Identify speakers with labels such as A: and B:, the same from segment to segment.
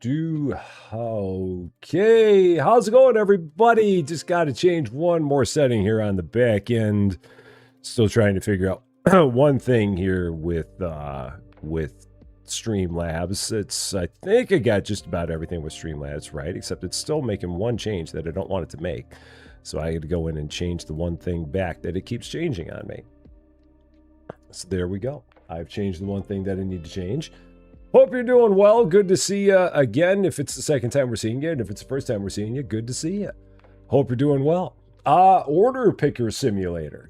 A: Okay, how's it going, everybody? Just got to change one more setting here on the back end. Still trying to figure out one thing here with Streamlabs. I think I got just about everything with Streamlabs right, except it's still making one change that I don't want it to make. So I had to go in and change the one thing back that it keeps changing on me. So there we go. I've changed the one thing that I need to change. Hope you're doing well. Good to see you again. If it's the second time we're seeing you, and if it's the first time we're seeing you, good to see you. Hope you're doing well. Order Picker Simulator.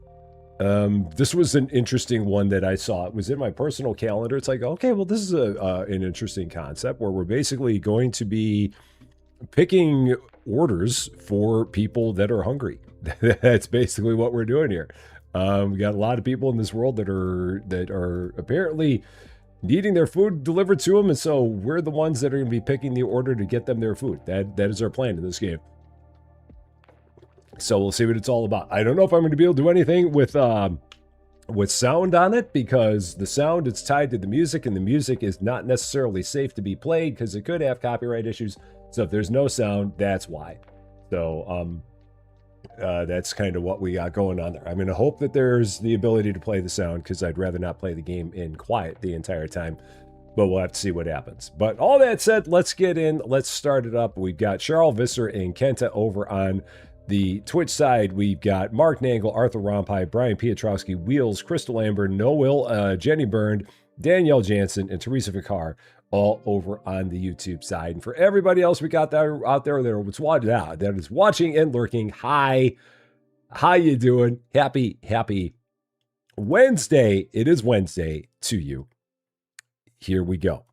A: This was an interesting one that I saw. It was in my personal calendar. It's like, okay, well, this is an interesting concept where we're basically going to be picking orders for people that are hungry. That's basically what we're doing here. We got a lot of people in this world that are apparently needing their food delivered to them, and so we're the ones that are going to be picking the order to get them their food. That is our plan in this game. So we'll see what it's all about. I don't know if I'm going to be able to do anything with sound on it, because the sound is tied to the music, and the music is not necessarily safe to be played because it could have copyright issues. So if there's no sound, that's why. So that's kind of what we got going on there. I'm going to hope that there's the ability to play the sound, because I'd rather not play the game in quiet the entire time, but we'll have to see what happens. But all that said, let's get in. Let's start it up. We've got Charles Visser and Kenta over on the Twitch side. We've got Mark Nangle, Arthur Rompai, Brian Piotrowski, Wheels, Crystal Amber, Noel, Jenny Byrne, Danielle Jansen, and Teresa Vicar, all over on the YouTube side. And for everybody else we got out there that is watching and lurking, hi, how you doing? Happy Wednesday. It is Wednesday to you. Here we go.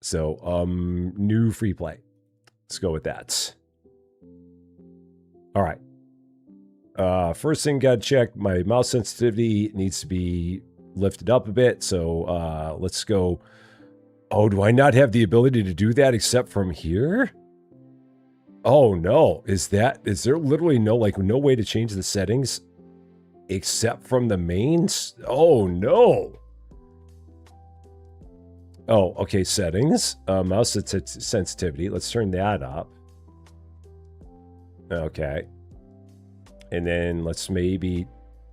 A: So, new free play. Let's go with that. All right. First thing, got to check. My mouse sensitivity needs to be lifted up a bit. So, let's go. Oh, do I not have the ability to do that except from here? Oh no, is there literally no way to change the settings except from the mains? Oh no. Oh, okay, settings, mouse sensitivity. Let's turn that up. Okay. And then let's maybe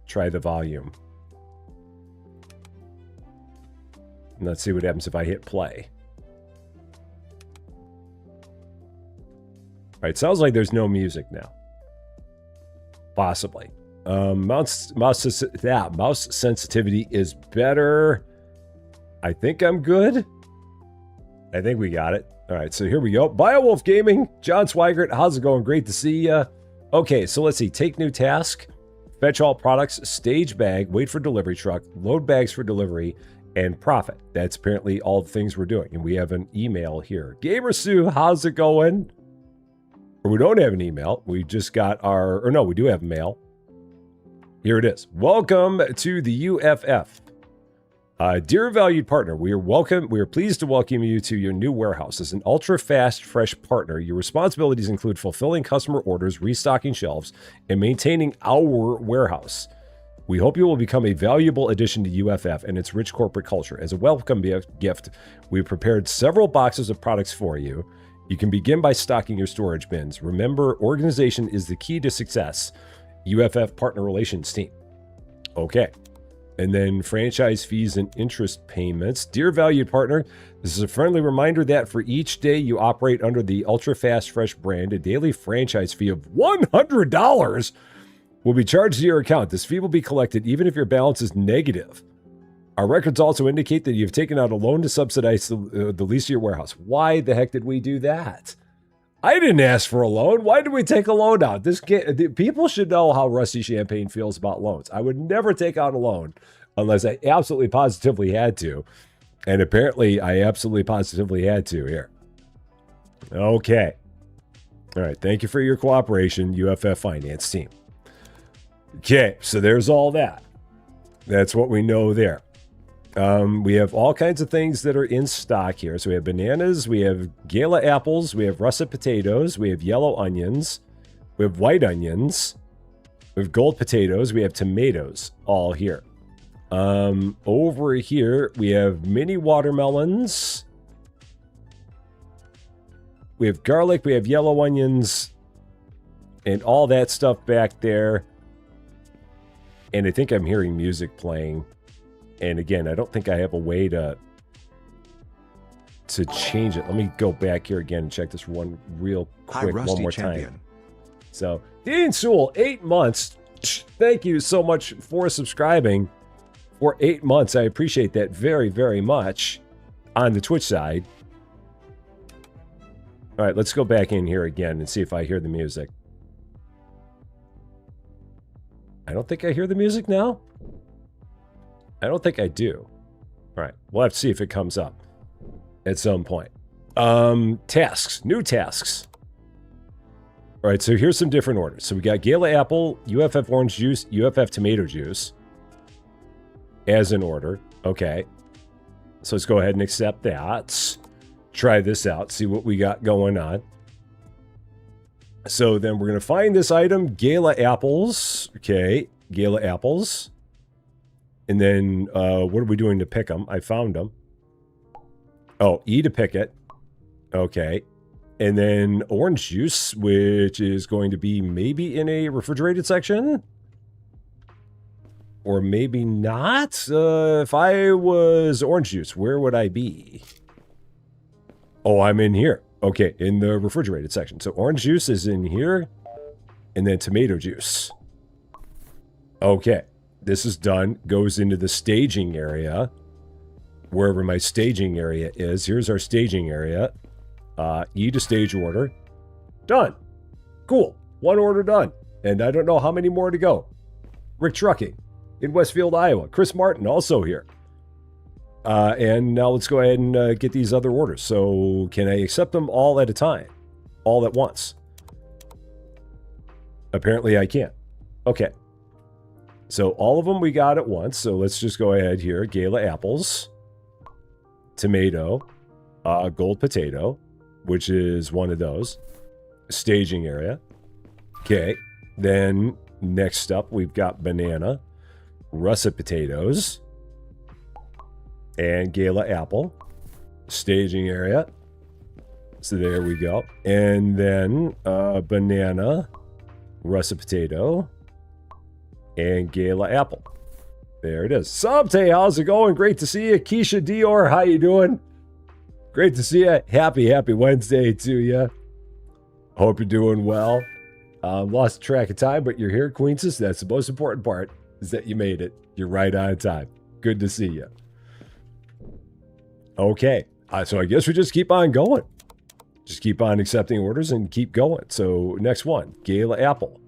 A: try the volume. And let's see what happens if I hit play. All right, sounds like there's no music now. Possibly. Mouse sensitivity is better. I think I'm good. I think we got it. All right, so here we go. BioWolf Gaming, John Swigert, how's it going? Great to see you. Okay, so let's see. Take new task, fetch all products, stage bag, wait for delivery truck, load bags for delivery, and profit. That's apparently all the things we're doing. And we have an email here. Gamer Sue, how's it going? Or we don't have an email. We just got our, or no, we do have mail. Here it is. Welcome to the UFF. Dear valued partner, we are pleased to welcome you to your new warehouse. As an ultra-fast, fresh partner, your responsibilities include fulfilling customer orders, restocking shelves, and maintaining our warehouse. We hope you will become a valuable addition to UFF and its rich corporate culture. As a welcome gift, we've prepared several boxes of products for you. You can begin by stocking your storage bins. Remember, organization is the key to success. UFF Partner Relations Team. Okay. And then franchise fees and interest payments. Dear valued partner, this is a friendly reminder that for each day you operate under the Ultra Fast Fresh brand, a daily franchise fee of $100 will be charged to your account. This fee will be collected even if your balance is negative. Our records also indicate that you've taken out a loan to subsidize the lease of your warehouse. Why the heck did we do that? I didn't ask for a loan. Why did we take a loan out? People should know how Rusty Champagne feels about loans. I would never take out a loan unless I absolutely positively had to. And apparently I absolutely positively had to here. Okay. All right. Thank you for your cooperation, UFF Finance Team. Okay, so there's all that. That's what we know there. We have all kinds of things that are in stock here. So we have bananas, we have gala apples, we have russet potatoes, we have yellow onions, we have white onions, we have gold potatoes, we have tomatoes, all here. Over here, we have mini watermelons. We have garlic, we have yellow onions, and all that stuff back there. And I think I'm hearing music playing. And again, I don't think I have a way to change it. Let me go back here again and check this one real quick one more time. So, Dean Sewell, 8 months. Thank you so much for subscribing for 8 months. I appreciate that very, very much on the Twitch side. All right, let's go back in here again and see if I hear the music. I don't think I hear the music now. I don't think I do. All right, we'll have to see if it comes up at some point. Tasks, new tasks. All right, so here's some different orders. So we got Gala apple, UFF orange juice, UFF tomato juice as an order. Okay. So let's go ahead and accept that. Try this out, see what we got going on. So then we're going to find this item, Gala apples. Okay, Gala apples. And then what are we doing to pick them? I found them. Oh, E to pick it. Okay. And then orange juice, which is going to be maybe in a refrigerated section. Or maybe not. If I was orange juice, where would I be? Oh, I'm in here. Okay, in the refrigerated section. So orange juice is in here. And then tomato juice. Okay, this is done. Goes into the staging area. Wherever my staging area is. Here's our staging area. E to stage order. Done. Cool. One order done. And I don't know how many more to go. Rick Trucking in Westfield, Iowa. Chris Martin also here. And now let's go ahead and get these other orders. So can I accept them all at a time? All at once? Apparently I can't. Okay. So all of them we got at once. So let's just go ahead here. Gala apples. Tomato. Gold potato. Which is one of those. Staging area. Okay. Then next up we've got banana. Russet potatoes. And Gala apple. Staging area. So there we go. And then banana. Russet potato. And Gala apple. There it is. Sabte, how's it going? Great to see you. Keisha Dior, how you doing? Great to see you. Happy Wednesday to you. Hope you're doing well. Lost track of time, but you're here, Queenses. That's the most important part, is that you made it. You're right on time. Good to see you. Okay. So I guess we just keep on going. Just keep on accepting orders and keep going. So next one, Gala apple.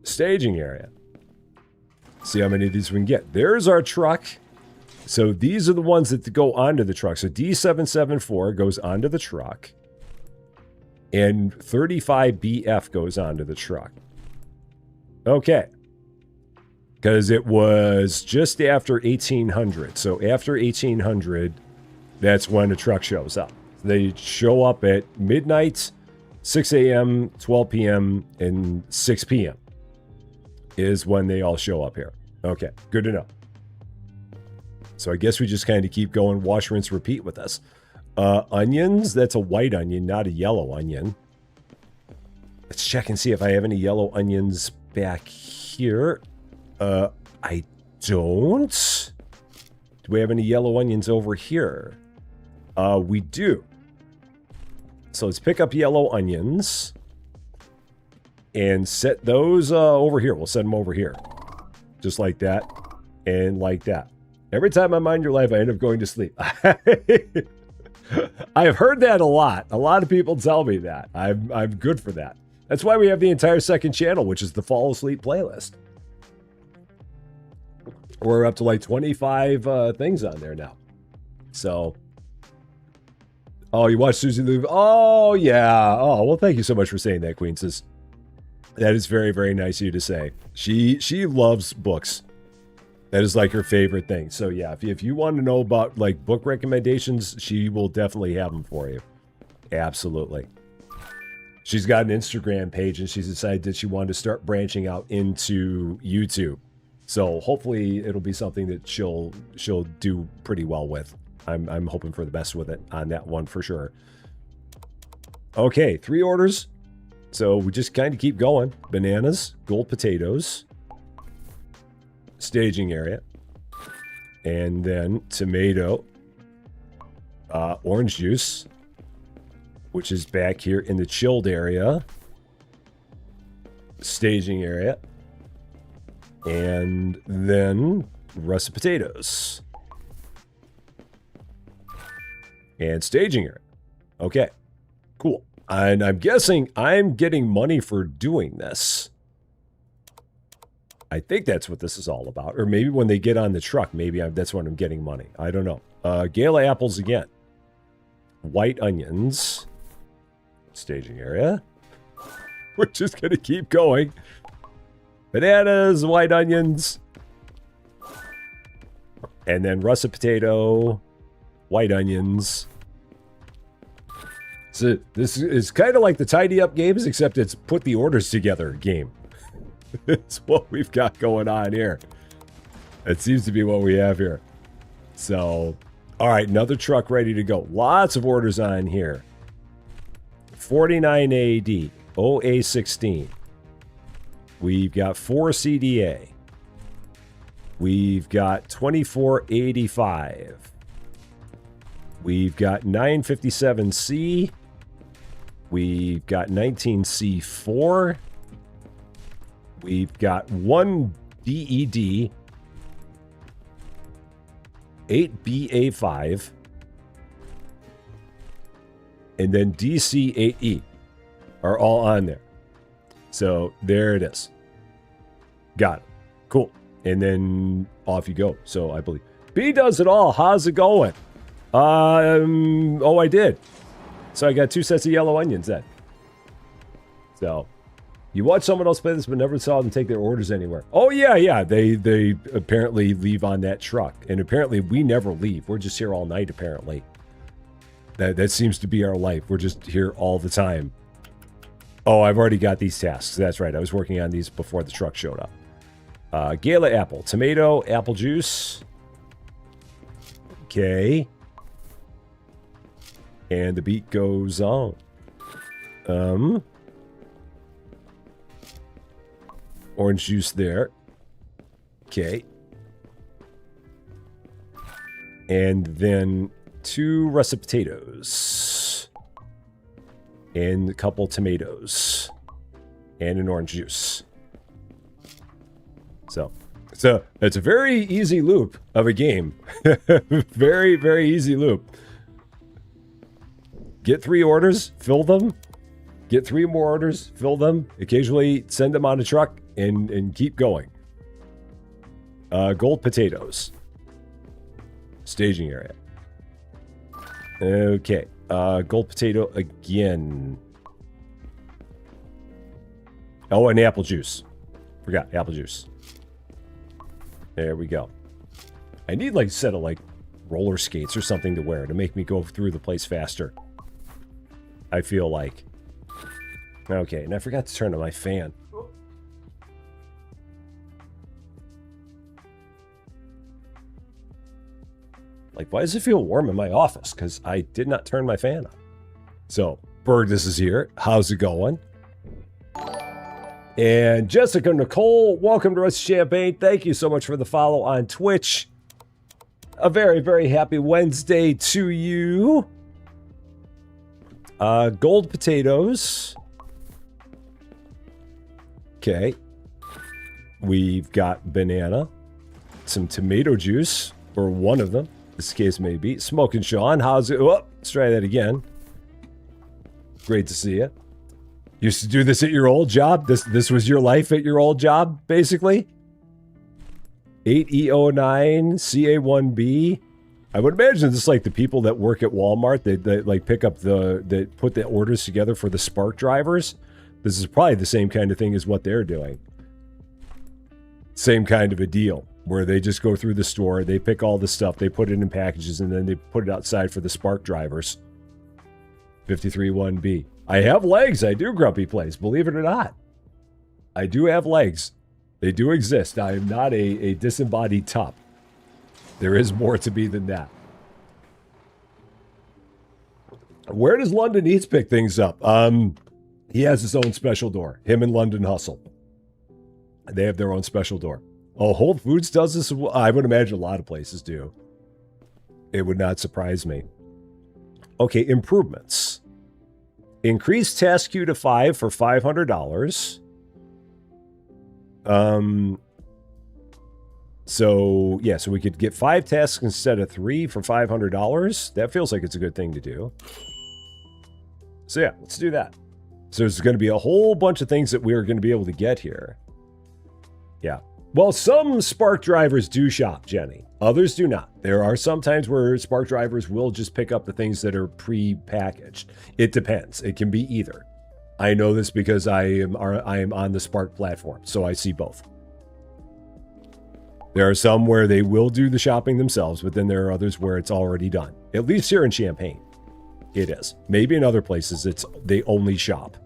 A: Staging area. See how many of these we can get. There's our truck. So these are the ones that go onto the truck. So D774 goes onto the truck. And 35BF goes onto the truck. Okay. Because it was just after 1800. So after 1800, that's when the truck shows up. They show up at midnight, 6 a.m., 12 p.m., and 6 p.m. is when they all show up here. Okay, good to know. So I guess we just kind of keep going, wash, rinse, repeat with us. Onions, that's a white onion, not a yellow onion. Let's check and see if I have any yellow onions back here. I don't. Do we have any yellow onions over here? We do. So let's pick up yellow onions and set those over here. We'll set them over here. Just like that and like that. Every time I'm on your live, I end up going to sleep. I've heard that a lot. A lot of people tell me that. I'm good for that. That's why we have the entire second channel, which is the Fall Asleep playlist. We're up to like 25 things on there now. So, oh, you watch Susie Lou? Oh, yeah. Oh, well, thank you so much for saying that, Queenses. That is very, very nice of you to say. She loves books. That is like her favorite thing. So yeah, if you want to know about like book recommendations, she will definitely have them for you. Absolutely. She's got an Instagram page and she's decided that she wanted to start branching out into YouTube. So hopefully it'll be something that she'll do pretty well with. I'm hoping for the best with it on that one for sure. Okay, 3 orders. So we just kind of keep going. Bananas, gold potatoes, staging area, and then tomato, orange juice, which is back here in the chilled area, staging area, and then russet potatoes and staging area. Okay, cool. And I'm guessing I'm getting money for doing this. I think that's what this is all about. Or maybe when they get on the truck, maybe that's when I'm getting money. I don't know. Gala apples again. White onions. Staging area. We're just going to keep going. Bananas, white onions. And then russet potato, white onions. So this is kind of like the tidy up games, except it's put the orders together game. It's what we've got going on here. It seems to be what we have here. So, all right, another truck ready to go. Lots of orders on here. 49 AD, OA16. We've got 4 CDA. We've got 2485. We've got 957C. We've got 19C4. We've got 1 DED. 8 BA5. And then DC8E are all on there. So there it is. Got it. Cool. And then off you go. So I believe B does it all. How's it going? Oh, I did. So I got 2 sets of yellow onions then. So you watch someone else play this, but never saw them take their orders anywhere. Oh yeah, yeah. They apparently leave on that truck, and apparently we never leave. We're just here all night. Apparently, that seems to be our life. We're just here all the time. Oh, I've already got these tasks. That's right. I was working on these before the truck showed up. Gala apple, tomato, apple juice. Okay. And the beat goes on. Orange juice there. Okay. And then 2 russet potatoes. And a couple tomatoes. And an orange juice. So it's a very easy loop of a game. Very, very easy loop. Get 3 orders, fill them. Get 3 more orders, fill them. Occasionally send them on a truck and keep going. Gold potatoes. Staging area. Okay. Gold potato again. Oh, and apple juice. Forgot apple juice. There we go. I need like a set of like roller skates or something to wear to make me go through the place faster. I feel like. Okay, and I forgot to turn on my fan. Like, why does it feel warm in my office? Because I did not turn my fan on. So, Bergdus is here. How's it going? And Jessica Nicole, welcome to Rest of Champaign. Thank you so much for the follow on Twitch. A very, very happy Wednesday to you. Gold potatoes. Okay. We've got banana. Some tomato juice, or one of them, this case may be. Smoking Sean, how's it? Oh, let's try that again. Great to see you. Used to do this at your old job? This was your life at your old job, basically? 8E09, CA1B. I would imagine this is like the people that work at Walmart. They like pick up they put the orders together for the Spark drivers. This is probably the same kind of thing as what they're doing. Same kind of a deal, where they just go through the store, they pick all the stuff, they put it in packages, and then they put it outside for the Spark drivers. 53-1B. I have legs. I do, Grumpy Plays. Believe it or not. I do have legs. They do exist. I am not a disembodied top. There is more to me than that. Where does London Eats pick things up? He has his own special door. Him and London Hustle. They have their own special door. Oh, Whole Foods does this? I would imagine a lot of places do. It would not surprise me. Okay, improvements. Increase task queue to 5 for $500. So we could get 5 tasks instead of 3 for $500. That feels like it's a good thing to do. So yeah, let's do that. So there's going to be a whole bunch of things that we're going to be able to get here. Yeah. Well, some Spark drivers do shop, Jenny. Others do not. There are some times where Spark drivers will just pick up the things that are pre-packaged. It depends. It can be either. I know this because I am on the Spark platform, so I see both. There are some where they will do the shopping themselves, but then there are others where it's already done. At least here in Champaign, it is. Maybe in other places they only shop.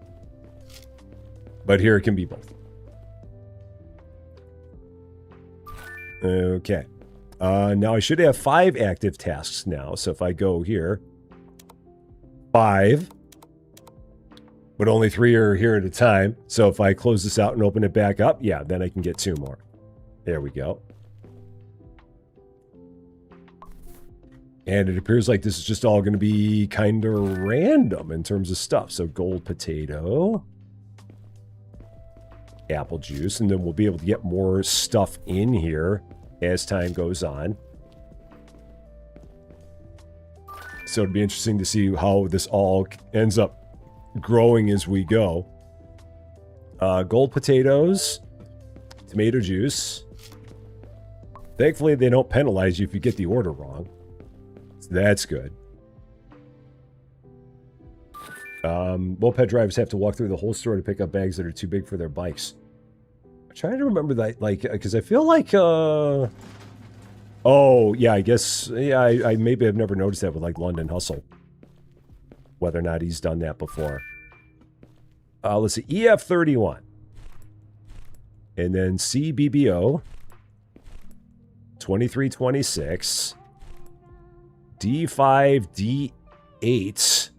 A: But here it can be both. Okay. Now I should have 5 active tasks now. So if I go here, 5, but only 3 are here at a time. So if I close this out and open it back up, yeah, then I can get 2 more. There we go. And it appears like this is just all going to be kind of random in terms of stuff. So gold potato, apple juice, and then we'll be able to get more stuff in here as time goes on. So it'd be interesting to see how this all ends up growing as we go. Gold potatoes, tomato juice. Thankfully, they don't penalize you if you get the order wrong. So that's good. Moped drivers have to walk through the whole store to pick up bags that are too big for their bikes. I'm trying to remember that, like, because I feel like, oh, yeah, I guess, yeah, I maybe have never noticed that with, like, London Hustle. Whether or not he's done that before. Let's see, EF31. And then CBBO. 2326. D5, D8.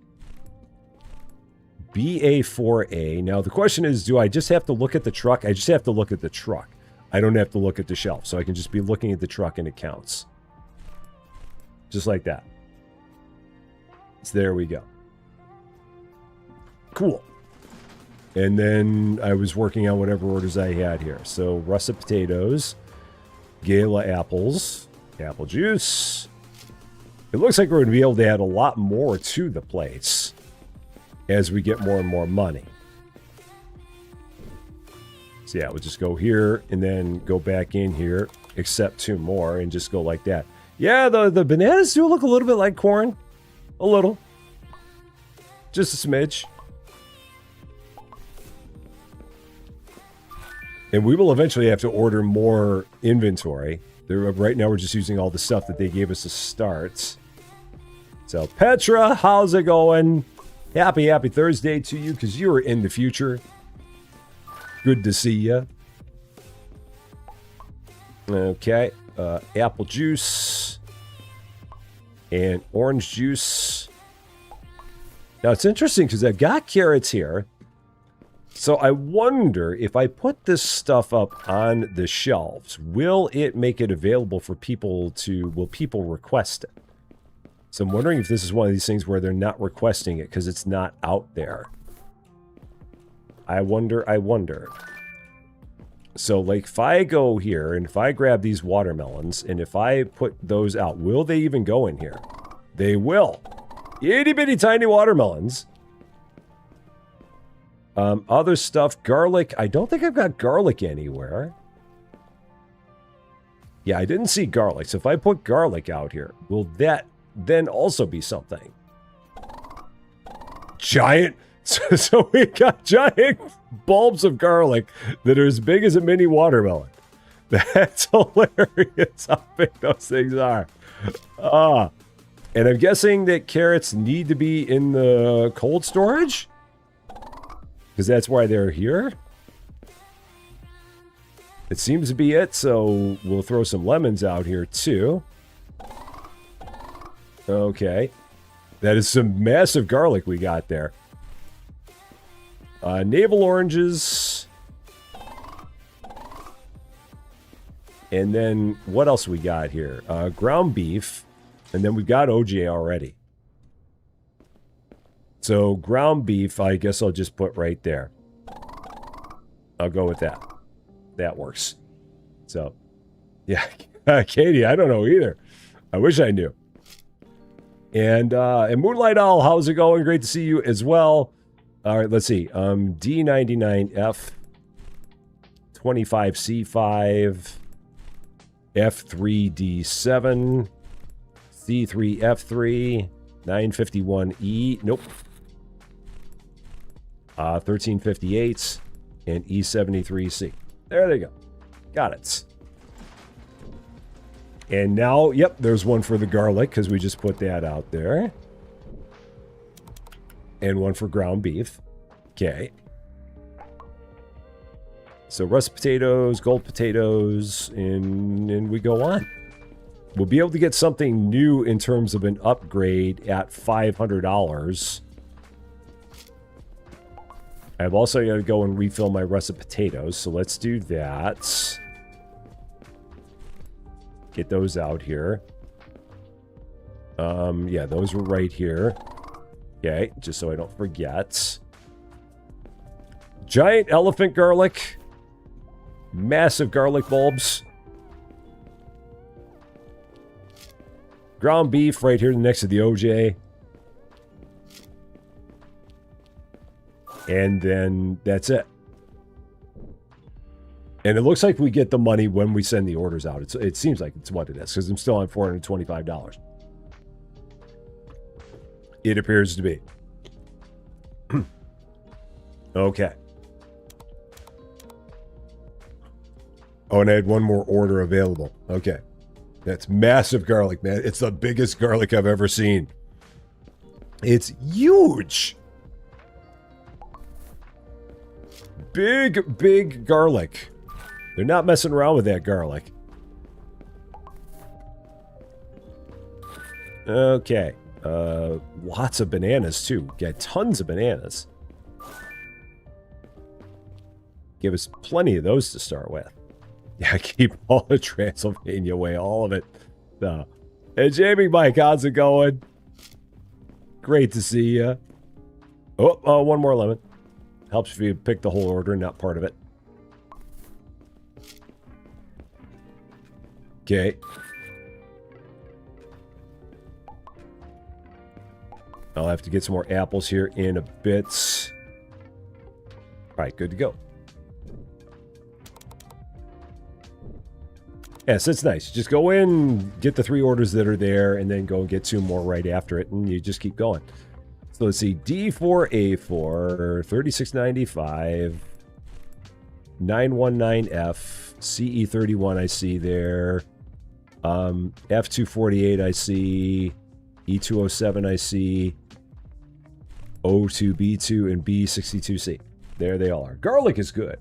A: BA4A. Now, the question is, do I just have to look at the truck? I just have to look at the truck. I don't have to look at the shelf, so I can just be looking at the truck and it counts. Just like that. So there we go. Cool. And then I was working on whatever orders I had here. So, russet potatoes, Gala apples, apple juice. It looks like we're going to be able to add a lot more to the plates as we get more and more money. So yeah, we'll just go here and then go back in here, accept 2 more, and just go like that. Yeah, the bananas do look a little bit like corn. A little. Just a smidge. And we will eventually have to order more inventory. Right now we're just using all the stuff that they gave us to start. So Petra, how's it going? Happy Thursday to you, because you are in the future. Good to see you. Okay. Apple juice. And orange juice. Now, it's interesting because I've got carrots here. So I wonder if I put this stuff up on the shelves, will it make it available for people to... Will people request it? So I'm wondering if this is one of these things where they're not requesting it because it's not out there. I wonder. So, like, if I go here and if I grab these watermelons and if I put those out, will they even go in here? They will. Itty-bitty tiny watermelons. Other stuff, garlic. I don't think I've got garlic anywhere. Yeah, I didn't see garlic. So if I put garlic out here, will that then also be something? Giant. So we got giant bulbs of garlic that are as big as a mini watermelon. That's hilarious how big those things are. And I'm guessing that carrots need to be in the cold storage? Because that's why they're here? It seems to be it, so we'll throw some lemons out here too. Okay. That is some massive garlic we got there. Navel oranges. And then what else we got here? Ground beef. And then we've got OJ already. So ground beef, I guess I'll just put right there. I'll go with that. That works. So, yeah. Katie, I don't know either. I wish I knew. And Moonlight Owl, how's it going? Great to see you as well. All right, let's see. D99F, 25C5, F3D7, C3F3, 951E. Nope. 1358 and E73C. There they go. Got it. And now, yep, there's one for the garlic because we just put that out there. And one for ground beef. Okay. So russet potatoes, gold potatoes, and we go on. We'll be able to get something new in terms of an upgrade at $500. I've also got to go and refill my russet potatoes, so let's do that. Get those out here. Yeah, those were right here. Okay, just so I don't forget. Giant elephant garlic. Massive garlic bulbs. Ground beef right here next to the OJ. And then that's it. And it looks like we get the money when we send the orders out. It seems like it's what it is, because I'm still on $425. It appears to be. Okay. Oh, and I had one more order available. Okay. That's massive garlic, man. It's the biggest garlic I've ever seen. It's huge. Big, big garlic. They're not messing around with that garlic. Okay. Lots of bananas, too. Got tons of bananas. Give us plenty of those to start with. Yeah, keep all the Transylvania away, all of it. Hey, Jamie Mike, how's it going? Great to see you. Oh, one more lemon. Helps if you pick the whole order, not part of it. Okay. I'll have to get some more apples here in a bit. All right, good to go. Yes, it's nice. Just go in, get the 3 orders that are there, and then go and get 2 more right after it, and you just keep going. So let's see, D4A4, 3695, 919F, CE31 I see there, F248 I see, E207 I see, O2B2 and B62C. There they all are. Garlic is good.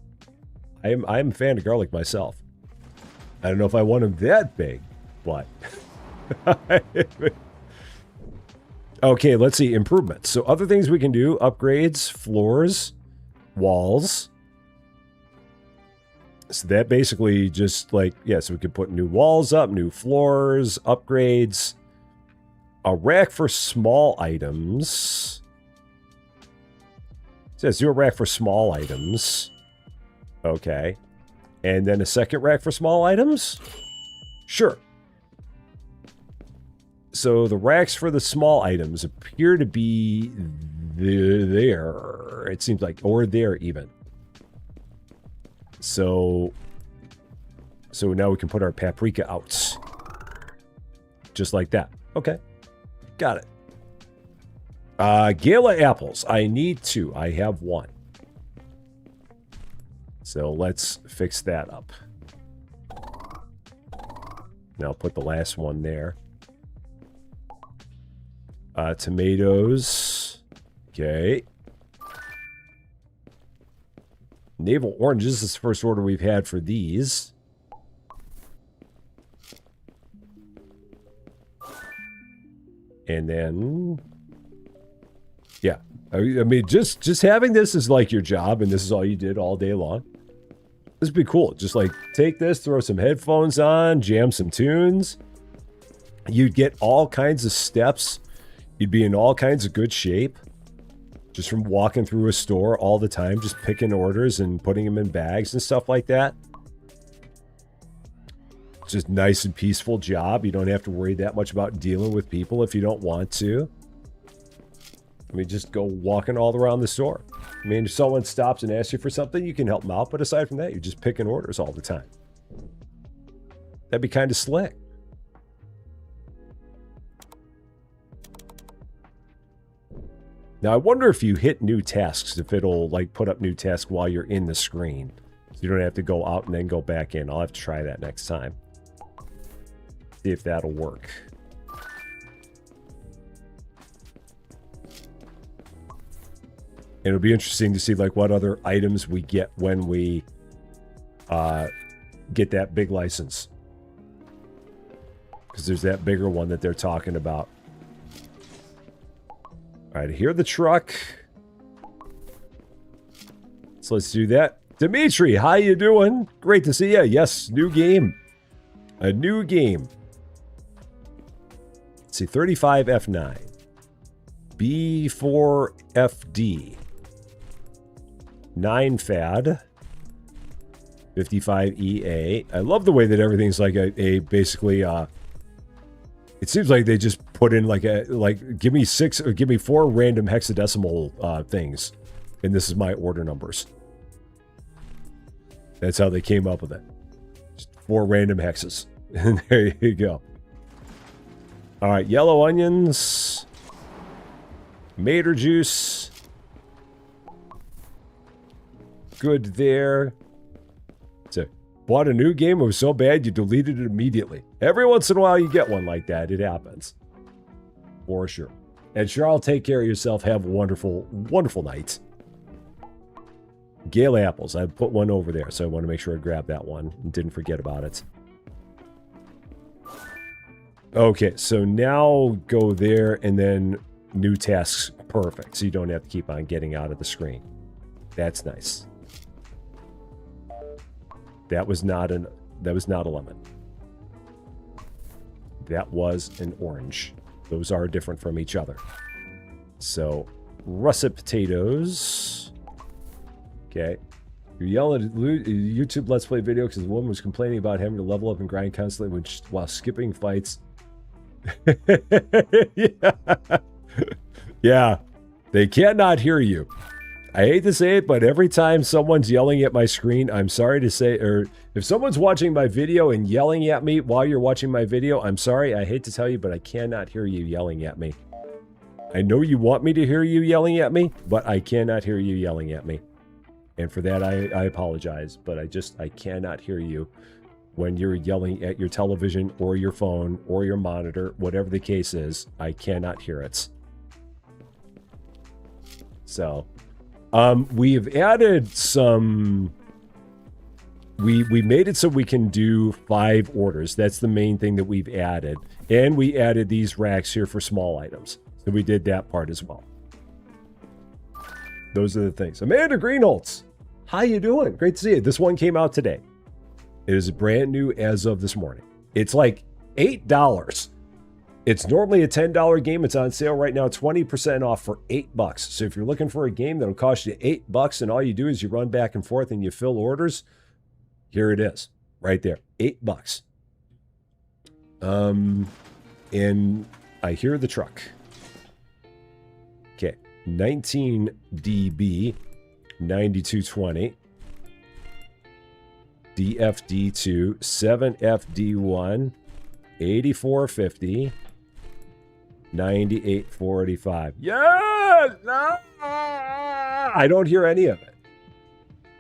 A: I'm a fan of garlic myself. I don't know if I want them that big, but... Okay, let's see. Improvements. So other things we can do. Upgrades, floors, walls. So that basically just like... Yeah, so we can put new walls up, new floors, upgrades. A rack for small items. It says do a rack for small items. Okay. And then a second rack for small items? Sure. So the racks for the small items appear to be there. It seems like, or there even. So now we can put our paprika out. Just like that. Okay. Got it. Gala apples. I need 2. I have 1. So let's fix that up. Now put the last one there. Tomatoes. Okay. Navel oranges is the first order we've had for these. And then I mean, just having this is like your job, and this is all you did all day long. This would be cool. Just like take this, throw some headphones on, jam some tunes. You'd get all kinds of steps. You'd be in all kinds of good shape. Just from walking through a store all the time, just picking orders and putting them in bags and stuff like that. Just nice and peaceful job. You don't have to worry that much about dealing with people if you don't want to. I mean, just go walking all around the store. I mean, if someone stops and asks you for something, you can help them out. But aside from that, you're just picking orders all the time. That'd be kind of slick. Now, I wonder if you hit new tasks, if it'll like put up new tasks while you're in the screen. So you don't have to go out and then go back in. I'll have to try that next time. See if that'll work. It'll be interesting to see like what other items we get when we get that big license. Because there's that bigger one that they're talking about. All right, I hear the truck. So let's do that. Dimitri, how you doing? Great to see you. Yes, new game. A new game. Let's see, 35F9. B4FD. 9 FAD. 55EA. I love the way that everything's like a basically it seems like they just put in like give me 6 or give me 4 random hexadecimal things, and this is my order numbers. That's how they came up with it. Just 4 random hexes. And there you go. All right, yellow onions. Mater juice. Good there. So, bought a new game. It was so bad you deleted it immediately. Every once in a while you get one like that. It happens. For sure. And Charles, take care of yourself. Have a wonderful, wonderful night. Gale apples. I put one over there, so I want to make sure I grab that one and didn't forget about it. Okay, so now go there and then new tasks. Perfect. So you don't have to keep on getting out of the screen. That's nice. That was not a lemon. That was an orange. Those are different from each other. So, russet potatoes. Okay. You're yelling at YouTube Let's Play video because the woman was complaining about having to level up and grind constantly while skipping fights. Yeah. Yeah. They cannot hear you. I hate to say it, but every time someone's yelling at my screen, I'm sorry to say, or if someone's watching my video and yelling at me while you're watching my video, I'm sorry, I hate to tell you, but I cannot hear you yelling at me. I know you want me to hear you yelling at me, but I cannot hear you yelling at me. And for that, I apologize, but I cannot hear you when you're yelling at your television or your phone or your monitor, whatever the case is, I cannot hear it. So... we've added some... We made it so we can do 5 orders. That's the main thing that we've added. And we added these racks here for small items. So we did that part as well. Those are the things. Amanda Greenholtz, how you doing? Great to see you. This one came out today. It is brand new as of this morning. It's like $8. It's normally a $10 game. It's on sale right now, 20% off for $8. So if you're looking for a game that'll cost you $8 and all you do is you run back and forth and you fill orders, here it is, right there, $8. And I hear the truck. Okay, 19 DB, 9220, DFD2, 7FD1, 8450. 9845. Yes! I don't hear any of it.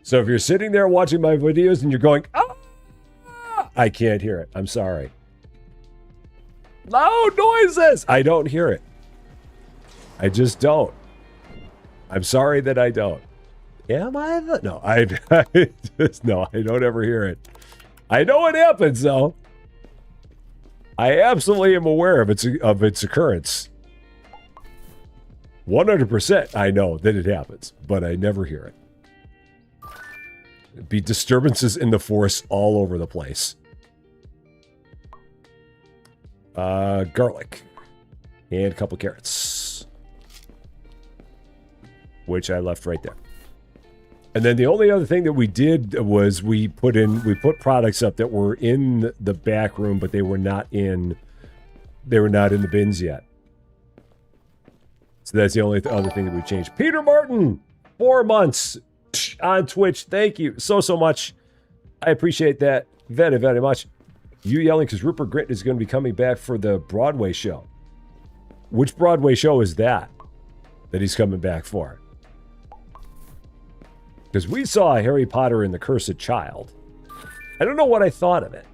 A: So if you're sitting there watching my videos and you're going, ah! I can't hear it. I'm sorry. Loud noises! I don't hear it. I just don't. I'm sorry that I don't. Am I? No, I just, no, I don't ever hear it. I know it happens though. I absolutely am aware of its occurrence. 100% I know that it happens, but I never hear it. It'd be disturbances in the force all over the place. Garlic. And a couple carrots. Which I left right there. And then the only other thing that we did was we put products up that were in the back room, but they were not in the bins yet. So that's the only other thing that we changed. Peter Martin, 4 months on Twitch. Thank you so much. I appreciate that very, very much. You yelling because Rupert Grint is going to be coming back for the Broadway show. Which Broadway show is that he's coming back for? Because we saw Harry Potter and the Cursed Child. I don't know what I thought of it.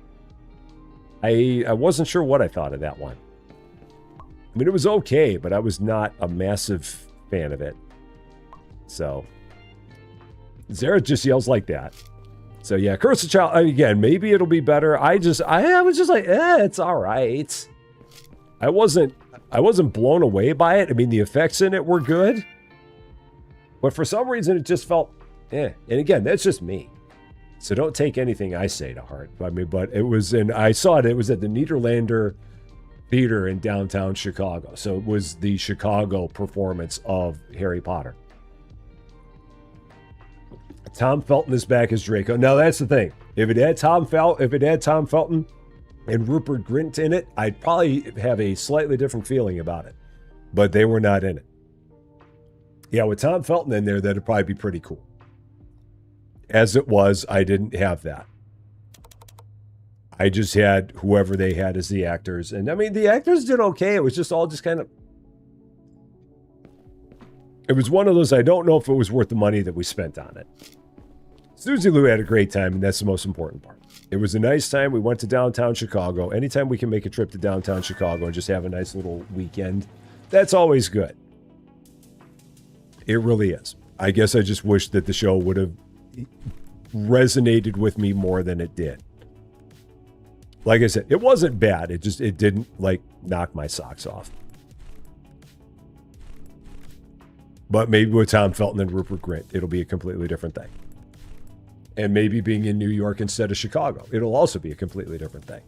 A: I wasn't sure what I thought of that one. I mean, it was okay, but I was not a massive fan of it. So, Zara just yells like that. So yeah, Cursed Child, again, maybe it'll be better. I was just like, it's all right. I wasn't blown away by it. I mean, the effects in it were good. But for some reason, it just felt, And again, that's just me. So don't take anything I say to heart. I mean, but it was, and I saw it was at the Nederlander Theater in downtown Chicago. So it was the Chicago performance of Harry Potter. Tom Felton is back as Draco. Now that's the thing. If it had Tom Felton and Rupert Grint in it, I'd probably have a slightly different feeling about it. But they were not in it. Yeah, with Tom Felton in there, that'd probably be pretty cool. As it was, I didn't have that. I just had whoever they had as the actors. And I mean, the actors did okay. It was just all just kind of... It was one of those, I don't know if it was worth the money that we spent on it. Susie Lou had a great time, and that's the most important part. It was a nice time. We went to downtown Chicago. Anytime we can make a trip to downtown Chicago and just have a nice little weekend, that's always good. It really is. I guess I just wish that the show would have resonated with me more than it did. Like I said, it wasn't bad. It didn't, like, knock my socks off. But maybe with Tom Felton and Rupert Grint, it'll be a completely different thing. And maybe being in New York instead of Chicago, it'll also be a completely different thing.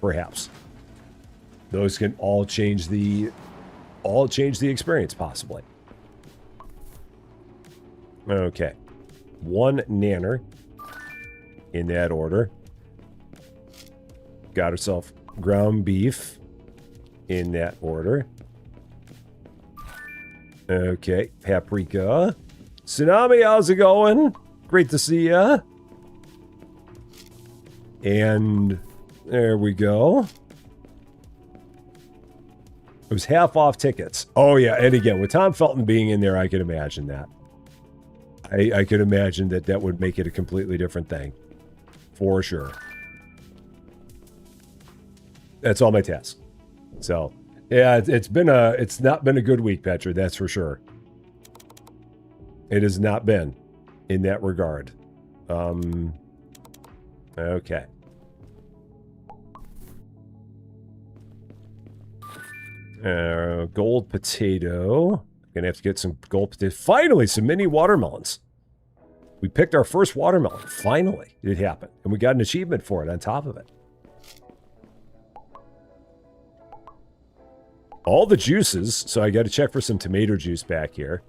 A: Perhaps. Those can all change the experience, possibly. Okay. 1 nanner in that order. Got herself ground beef in that order. Okay, paprika. Tsunami, how's it going? Great to see ya. And there we go. It was half off tickets. Oh yeah, and again, with Tom Felton being in there, I could imagine that. I could imagine that would make it a completely different thing. For sure. That's all my tasks. So, yeah, it's not been a good week, Petra, that's for sure. It has not been in that regard. Okay. Gold potato. Gonna have to get some gold potato. Finally, some mini watermelons. We picked our first watermelon. Finally, it happened. And we got an achievement for it on top of it. All the juices. So I got to check for some tomato juice back here.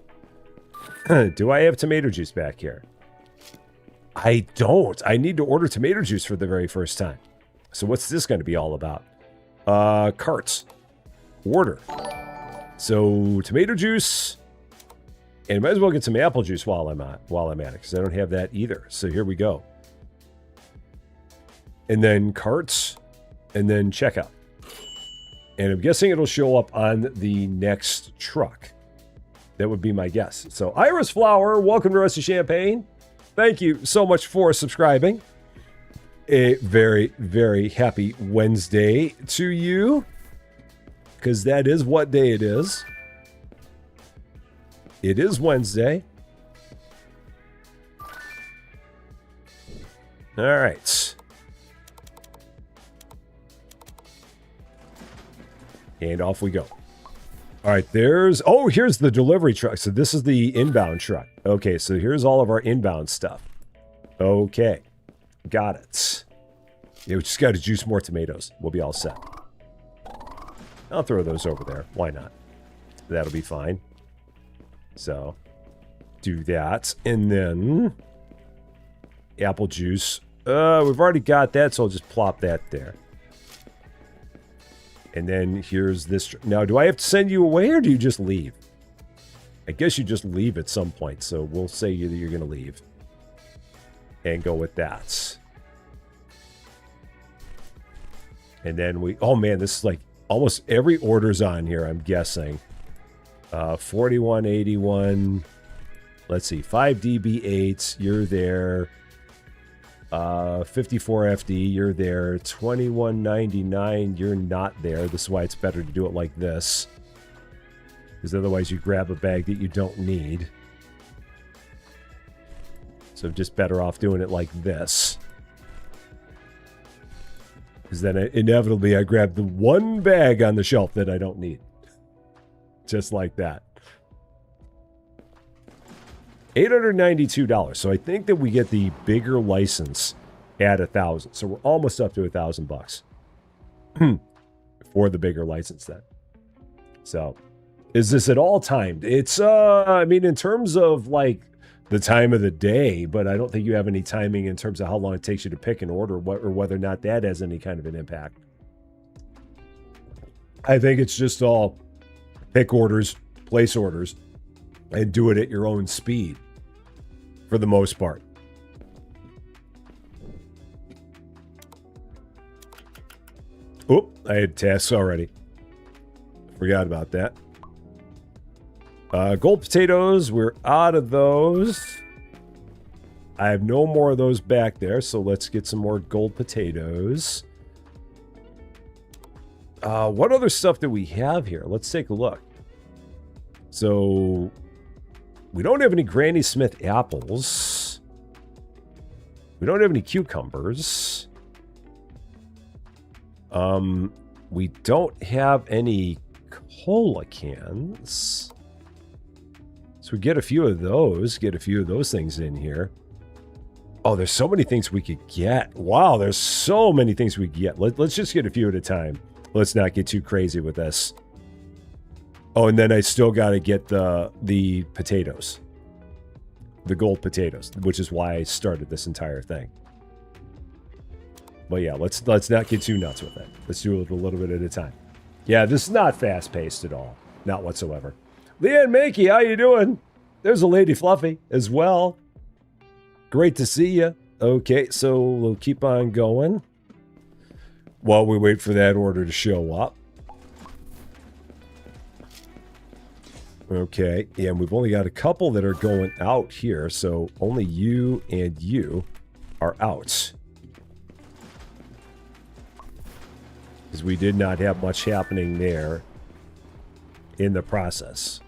A: Do I have tomato juice back here? I don't. I need to order tomato juice for the very first time. So what's this going to be all about? Carts. Order. So tomato juice. And might as well get some apple juice while I'm at it, because I don't have that either. So here we go. And then carts. And then checkout. And I'm guessing it'll show up on the next truck. That would be my guess. So Iris Flower, welcome to Rest of Champaign. Thank you so much for subscribing. A very, very happy Wednesday to you. Because that is what day it is. It is Wednesday. All right. And off we go. All right, there's... Oh, here's the delivery truck. So this is the inbound truck. Okay, so here's all of our inbound stuff. Okay, got it. Yeah, we just got to juice more tomatoes. We'll be all set. I'll throw those over there. Why not? That'll be fine. So, do that. And then... apple juice. We've already got that, so I'll just plop that there. And then here's this. Now, do I have to send you away, or do you just leave? I guess you just leave at some point, so we'll say you're going to leave. And go with that. And then we... Oh, man, this is like... almost every order's on here, I'm guessing. 4181. Let's see. 5DB8s, you're there. 54FD, you're there. 2199, you're not there. This is why it's better to do it like this. Because otherwise you grab a bag that you don't need. So just better off doing it like this. Because then inevitably I grab the one bag on the shelf that I don't need. Just like that. $892. So I think that we get the bigger license at 1,000. So we're almost up to $1,000 for the bigger license then. So is this at all timed? It's I mean, in terms of like the time of the day, but I don't think you have any timing in terms of how long it takes you to pick an order, or whether or not that has any kind of an impact. I think it's just all pick orders, place orders, and do it at your own speed for the most part. Oop, I had tasks already. Forgot about that. Gold potatoes, we're out of those. I have no more of those back there, so let's get some more gold potatoes. What other stuff do we have here? Let's take a look. So, we don't have any Granny Smith apples. We don't have any cucumbers. We don't have any cola cans. So we get a few of those. Get a few of those things in here. Oh, there's so many things we could get. Wow, there's so many things we could get. Let's just get a few at a time. Let's not get too crazy with this. Oh, and then I still got to get the potatoes. The gold potatoes, which is why I started this entire thing. But yeah, let's not get too nuts with it. Let's do it a little bit at a time. Yeah, this is not fast-paced at all. Not whatsoever. Leanne Makey, how you doing? There's a Lady Fluffy as well. Great to see you. Okay, so we'll keep on going while we wait for that order to show up. Okay, and we've only got a couple that are going out here, so only you and you are out. Because we did not have much happening there in the process.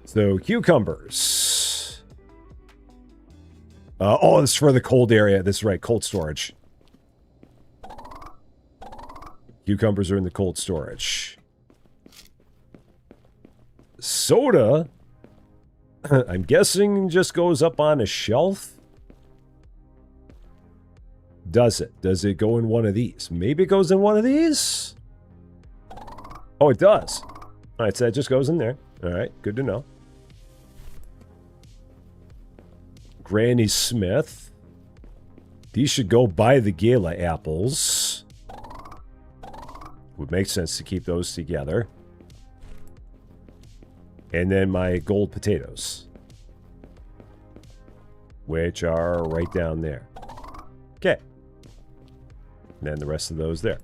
A: So, cucumbers. Oh, this is for the cold area. This is right, cold storage. Cucumbers are in the cold storage. Soda, I'm guessing just goes up on a shelf. Does it? Does it go in one of these? Maybe it goes in one of these? Oh, it does. All right, so that just goes in there. All right, good to know. Granny Smith. These should go by the Gala apples. Would make sense to keep those together. And then my gold potatoes, which are right down there. Okay. And then the rest of those there.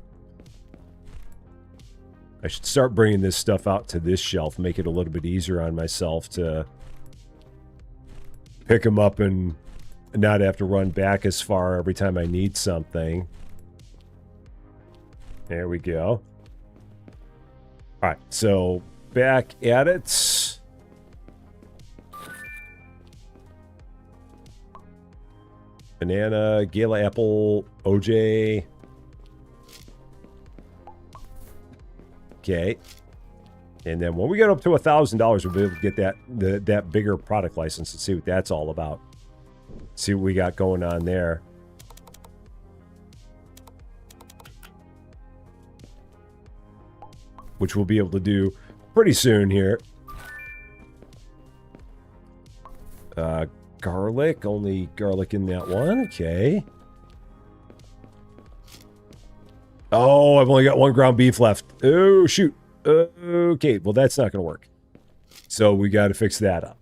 A: I should start bringing this stuff out to this shelf, make it a little bit easier on myself to pick them up and not have to run back as far every time I need something. There we go. All right, so back at it. Banana, Gala apple, OJ. Okay. And then when we get up to $1,000, we'll be able to get that bigger product license and see what that's all about. See what we got going on there. Which we'll be able to do pretty soon here. Garlic. Only garlic in that one. Okay. Oh, I've only got 1 ground beef left. Oh, shoot. Okay, well, that's not going to work. So we got to fix that up.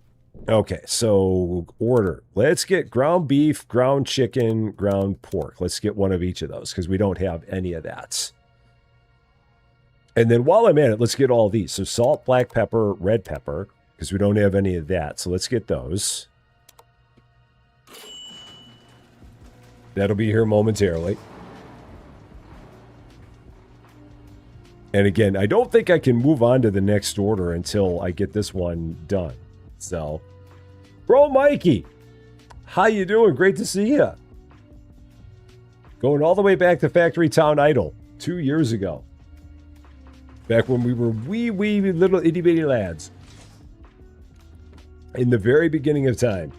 A: Okay, so order. Let's get ground beef, ground chicken, ground pork. Let's get one of each of those because we don't have any of that. And then while I'm at it, let's get all these. So salt, black pepper, red pepper, because we don't have any of that. So let's get those. That'll be here momentarily. And again, I don't think I can move on to the next order until I get this one done. So, Bro Mikey, how you doing? Great to see you. Going all the way back to Factory Town Idol 2 years ago. Back when we were wee little itty bitty lads. In the very beginning of time.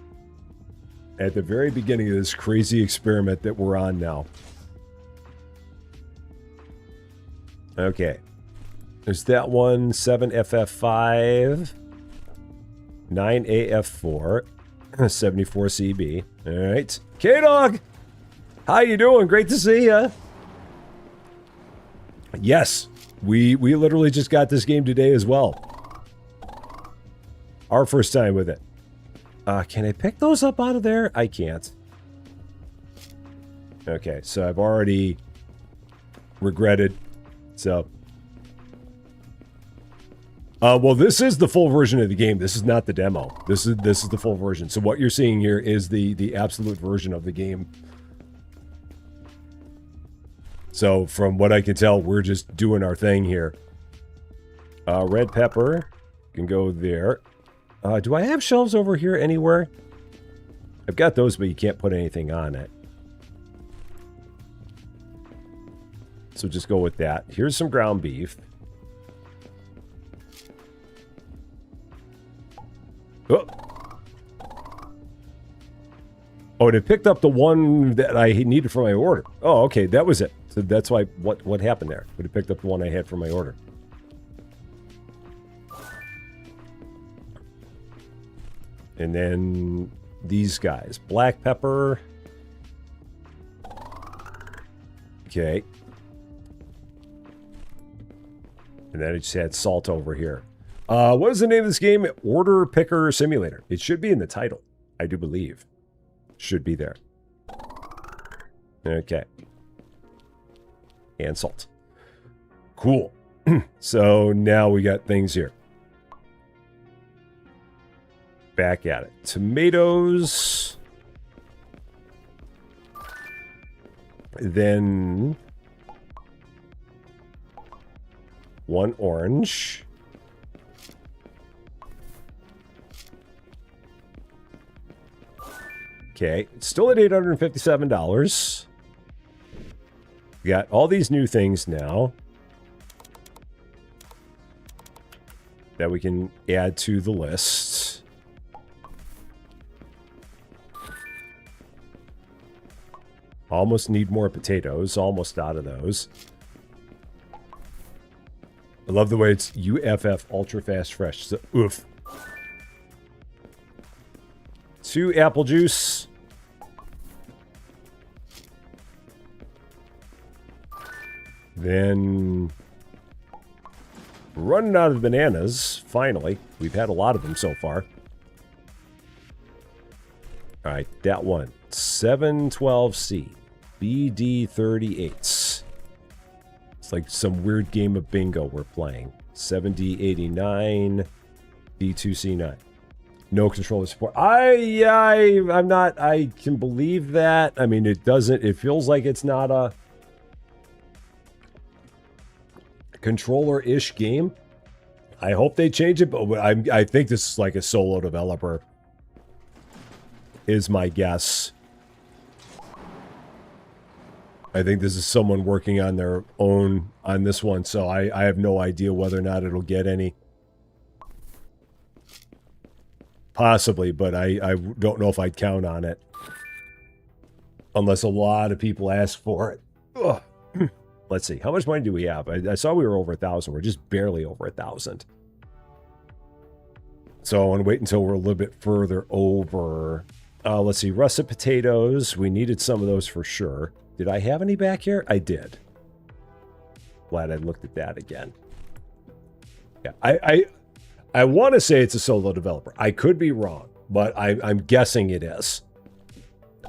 A: At the very beginning of this crazy experiment that we're on now. Okay. There's that one, 7FF5, 9AF4, 74CB. All right. K-Dog! How you doing? Great to see ya. Yes, we literally just got this game today as well. Our first time with it. Can I pick those up out of there? I can't. Okay, so I've already regretted. So, well, this is the full version of the game. This is not the demo. This is the full version. So what you're seeing here is the absolute version of the game. So from what I can tell, we're just doing our thing here. Red pepper can go there. Do I have shelves over here anywhere? I've got those, but you can't put anything on it. So just go with that. Here's some ground beef. Oh, and it picked up the one that I needed for my order. Oh, okay, that was it. So that's why what happened there. But it picked up the one I had for my order. And then these guys. Black pepper. Okay. And then I just had salt over here. What is the name of this game? Order Picker Simulator. It should be in the title. I do believe. Should be there. Okay. And salt. Cool. So now we got things here. Back at it. Tomatoes. Then 1 orange. Okay, it's still at $857. We got all these new things now that we can add to the list. Almost need more potatoes. Almost out of those. I love the way it's UFF Ultra Fast Fresh. So, oof. 2 apple juice. Then running out of bananas, finally. We've had a lot of them so far. All right, that one. 712C. BD38s. It's like some weird game of bingo we're playing. 7D89. D2C9. No controller support. I'm not, I can believe that. I mean, it feels like it's not a controller-ish game. I hope they change it, but I think this is like a solo developer, is my guess. I think this is someone working on their own on this one, so I have no idea whether or not it'll get any Possibly, but I don't know if I'd count on it. Unless a lot of people ask for it. Ugh. Let's see. How much money do we have? I saw we were over 1,000. We're just barely over 1,000. So I want to wait until we're a little bit further over. Let's see. Russet potatoes. We needed some of those for sure. Did I have any back here? I did. Glad I looked at that again. Yeah, I want to say it's a solo developer. I could be wrong, but I'm guessing it is.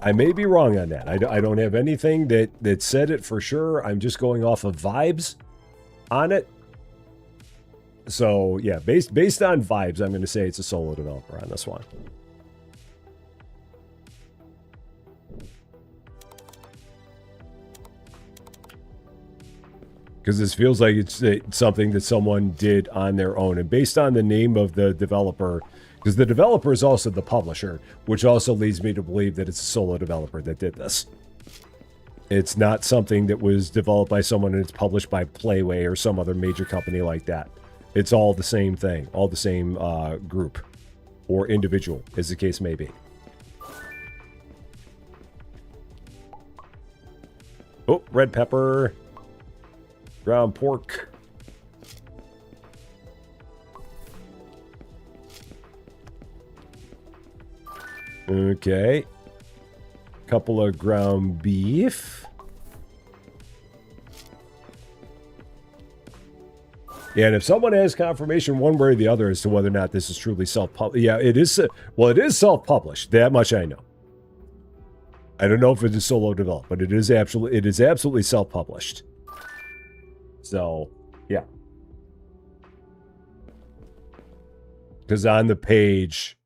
A: I may be wrong on that. I don't have anything that said it for sure. I'm just going off of vibes on it. So, yeah, based on vibes, I'm going to say it's a solo developer on this one. Because this feels like it's something that someone did on their own. And based on the name of the developer, because the developer is also the publisher, which also leads me to believe that it's a solo developer that did this. It's not something that was developed by someone and it's published by Playway or some other major company like that. It's all the same thing, all the same group or individual, as the case may be. Oh, red pepper, ground pork. Okay. Couple of ground beef. Yeah, and if someone has confirmation one way or the other as to whether or not this is truly self-published. Yeah, it is. Well, it is self-published. That much I know. I don't know if it is solo developed, but it is absolutely self-published. So, yeah. Because on the page,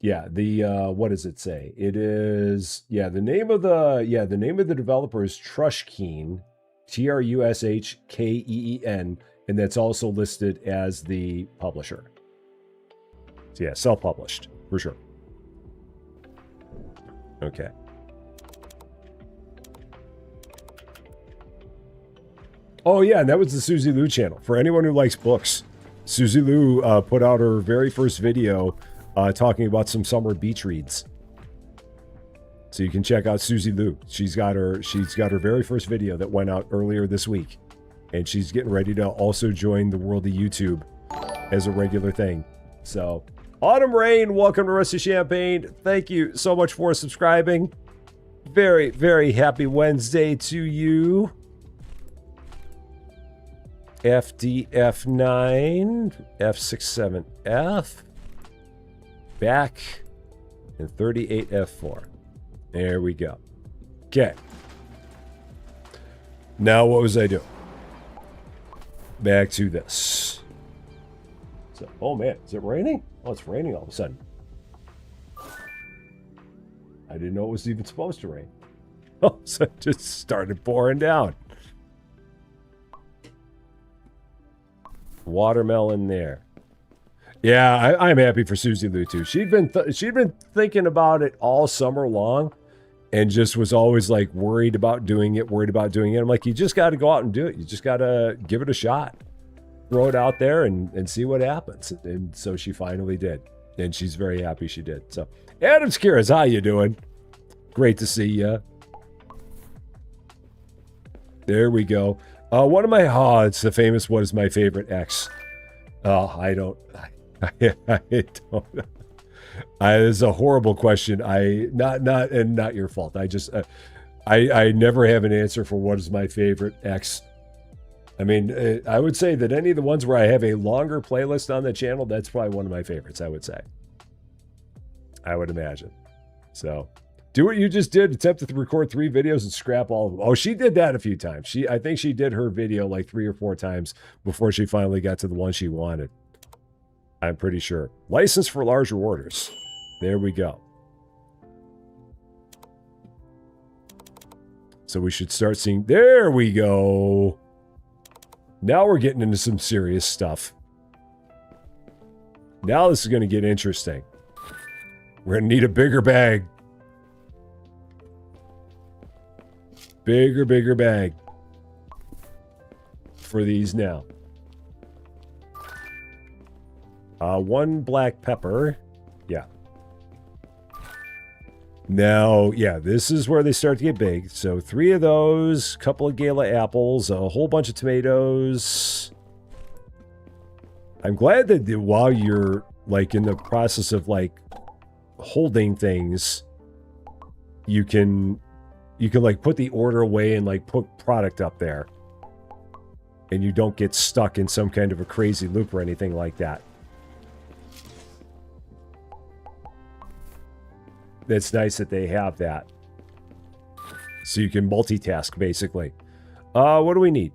A: yeah, the what does it say? It is, yeah, the name of the developer is Trushkeen, Trushkeen, and that's also listed as the publisher. So yeah, self-published for sure. Okay. Oh yeah, and that was the Susie Lou channel. For anyone who likes books, Susie Lou put out her very first video talking about some summer beach reads. So you can check out Susie Lou. She's got her very first video that went out earlier this week. And she's getting ready to also join the world of YouTube as a regular thing. So, Autumn Rain, welcome to Rusty Champagne. Thank you so much for subscribing. Very, very happy Wednesday to you. FDF9, F67F, back, and 38F4. There we go. Okay. Now what was I doing? Back to this. So, oh man, is it raining? Oh, it's raining all of a sudden. I didn't know it was even supposed to rain. Oh, so it just started pouring down. Watermelon there. Yeah, I'm happy for Susie Lou too. She'd been thinking about it all summer long, and just was always like worried about doing it. I'm like, you just got to go out and do it. You just got to give it a shot, throw it out there, and see what happens. And so she finally did, and she's very happy she did. So, Adams Kiras, how you doing? Great to see you. There we go. It's the famous, what is my favorite X? I don't. It's a horrible question. Not your fault. I never have an answer for what is my favorite X. I mean, I would say that any of the ones where I have a longer playlist on the channel, that's probably one of my favorites, I would say. I would imagine. So, do what you just did. Attempt to record 3 videos and scrap all of them. Oh, she did that a few times. I think she did her video like 3 or 4 times before she finally got to the one she wanted. I'm pretty sure. License for larger orders. There we go. So we should start seeing... There we go. Now we're getting into some serious stuff. Now this is going to get interesting. We're going to need a bigger bag. Bigger bag. For these now. 1 black pepper. Now, yeah, this is where they start to get big. So 3 of those, couple of gala apples, a whole bunch of tomatoes. I'm glad that while you're like in the process of like holding things, you can like put the order away and like put product up there. And you don't get stuck in some kind of a crazy loop or anything like that. It's nice that they have that. So you can multitask, basically. What do we need?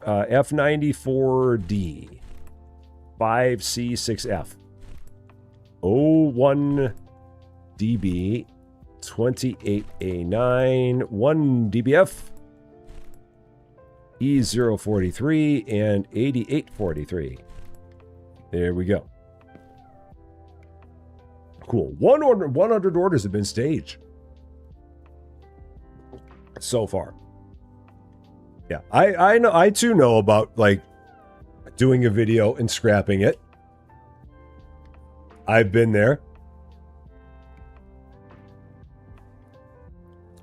A: F94D. 5C6F. 01 DB. 28A9. 1 DBF. E043 and 8843. There we go. Cool. 100 orders have been staged so far. Yeah, I know. I too know about like doing a video and scrapping it. I've been there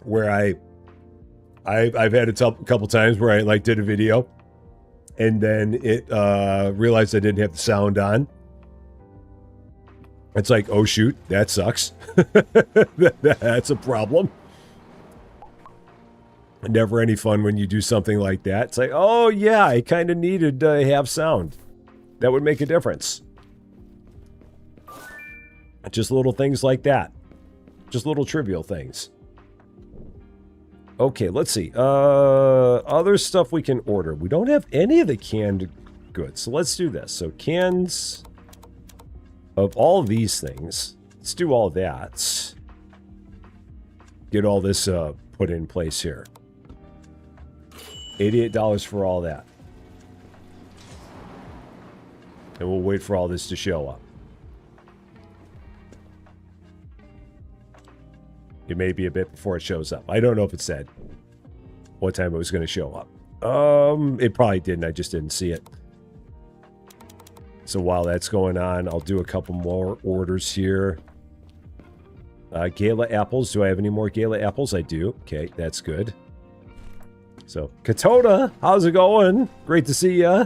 A: where I've had a couple times where I like did a video and then it realized I didn't have the sound on. It's like, oh shoot, that sucks. That's a problem. Never any fun when you do something like that. It's like, oh yeah, I kind of needed to have sound. That would make a difference. Just little things like that. Just little trivial things. Okay, let's see. Other stuff we can order. We don't have any of the canned goods, so let's do this. So cans of all these things. Let's do all that. Get all this put in place here. $88 for all that. And we'll wait for all this to show up. It may be a bit before it shows up. I don't know if it said what time it was going to show up. It probably didn't. I just didn't see it. So while that's going on, I'll do a couple more orders here. Gala apples. Do I have any more Gala apples? I do. Okay, that's good. So, Katona, how's it going? Great to see ya.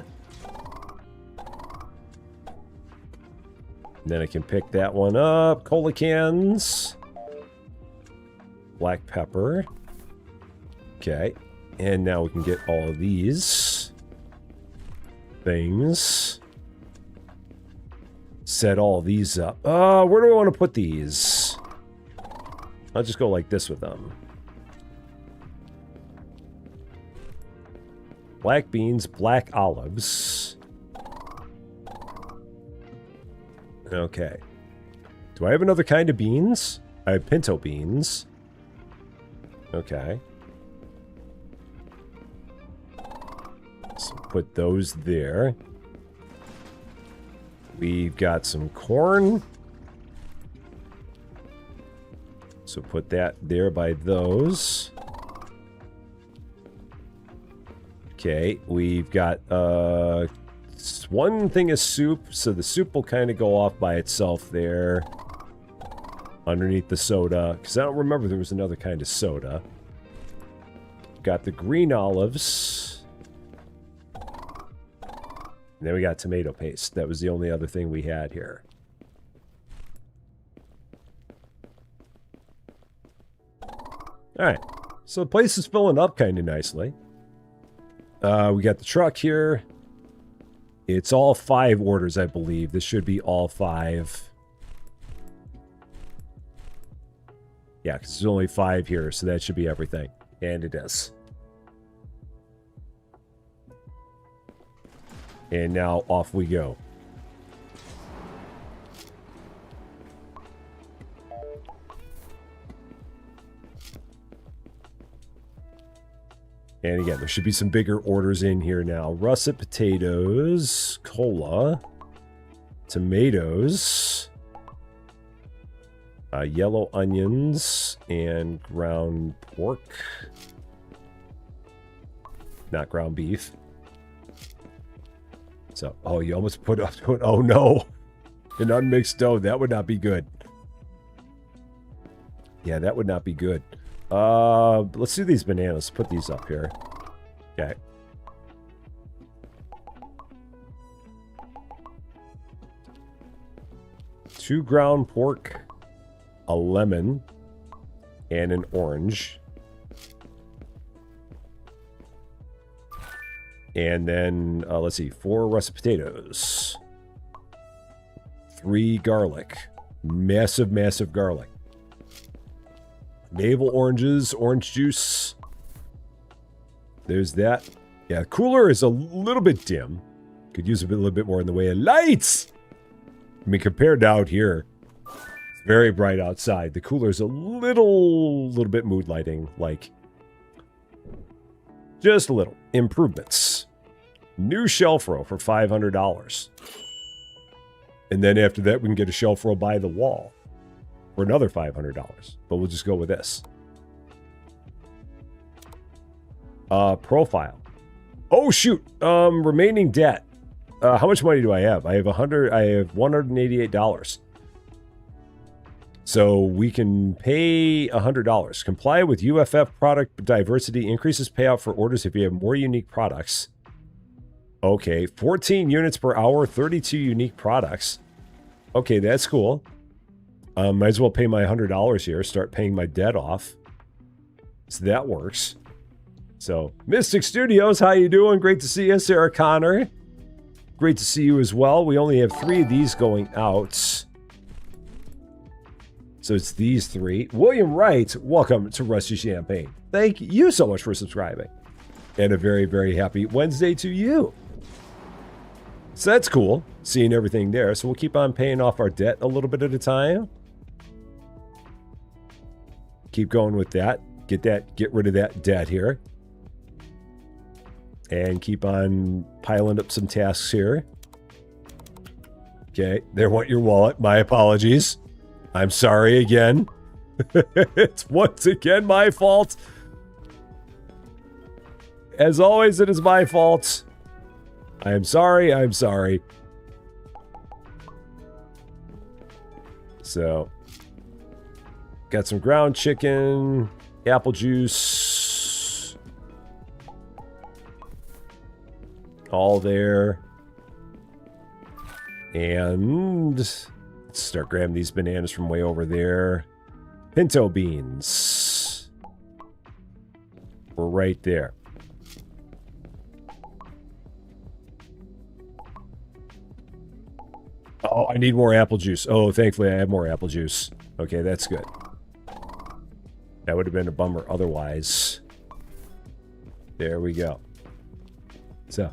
A: And then I can pick that one up. Cola cans. Black pepper. Okay. And now we can get all of these things. Set all these up. Where do we want to put these? I'll just go like this with them. Black beans, black olives. Okay. Do I have another kind of beans? I have pinto beans. Okay. So put those there. We've got some corn. So put that there by those. Okay, we've got one thing of soup, so the soup will kind of go off by itself there. Underneath the soda, because I don't remember there was another kind of soda. Got the green olives. And then we got tomato paste. That was the only other thing we had here. Alright, so the place is filling up kind of nicely. We got the truck here. It's all 5 orders, I believe. This should be all 5. Yeah, because there's only 5 here, so that should be everything. And it is. And now off we go. And again, there should be some bigger orders in here now. Russet potatoes, cola, tomatoes, yellow onions, and ground pork. Not ground beef. So, oh, you almost put up to it. Oh no, an unmixed dough. That would not be good. Yeah, that would not be good. Let's do these bananas. Put these up here. Okay. Two ground pork, a lemon, and an orange. And then, let's see, 4 russet potatoes. 3 garlic. Massive, massive garlic. Navel oranges, orange juice. There's that. Yeah, cooler is a little bit dim. Could use a little bit more in the way of lights. I mean, compared to out here, it's very bright outside. The cooler's a little bit mood lighting, like just a little. Improvements. New shelf row for $500. And then after that, we can get a shelf row by the wall for another $500. But we'll just go with this. Profile. Oh, shoot. Remaining debt. How much money do I have? I have $188. So we can pay $100. Comply with UFF product diversity. Increases payout for orders if you have more unique products. Okay, 14 units per hour, 32 unique products. Okay, that's cool. Might as well pay my $100 here. Start paying my debt off. So that works. So, Mystic Studios, how you doing? Great to see you, Sarah Connor. Great to see you as well. We only have 3 of these going out. So it's these 3. William Wright, welcome to Rusty Champagne. Thank you so much for subscribing. And a very, very happy Wednesday to you. So that's cool, seeing everything there. So we'll keep on paying off our debt a little bit at a time. Keep going with that. Get rid of that debt here. And keep on piling up some tasks here. Okay, there went your wallet. My apologies. I'm sorry again. It's once again my fault. As always, it is my fault. I am sorry. I'm sorry. So, got some ground chicken, apple juice. All there. And let's start grabbing these bananas from way over there. Pinto beans. We're right there. Oh, I need more apple juice. Oh, thankfully I have more apple juice. Okay, that's good. That would have been a bummer otherwise. There we go. So,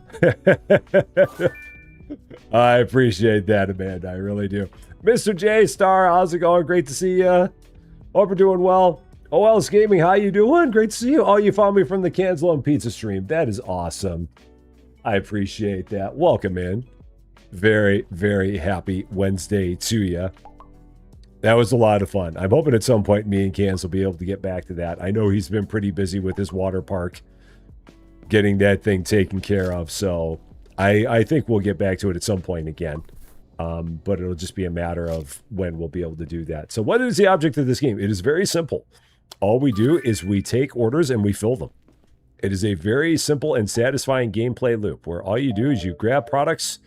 A: I appreciate that, Amanda. I really do. Mr. J Star, how's it going? Great to see you. Hope you're doing well. OL's Gaming, how you doing? Great to see you. Oh, you found me from the Cancel and Pizza stream. That is awesome. I appreciate that. Welcome in. Very, very happy Wednesday to you. That was a lot of fun. I'm hoping at some point me and Cans will be able to get back to that. I know he's been pretty busy with his water park, getting that thing taken care of. So I think we'll get back to it at some point again. But it'll just be a matter of when we'll be able to do that. So what is the object of this game? It is very simple. All we do is we take orders and we fill them. It is a very simple and satisfying gameplay loop where all you do is you grab products,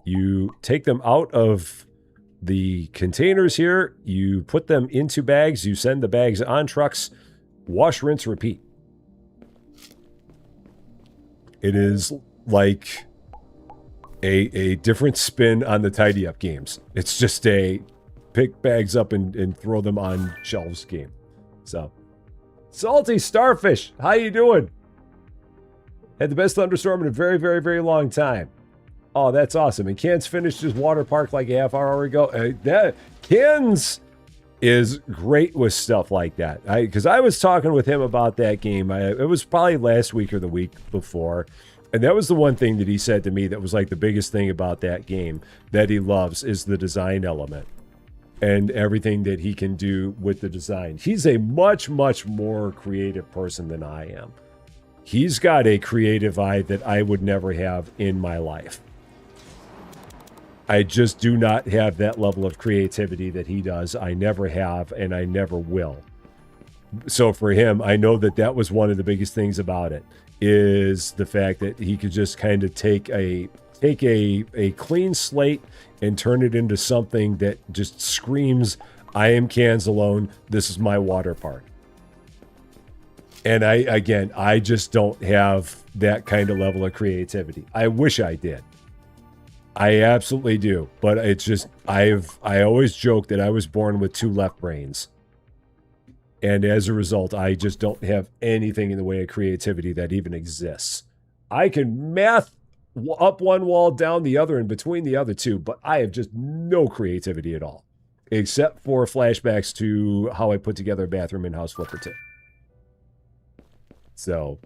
A: you take them out of the containers here, you put them into bags, you send the bags on trucks, wash, rinse, repeat. It is like a different spin on the tidy up games. It's just a pick bags up and throw them on shelves game. So, Salty Starfish, how you doing? Had the best thunderstorm in a very, very, very long time. Oh, that's awesome. And Ken's finished his water park like a half hour ago. Ken's is great with stuff like that. Because I was talking with him about that game. It was probably last week or the week before. And that was the one thing that he said to me that was like the biggest thing about that game that he loves is the design element. And everything that he can do with the design. He's a much, much more creative person than I am. He's got a creative eye that I would never have in my life. I just do not have that level of creativity that he does. I never have, and I never will. So for him, I know that that was one of the biggest things about it, is the fact that he could just kind of take a clean slate and turn it into something that just screams, I am cans alone, this is my water park. And I just don't have that kind of level of creativity. I wish I did. I absolutely do. But it's just, I always joke that I was born with 2 left brains. And as a result, I just don't have anything in the way of creativity that even exists. I can math up one wall, down the other, and between the other two, but I have just no creativity at all. Except for flashbacks to how I put together a bathroom in House Flipper 2. So,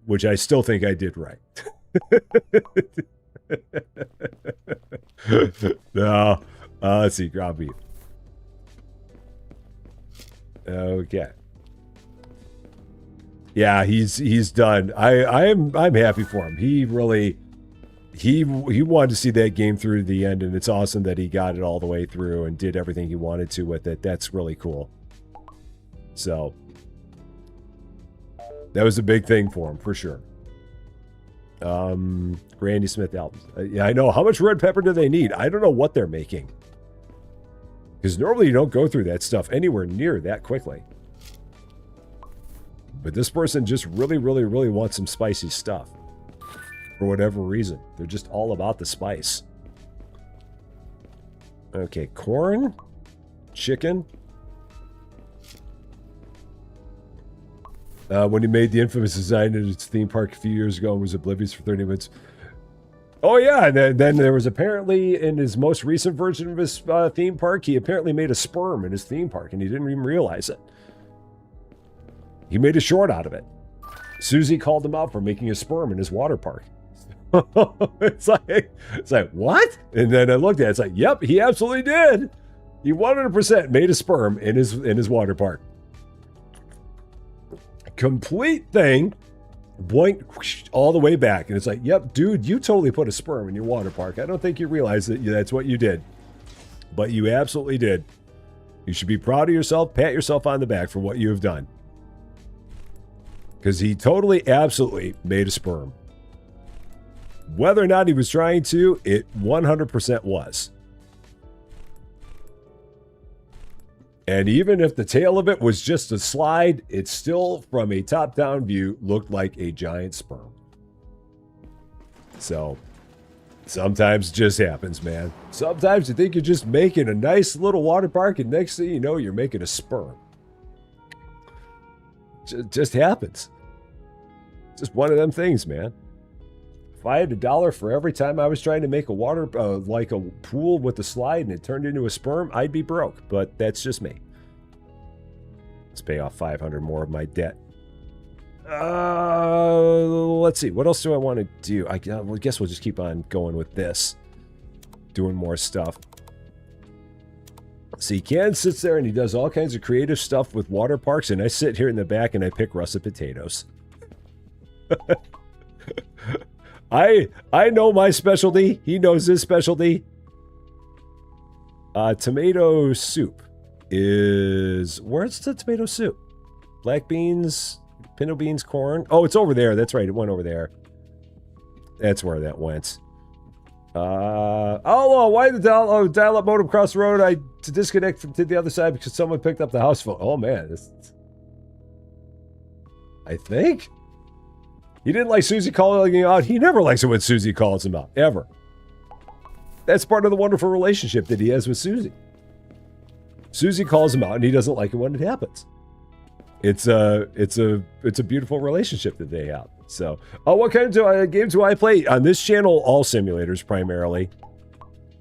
A: which I still think I did right. No, let's see, grab me. Okay. Yeah, he's done. I'm happy for him. He really he wanted to see that game through to the end, and it's awesome that he got it all the way through and did everything he wanted to with it. That's really cool. So that was a big thing for him, for sure. Grandy Smith albums. Yeah, I know. How much red pepper do they need? I don't know what they're making. Because normally you don't go through that stuff anywhere near that quickly. But this person just really, really, really wants some spicy stuff. For whatever reason. They're just all about the spice. Okay, corn. Chicken. When he made the infamous design in its theme park a few years ago and was oblivious for 30 minutes. Oh, yeah, and then there was apparently, in his most recent version of his theme park, he apparently made a sperm in his theme park, and he didn't even realize it. He made a short out of it. Susie called him out for making a sperm in his water park. It's like, what? And then I looked at it, it's like, yep, he absolutely did. He 100% made a sperm in his water park. Complete thing, boink, whoosh, all the way back. And it's like, yep, dude, you totally put a sperm in your water park. I don't think you realize that that's what you did. But you absolutely did. You should be proud of yourself, pat yourself on the back for what you have done. Because he totally, absolutely made a sperm. Whether or not he was trying to, it 100% was. And even if the tail of it was just a slide, it still, from a top-down view, looked like a giant sperm. So, sometimes it just happens, man. Sometimes you think you're just making a nice little water park, and next thing you know, you're making a sperm. Just happens. Just one of them things, man. If I had $1 for every time I was trying to make a water, like a pool with a slide and it turned into a sperm, I'd be broke. But that's just me. Let's pay off 500 more of my debt. Let's see. What else do I want to do? I guess we'll just keep on going with this. Doing more stuff. See, Ken sits there and he does all kinds of creative stuff with water parks, and I sit here in the back and I pick russet potatoes. I know my specialty. He knows his specialty. Tomato soup is... Where's the tomato soup? Black beans, pinto beans, corn. Oh, it's over there. That's right. It went over there. That's where that went. Oh, why the dial-up modem across the road? I to disconnect to the other side because someone picked up the house phone. Oh, man. I think... He didn't like Susie calling him out. He never likes it when Susie calls him out, ever. That's part of the wonderful relationship that he has with Susie. Susie calls him out, and he doesn't like it when it happens. It's a beautiful relationship that they have. So, what kind of games do I play on this channel? All simulators primarily.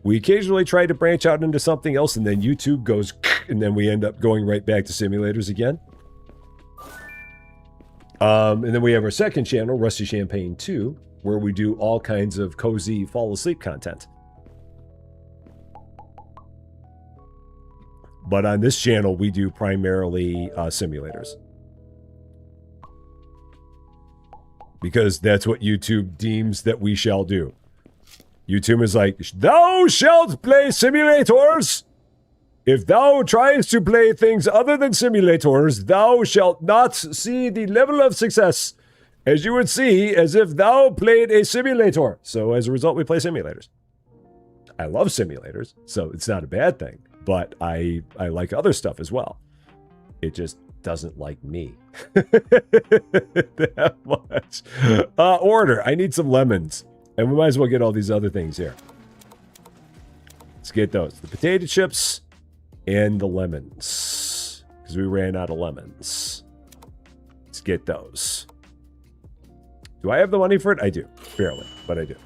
A: We occasionally try to branch out into something else, and then YouTube goes, and then we end up going right back to simulators again. And then we have our second channel, Rusty Champaign 2, where we do all kinds of cozy fall asleep content. But on this channel, we do primarily simulators. Because that's what YouTube deems that we shall do. YouTube is like, thou shalt play simulators! If thou tries to play things other than simulators, thou shalt not see the level of success as you would see as if thou played a simulator. So as a result, we play simulators. I love simulators, so it's not a bad thing. But I like other stuff as well. It just doesn't like me that much. Order. I need some lemons. And we might as well get all these other things here. Let's get those. The potato chips and the lemons. Because we ran out of lemons. Let's get those. Do I have the money for it? I do. Barely, but I do.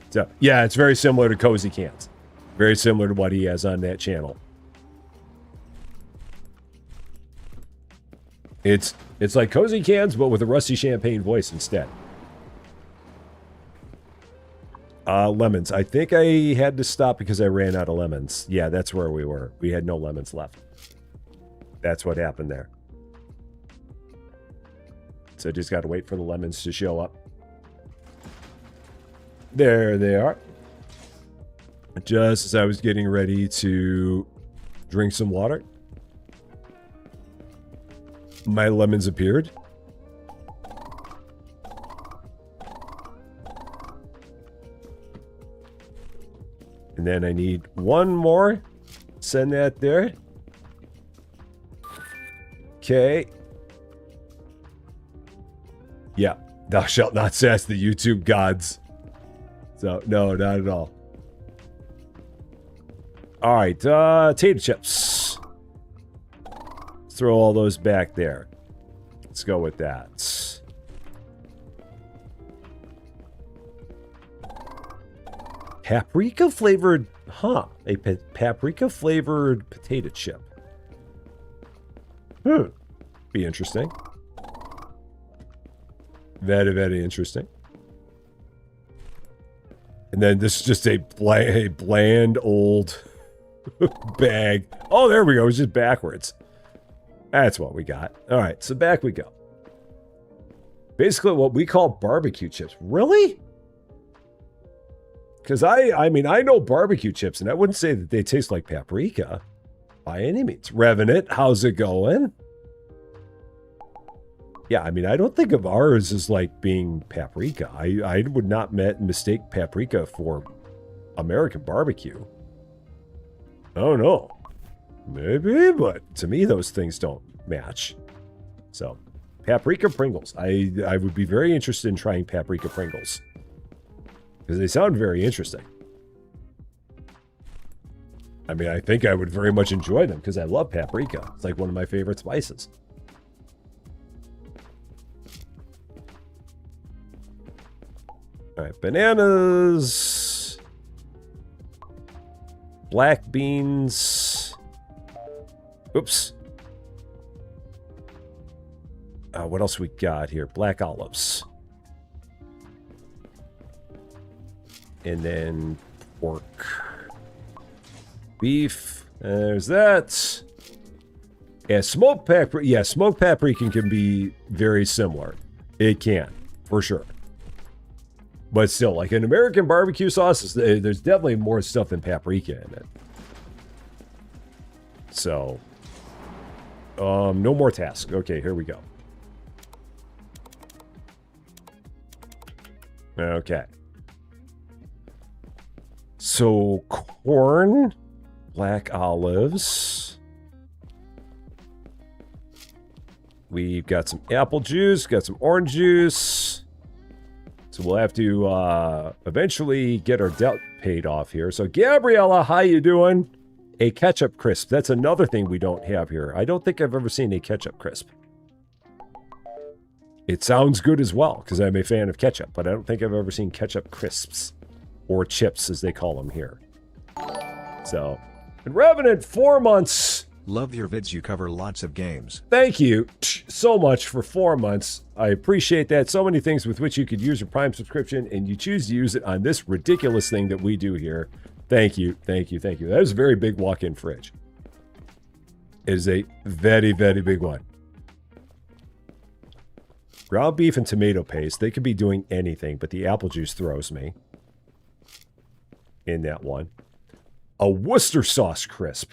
A: So, yeah, it's very similar to Cozy Cans. Very similar to what he has on that channel. It's like Cozy Cans, but with a Rusty Champaign voice instead. Lemons. I think I had to stop because I ran out of lemons. Yeah, that's where we were. We had no lemons left. That's what happened there. So just got to wait for the lemons to show up. There they are. Just as I was getting ready to drink some water, my lemons appeared. And then I need one more. Send that there. Okay. Yeah. Thou shalt not sass the YouTube gods. So, no, not at all. All right. Tater chips. Throw all those back there. Let's go with that. Paprika flavored, huh? A paprika flavored potato chip. Be interesting. Very, very interesting. And then this is just a bland old bag. Oh, there we go. It's just backwards. That's what we got. All right, so back we go. Basically what we call barbecue chips. Really? Because I mean, I know barbecue chips, and I wouldn't say that they taste like paprika by any means. Revenant, how's it going? Yeah, I mean, I don't think of ours as like being paprika. I would not mistake paprika for American barbecue. Oh, no. Maybe, but to me, those things don't match. So, paprika Pringles. I would be very interested in trying paprika Pringles. Because they sound very interesting. I mean, I think I would very much enjoy them because I love paprika. It's like one of my favorite spices. All right, bananas. Black beans. Oops. What else we got here? Black olives. And then pork. Beef. There's that. Yeah, smoked paprika. Yeah, smoked paprika can be very similar. It can, for sure. But still, like an American barbecue sauce, there's definitely more stuff than paprika in it. So, no more tasks. Okay, here we go. Okay. So, corn, black olives. We've got some apple juice, got some orange juice. So we'll have to eventually get our debt paid off here. So, Gabriella, how you doing? A ketchup crisp. That's another thing we don't have here. I don't think I've ever seen a ketchup crisp. It sounds good as well, because I'm a fan of ketchup, but I don't think I've ever seen ketchup crisps. Or chips, as they call them here. So, and Revenant, 4 months.
B: Love your vids, you cover lots of games.
A: Thank you so much for 4 months. I appreciate that. So many things with which you could use your Prime subscription, and you choose to use it on this ridiculous thing that we do here. Thank you, thank you, thank you. That is a very big walk-in fridge. It is a very, very big one. Ground beef and tomato paste. They could be doing anything, but the apple juice throws me in that one. A Worcester sauce crisp.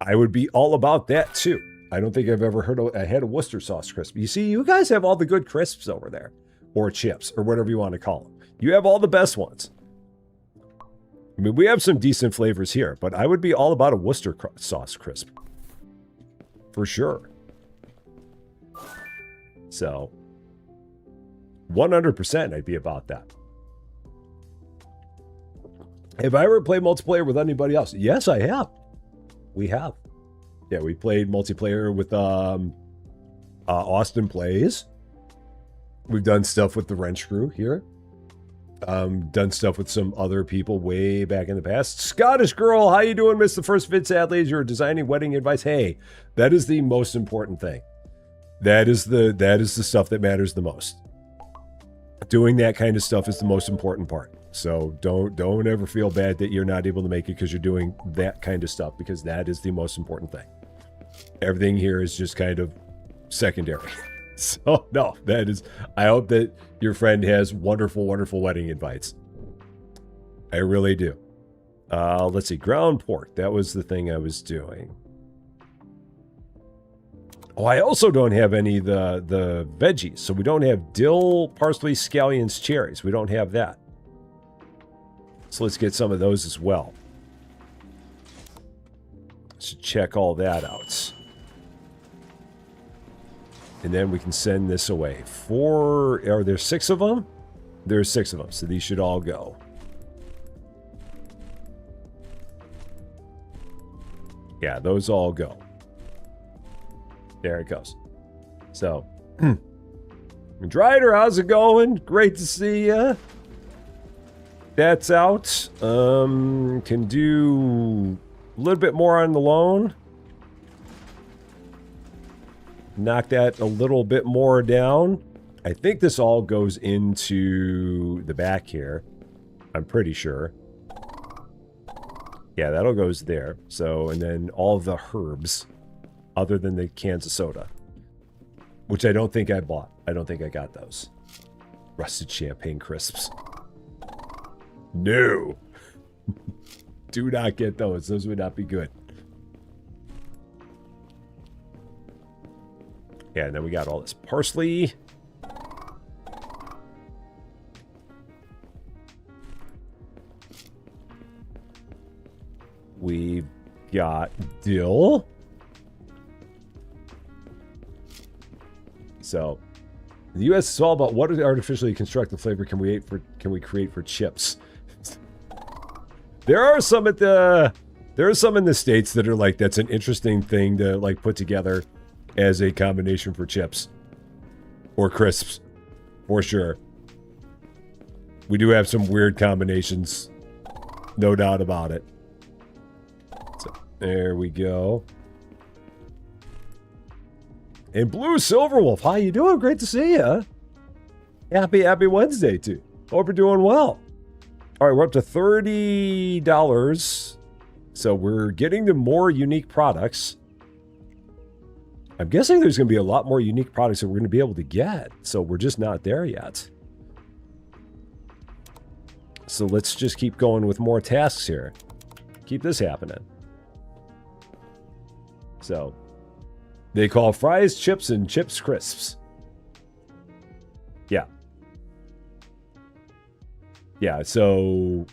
A: I would be all about that too. I don't think I've ever had a Worcester sauce crisp. You see, you guys have all the good crisps over there. Or chips, or whatever you want to call them. You have all the best ones. I mean, we have some decent flavors here, but I would be all about a Worcester sauce crisp. For sure. So, 100% I'd be about that. Have I ever played multiplayer with anybody else? Yes, I have. We have. Yeah, we played multiplayer with Austin Plays. We've done stuff with the Wrench Crew here. Done stuff with some other people way back in the past. Scottish Girl, how you doing? Missed the first vid, sadly, as you're designing wedding advice. Hey, that is the most important thing. That is the stuff that matters the most. Doing that kind of stuff is the most important part. So don't ever feel bad that you're not able to make it because you're doing that kind of stuff, because that is the most important thing. Everything here is just kind of secondary. So, no, that is... I hope that your friend has wonderful, wonderful wedding invites. I really do. Let's see. Ground pork. That was the thing I was doing. Oh, I also don't have any of the veggies. So we don't have dill, parsley, scallions, cherries. We don't have that. So let's get some of those as well. Let's check all that out. And then we can send this away. Are there 6 of them? There's 6 of them, so these should all go. Yeah, those all go. There it goes. So, Drider, how's it going? Great to see ya. That's out. Can do a little bit more on the loan. Knock that a little bit more down. I think this all goes into the back here. I'm pretty sure. Yeah, that all goes there. So, and then all the herbs, other than the cans of soda, which I don't think I bought. I don't think I got those. Rusted champagne crisps. No. Do not get those. Those would not be good. Yeah, and then we got all this parsley. We've got dill. So, the U.S. is all about what artificially constructed flavor can we create for chips. There are some in the States that are like, that's an interesting thing to like put together as a combination for chips or crisps, for sure. We do have some weird combinations, no doubt about it. So there we go. And Blue Silverwolf, how you doing? Great to see you. Happy Wednesday too. Hope you're doing well. All right, we're up to $30. So we're getting to more unique products. I'm guessing there's going to be a lot more unique products that we're going to be able to get. So we're just not there yet. So let's just keep going with more tasks here. Keep this happening. So they call fries chips and chips crisps. Yeah. In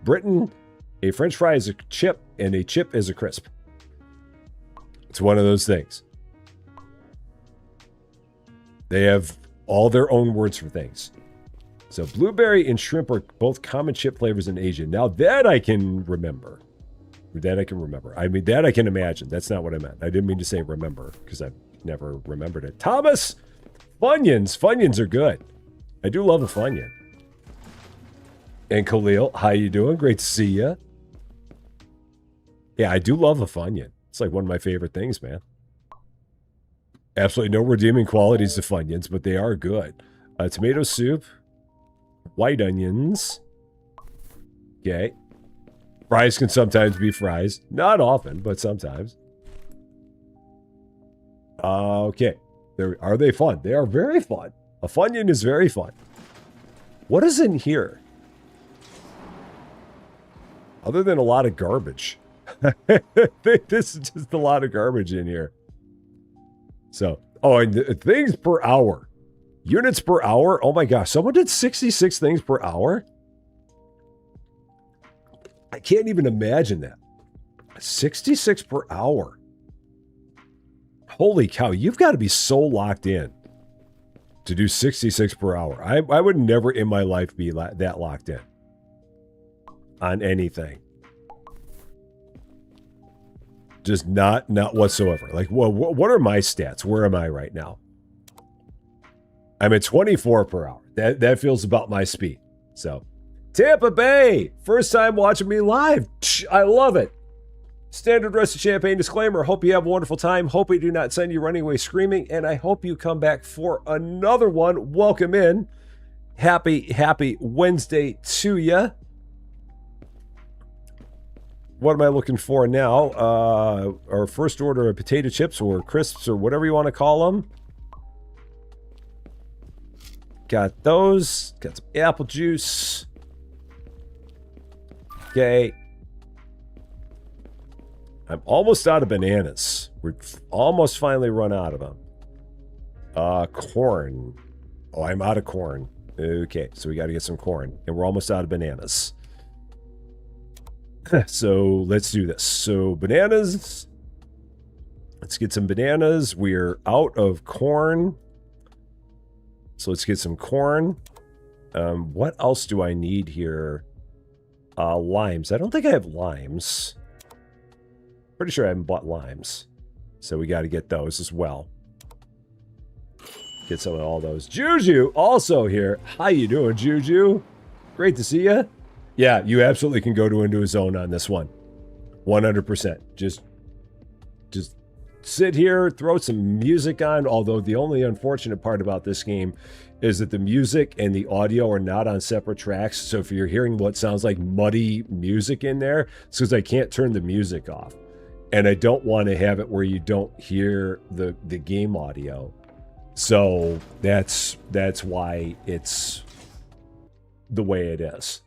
A: Britain, a French fry is a chip and a chip is a crisp. It's one of those things. They have all their own words for things. So blueberry and shrimp are both common chip flavors in Asia. Now that I can remember. I mean, that I can imagine. That's not what I meant. I didn't mean to say remember, because I've never remembered it. Thomas, Funyuns. Funyuns are good. I do love a Funyun. And Khalil, how you doing? Great to see you. Yeah, I do love a Funyun. It's like one of my favorite things, man. Absolutely no redeeming qualities to Funyuns, but they are good. Tomato soup. White onions. Okay. Fries can sometimes be fries. Not often, but sometimes. Okay. Are they fun? They are very fun. A Funyun is very fun. What is in here? Other than a lot of garbage. This is just a lot of garbage in here. So, oh, and things per hour. Units per hour? Oh my gosh, someone did 66 things per hour? I can't even imagine that. 66 per hour. Holy cow, you've got to be so locked in to do 66 per hour. I would never in my life be that locked in on anything. Just not whatsoever. Like, what are my stats? Where am I right now? I'm at 24 per hour. That feels about my speed. So, Tampa Bay, first time watching me live. I love it. Standard rest of Champaign disclaimer. Hope you have a wonderful time. Hope we do not send you running away screaming. And I hope you come back for another one. Welcome in. Happy Wednesday to you. What am I looking for now? Our first order of potato chips or crisps or whatever you want to call them. Got those. Got some apple juice. Okay. I'm almost out of bananas. We're almost finally run out of them. Corn. Oh, I'm out of corn. Okay, so we got to get some corn. And we're almost out of bananas. So let's do this. So bananas. Let's get some bananas. We're out of corn. So let's get some corn. What else do I need here? Limes. I don't think I have limes. Pretty sure I haven't bought limes. So we got to get those as well. Get some of all those. Juju also here. How you doing, Juju? Great to see you. Yeah, you absolutely can go into a zone on this one. 100%. Just sit here, throw some music on, although the only unfortunate part about this game is that the music and the audio are not on separate tracks. So if you're hearing what sounds like muddy music in there, it's because I can't turn the music off. And I don't want to have it where you don't hear the game audio. So that's why it's the way it is.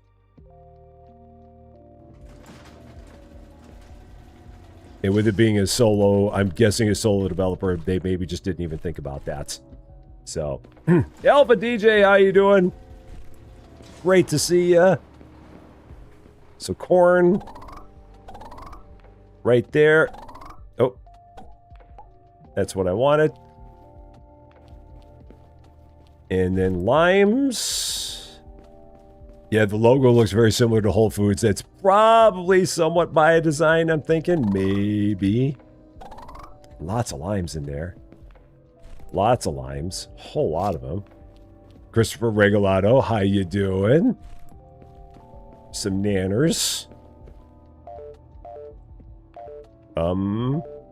A: And with it being a solo, I'm guessing a solo developer, they maybe just didn't even think about that. So, Alpha DJ, how you doing? Great to see ya. So corn, right there. Oh, that's what I wanted. And then limes. Yeah, the logo looks very similar to Whole Foods. That's probably somewhat by design, I'm thinking. Maybe. Lots of limes in there. Lots of limes. Whole lot of them. Christopher Regalado, how you doing? Some nanners.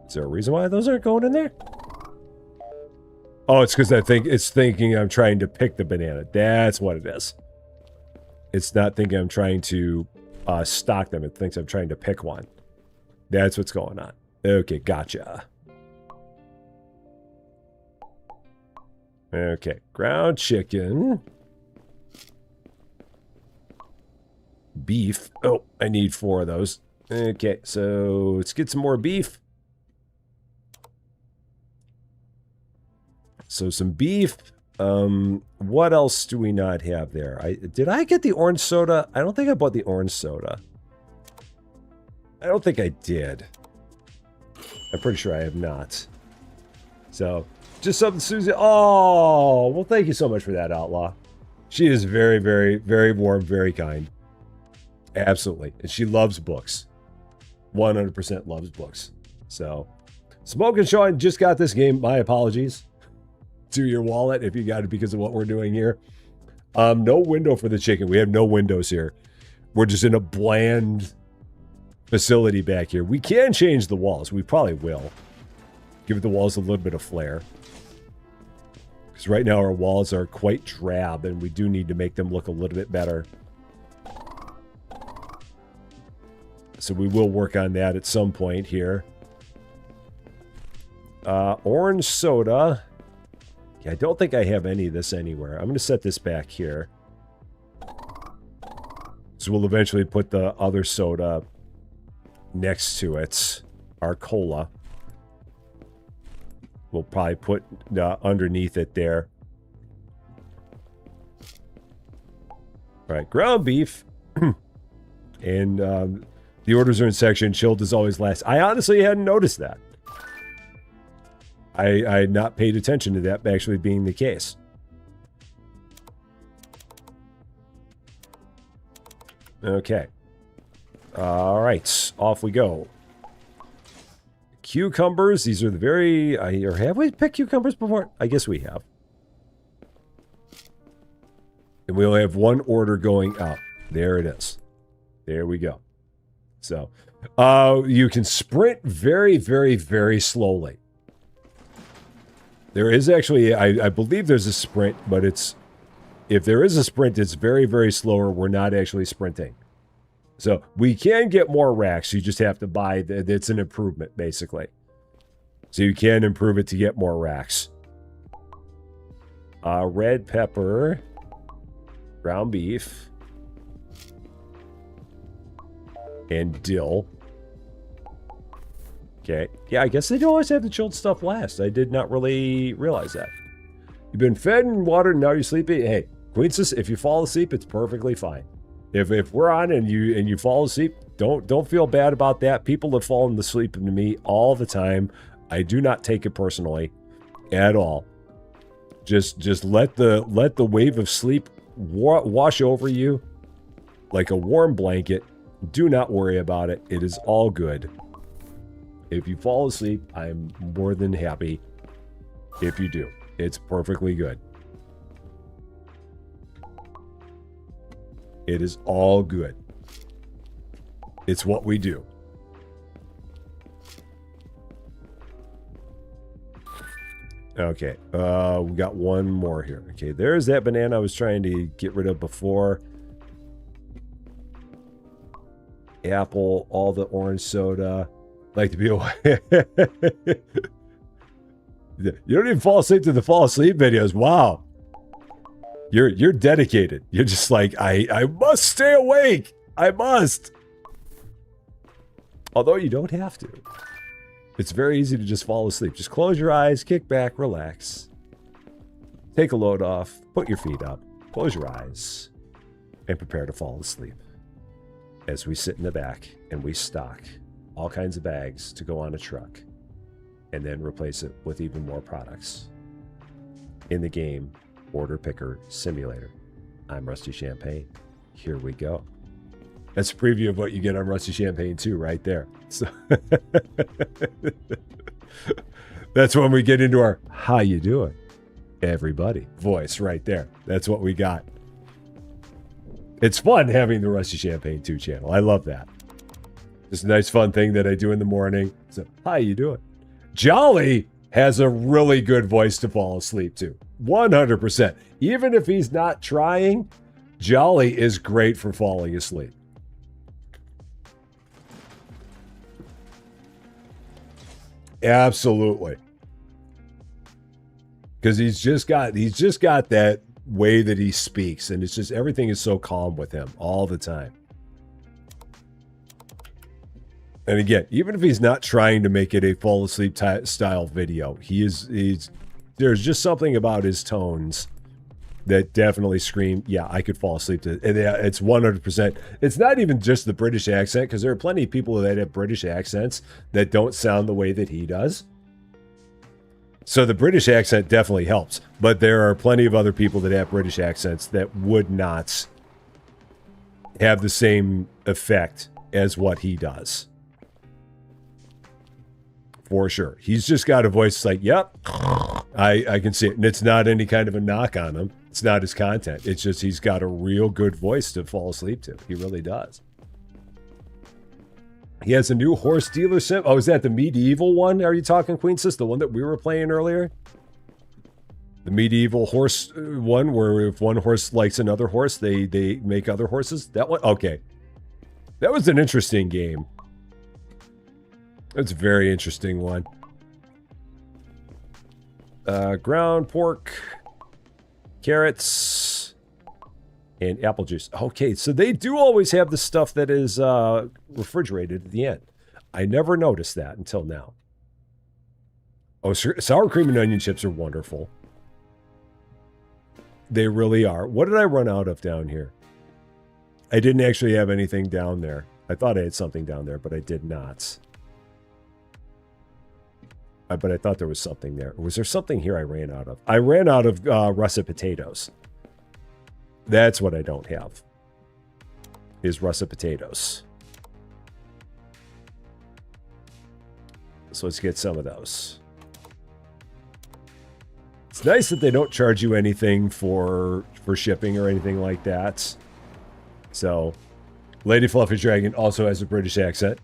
A: Is there a reason why those aren't going in there? Oh, it's because I think it's thinking I'm trying to pick the banana. That's what it is. It's not thinking I'm trying to stock them. It thinks I'm trying to pick one. That's what's going on. Okay, gotcha. Okay, ground chicken. Beef. Oh, I need 4 of those. Okay, so let's get some more beef. So some beef. What else do we not have there? Did I get the orange soda? I don't think I bought the orange soda. I don't think I did. I'm pretty sure I have not. So, just something Susie. Oh, well, thank you so much for that, Outlaw. She is very, very, very warm, very kind. Absolutely. And she loves books. 100% loves books. So, Smoke and Sean just got this game. My apologies to your wallet if you got it because of what we're doing here. No window for the chicken. We have no windows here. We're just in a bland facility back here. We can change the walls. We probably will. Give the walls a little bit of flair. Because right now our walls are quite drab and we do need to make them look a little bit better. So we will work on that at some point here. Orange soda. Yeah, I don't think I have any of this anywhere. I'm going to set this back here. So we'll eventually put the other soda next to it. Our cola. We'll probably put underneath it there. All right, ground beef. And the orders are in section. Chilled is always last. I honestly hadn't noticed that. I had not paid attention to that actually being the case. Okay. All right, off we go. Cucumbers. These are the very... or have we picked cucumbers before? I guess we have. And we only have one order going out. There it is. There we go. So, you can sprint very, very, very slowly. There is actually... I believe there's a sprint, but it's... If there is a sprint, it's very, very slower. We're not actually sprinting. So we can get more racks. You just have to buy... It's an improvement, basically. So you can improve it to get more racks. Red pepper. Ground beef. And dill. Okay. Yeah, I guess they don't always have the chilled stuff last. I did not really realize that. You've been fed and watered, and now you're sleeping. Hey, Queensus, if you fall asleep, it's perfectly fine. If we're on and you fall asleep, don't feel bad about that. People have fallen asleep to me all the time. I do not take it personally at all. Just let the wave of sleep wash over you like a warm blanket. Do not worry about it. It is all good. If you fall asleep, I'm more than happy if you do. It's perfectly good. It is all good. It's what we do. Okay, we got one more here. Okay, there's that banana I was trying to get rid of before. Apple, all the orange soda. Like to be away. You don't even fall asleep to the fall asleep videos. Wow. You're dedicated. You're just like, I must stay awake. I must. Although you don't have to. It's very easy to just fall asleep. Just close your eyes, kick back, relax. Take a load off, put your feet up, close your eyes, and prepare to fall asleep. As we sit in the back and we stock all kinds of bags to go on a truck and then replace it with even more products. In the game, Order Picker Simulator. I'm Rusty Champagne. Here we go. That's a preview of what you get on Rusty Champagne 2 right there. So that's when we get into our how you doing, everybody voice right there. That's what we got. It's fun having the Rusty Champagne 2 channel. I love that. It's a nice fun thing that I do in the morning. So, how you doing? Jolly has a really good voice to fall asleep to. 100%. Even if he's not trying, Jolly is great for falling asleep. Absolutely. Because he's just got that way that he speaks, and it's just everything is so calm with him all the time. And again, even if he's not trying to make it a fall asleep style video, there's just something about his tones that definitely scream, yeah, I could fall asleep to it. And yeah, it's 100%. It's not even just the British accent, because there are plenty of people that have British accents that don't sound the way that he does. So the British accent definitely helps, but there are plenty of other people that have British accents that would not have the same effect as what he does. For sure. He's just got a voice like, yep, I can see it. And it's not any kind of a knock on him. It's not his content. It's just he's got a real good voice to fall asleep to. He really does. He has a new horse dealer sim. Oh, is that the medieval one? Are you talking, Queensus? The one that we were playing earlier? The medieval horse one where if one horse likes another horse, they make other horses? That one? Okay. That was an interesting game. That's a very interesting one. Ground pork. Carrots. And apple juice. Okay, so they do always have the stuff that is refrigerated at the end. I never noticed that until now. Oh, sour cream and onion chips are wonderful. They really are. What did I run out of down here? I didn't actually have anything down there. I thought I had something down there, but I did not. But I thought there was something there. Was there something here I ran out of? I ran out of russet potatoes. That's what I don't have. Is russet potatoes. So let's get some of those. It's nice that they don't charge you anything for shipping or anything like that. So, Lady Fluffy Dragon also has a British accent.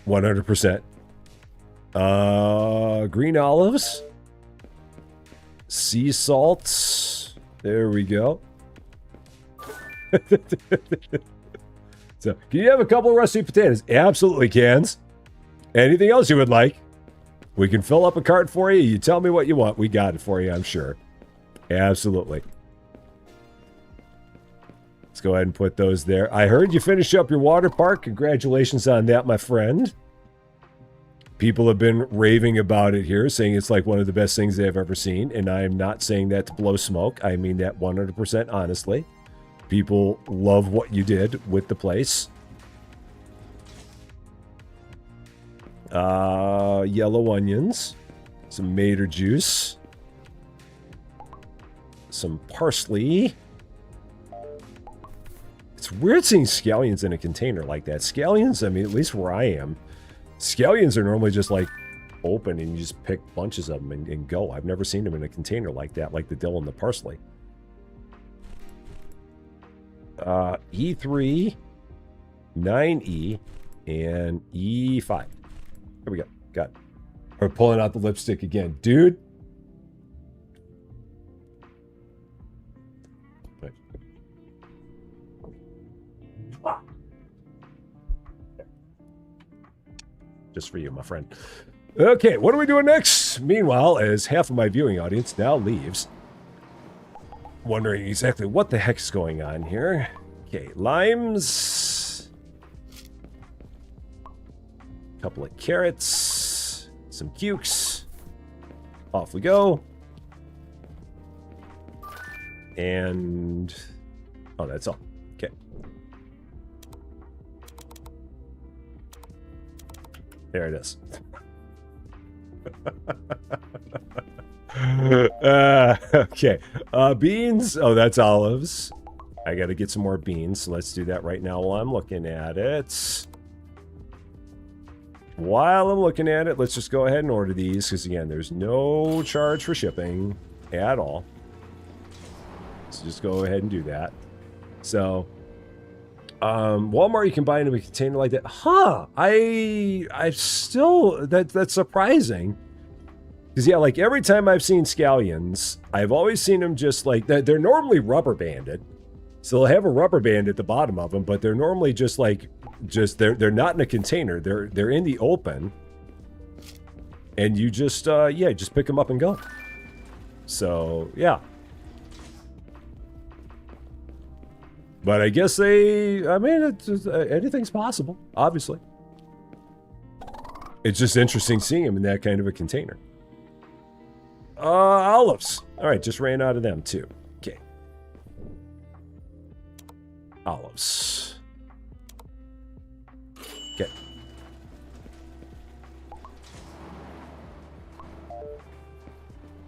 A: 100%. Green olives. Sea salt. There we go. So, can you have a couple of rusty potatoes? Absolutely cans. Anything else you would like? We can fill up a cart for you. You tell me what you want. We got it for you, I'm sure. Absolutely. Let's go ahead and put those there. I heard you finished up your water park. Congratulations on that, my friend. People have been raving about it here, saying it's like one of the best things they've ever seen. And I am not saying that to blow smoke. I mean that 100% honestly. People love what you did with the place. Yellow onions. Some mater juice. Some parsley. It's weird seeing scallions in a container like that. Scallions, I mean, at least where I am, scallions are normally just like open and you just pick bunches of them and go. I've never seen them in a container like that, like the dill and the parsley. E3, 9E, and E5. There we go. Got it. We're pulling out the lipstick again. Dude. Right. Just for you, my friend. Okay, what are we doing next? Meanwhile, as half of my viewing audience now leaves, wondering exactly what the heck is going on here. Okay, limes. A couple of carrots. Some cukes. Off we go. And... oh, that's all. Okay. There it is. Okay. Beans. Oh, that's olives. I got to get some more beans, so let's do that right now while I'm looking at it. While I'm looking at it, let's just go ahead and order these, because again, there's no charge for shipping at all. So just go ahead and do that. So, Walmart, you can buy into a container like that. Huh? I still, that's surprising. Because yeah, like every time I've seen scallions, I've always seen them just like, they're normally rubber banded. So they'll have a rubber band at the bottom of them, but they're normally just like, they're not in a container. They're in the open. And you just, yeah, just pick them up and go. So, yeah. But I guess I mean, anything's possible, obviously. It's just interesting seeing them in that kind of a container. Olives. All right, just ran out of them too. Okay. Olives. Okay.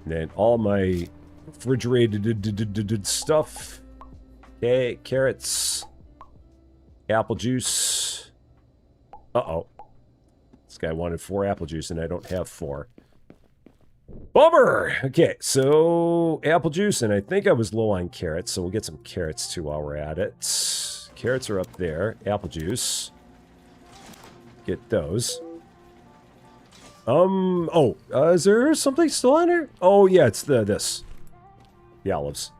A: And then all my refrigerated stuff. Okay, carrots. Apple juice. Uh-oh. This guy wanted 4 apple juice and I don't have 4. Bummer! Okay, so apple juice, and I think I was low on carrots, so we'll get some carrots too while we're at it. Carrots are up there. Apple juice. Get those. Is there something still on here? Oh, yeah, it's this. The olives.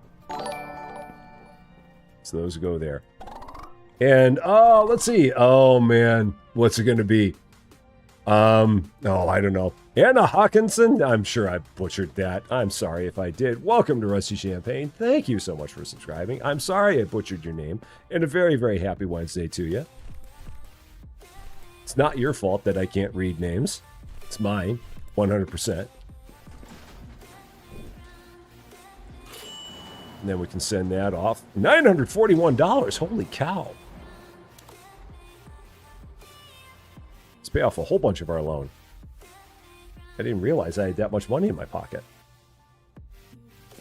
A: So those go there. And, let's see. Oh, man. What's it going to be? Oh, I don't know. Anna Hawkinson? I'm sure I butchered that. I'm sorry if I did. Welcome to Rusty Champagne. Thank you so much for subscribing. I'm sorry I butchered your name. And a very, very happy Wednesday to you. It's not your fault that I can't read names. It's mine, 100%. And then we can send that off. $941. Holy cow. Let's pay off a whole bunch of our loan. I didn't realize I had that much money in my pocket.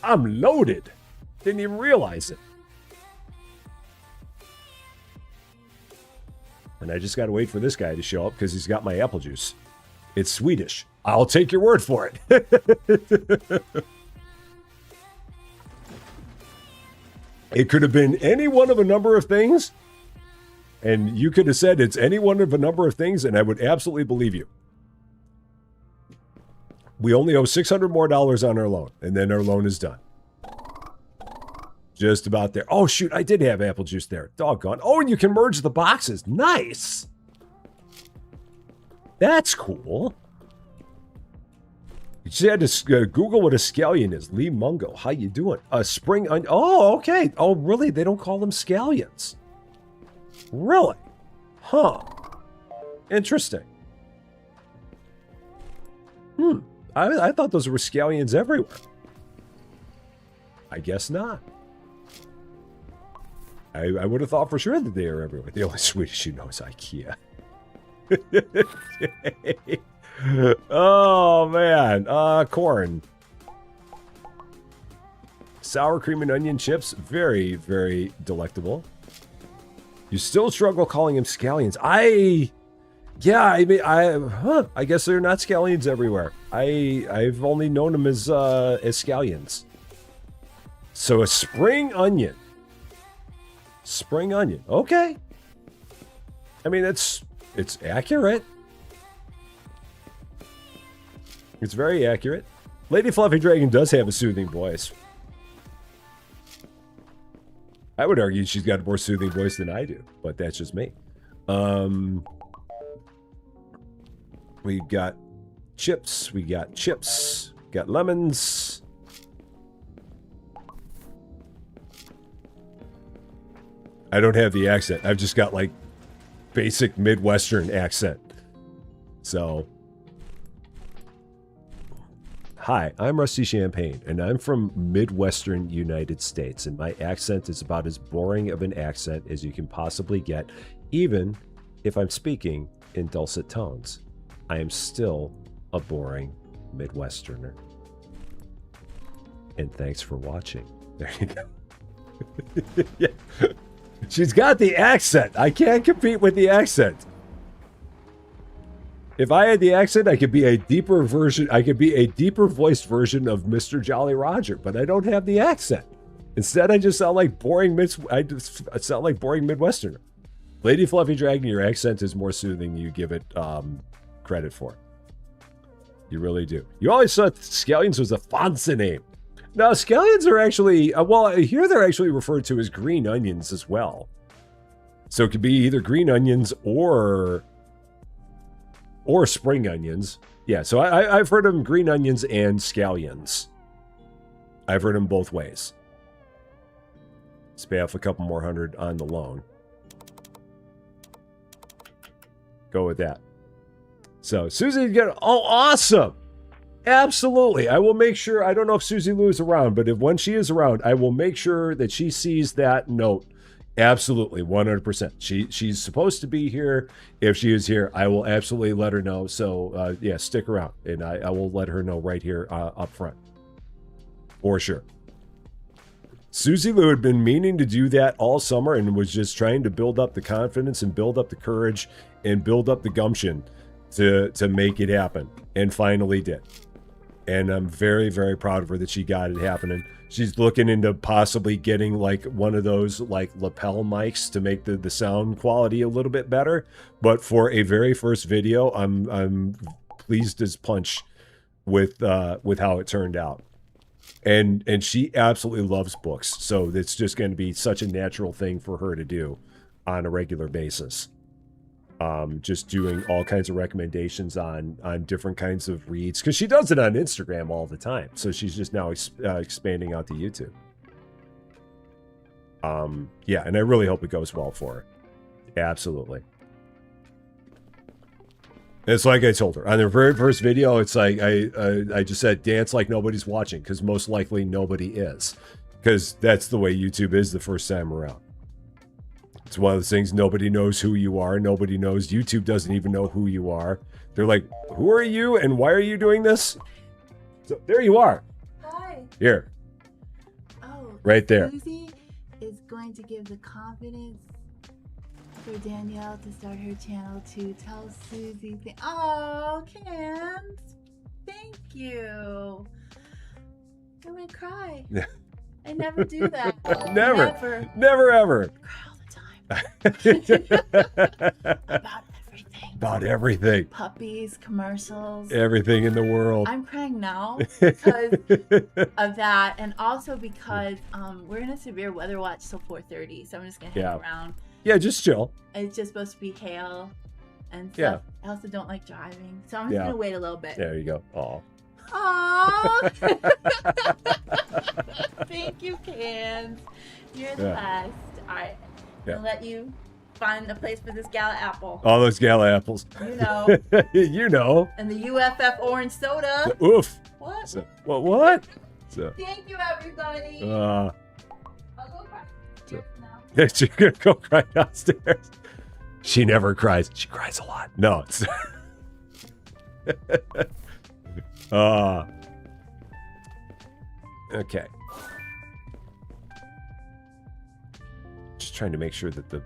A: I'm loaded. Didn't even realize it. And I just got to wait for this guy to show up because he's got my apple juice. It's Swedish. I'll take your word for it. It could have been any one of a number of things. And you could have said it's any one of a number of things, and I would absolutely believe you. We only owe $600 more on our loan, and then our loan is done. Just about there. Oh, shoot, I did have apple juice there. Doggone. Oh, and you can merge the boxes. Nice. That's cool. You just had to Google what a scallion is. Lee Mungo, how you doing? A spring onion. Oh, okay. Oh, really? They don't call them scallions. Really? Huh. Interesting. I thought those were scallions everywhere. I guess not. I would have thought for sure that they are everywhere. The only Swedish you know is IKEA. Oh, man. Corn. Sour cream and onion chips. Very, very delectable. You still struggle calling them scallions. I guess they're not scallions everywhere. I've only known them as scallions. So a spring onion. Spring onion. Okay. I mean, it's accurate. It's very accurate. Lady Fluffy Dragon does have a soothing voice. I would argue she's got a more soothing voice than I do, but that's just me. We got chips. We got chips. Got lemons. I don't have the accent. I've just got like basic Midwestern accent. So, hi, I'm Rusty Champagne, and I'm from Midwestern United States, and my accent is about as boring of an accent as you can possibly get, even if I'm speaking in dulcet tones. I am still a boring Midwesterner. And thanks for watching. There you go. Yeah. She's got the accent. I can't compete with the accent. If I had the accent, I could be a deeper version. I could be a deeper voiced version of Mr. Jolly Roger, but I don't have the accent. Instead, I just sound like boring. I sound like boring Midwesterner. Lady Fluffy Dragon, your accent is more soothing than you give it credit for. You really do. You always thought scallions was a fancy name. Now, scallions are actually, well, here they're actually referred to as green onions as well. So it could be either green onions or spring onions. Yeah, so I've heard of them green onions and scallions. I've heard them both ways. Let's pay off a couple more hundred on the loan. Go with that. So, Susie, oh, awesome! Absolutely. I will make sure, I don't know if Susie Lou is around, but when she is around, I will make sure that she sees that note. Absolutely, 100%. She's supposed to be here. If she is here, I will absolutely let her know. So, yeah, stick around, and I will let her know right here up front. For sure. Susie Lou had been meaning to do that all summer and was just trying to build up the confidence and build up the courage and build up the gumption to make it happen, and finally did. And I'm very, very proud of her that she got it happening. She's looking into possibly getting like one of those like lapel mics to make the sound quality a little bit better. But for a very first video, I'm pleased as punch with how it turned out. And she absolutely loves books, so it's just going to be such a natural thing for her to do on a regular basis. just doing all kinds of recommendations on different kinds of reads, because she does it on Instagram all the time. So she's just now expanding out to YouTube. Yeah, and I really hope it goes well for her. Absolutely. It's like I told her on the very first video. It's like I just said, dance like nobody's watching, because most likely nobody is, because that's the way YouTube is the first time around. It's one of those things, nobody knows who you are. Nobody knows. YouTube doesn't even know who you are. They're like, who are you and why are you doing this? So there you are.
C: Hi.
A: Here.
C: Oh,
A: right there.
C: Susie is going to give the confidence for Danielle to start her channel to tell Susie. Oh, Cams. Thank you. I'm going to cry. I never do that.
A: Never. Never ever.
C: About everything.
A: About everything.
C: Puppies, commercials.
A: Everything in the world.
C: I'm crying now because of that, and also because we're in a severe weather watch till 4:30, so I'm just gonna hang around.
A: Yeah, just chill.
C: It's just supposed to be hail and stuff.
A: Yeah.
C: I also don't like driving, so I'm just gonna wait a little bit.
A: There you go. Aw.
C: Aww. Thank you, Cans. You're the best. All right. I'll let you find a place for this gala apple.
A: All those gala apples.
C: You know.
A: You know.
C: And the UFF orange soda.
A: Oof.
C: What?
A: So, what? So,
C: thank you, everybody.
A: I'll
C: go cry now.
A: Yeah, she's gonna go cry downstairs. She never cries. She cries a lot. No. It's okay. Just trying to make sure that the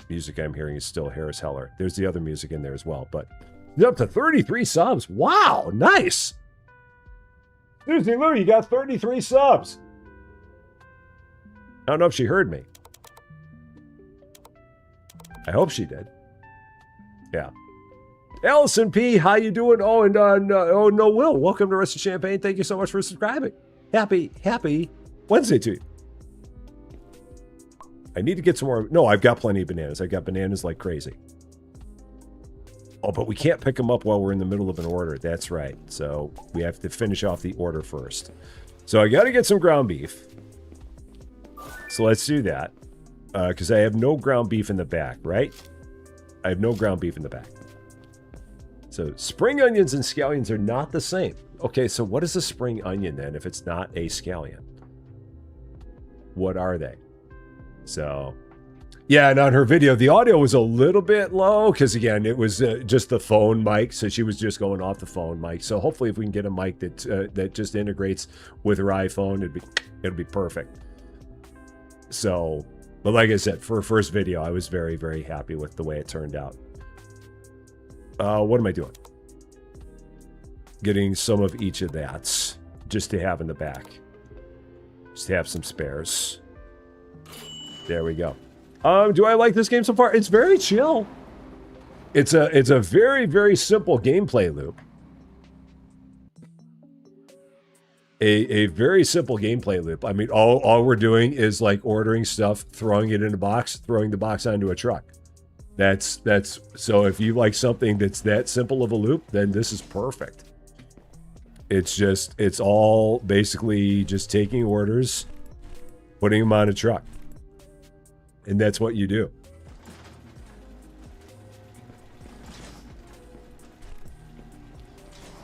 A: music I'm hearing is still Harris Heller. There's the other music in there as well, but it's up to 33 subs. Wow, nice. Susie Lou, you got 33 subs. I don't know if she heard me. I hope she did. Yeah. Allison P, how you doing? Oh, and no, Will, welcome to Rest of Champagne. Thank you so much for subscribing. Happy Wednesday to you. I need to get some more. No, I've got plenty of bananas. I got bananas like crazy. Oh, but we can't pick them up while we're in the middle of an order. That's right. So we have to finish off the order first. So I got to get some ground beef. So let's do that. Because I have no ground beef in the back, right? I have no ground beef in the back. So spring onions and scallions are not the same. Okay, so what is a spring onion then if it's not a scallion? What are they? So, yeah, and on her video, the audio was a little bit low because, again, it was just the phone mic, so she was just going off the phone mic. So hopefully if we can get a mic that just integrates with her iPhone, it'll be perfect. So, but like I said, for her first video, I was very, very happy with the way it turned out. What am I doing? Getting some of each of that just to have in the back. Just to have some spares. There we go. Do I like this game so far? It's very chill. It's a very, very simple gameplay loop. A very simple gameplay loop. I mean, all we're doing is like ordering stuff, throwing it in a box, throwing the box onto a truck. That's so if you like something that's that simple of a loop, then this is perfect. It's all basically just taking orders, putting them on a truck. And that's what you do.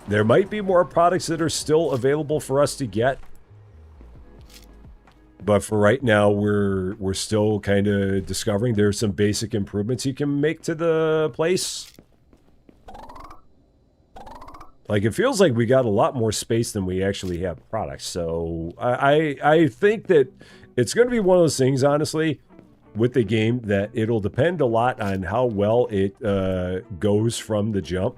A: There might be more products that are still available for us to get. But for right now, we're still kind of discovering there's some basic improvements you can make to the place. Like, it feels like we got a lot more space than we actually have products. So I think that it's going to be one of those things, honestly, with the game, that it'll depend a lot on how well it goes from the jump.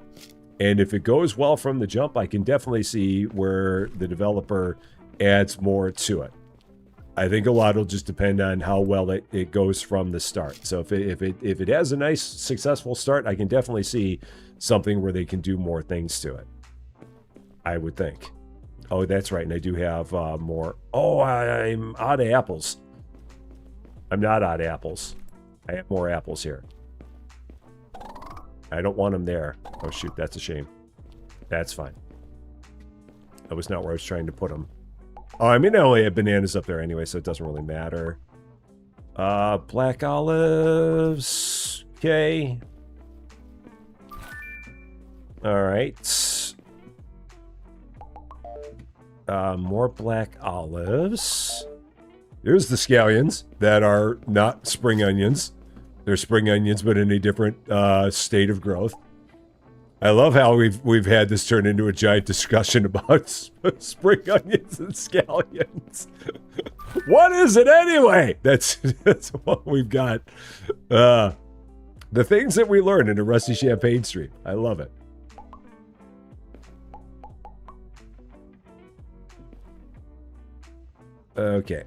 A: And if it goes well from the jump, I can definitely see where the developer adds more to it. I think a lot will just depend on how well it goes from the start. So if it has a nice, successful start, I can definitely see something where they can do more things to it. I would think. Oh, that's right. And I do have more. Oh, I'm out of apples. I'm not out of apples. I have more apples here. I don't want them there. Oh, shoot. That's a shame. That's fine. That was not where I was trying to put them. Oh, I mean, I only have bananas up there anyway, so it doesn't really matter. Black olives. Okay. All right. More black olives. There's the scallions that are not spring onions. They're spring onions, but in a different state of growth. I love how we've had this turn into a giant discussion about spring onions and scallions. What is it anyway? That's what we've got. The things that we learn in a Rusty Champagne stream. I love it. Okay,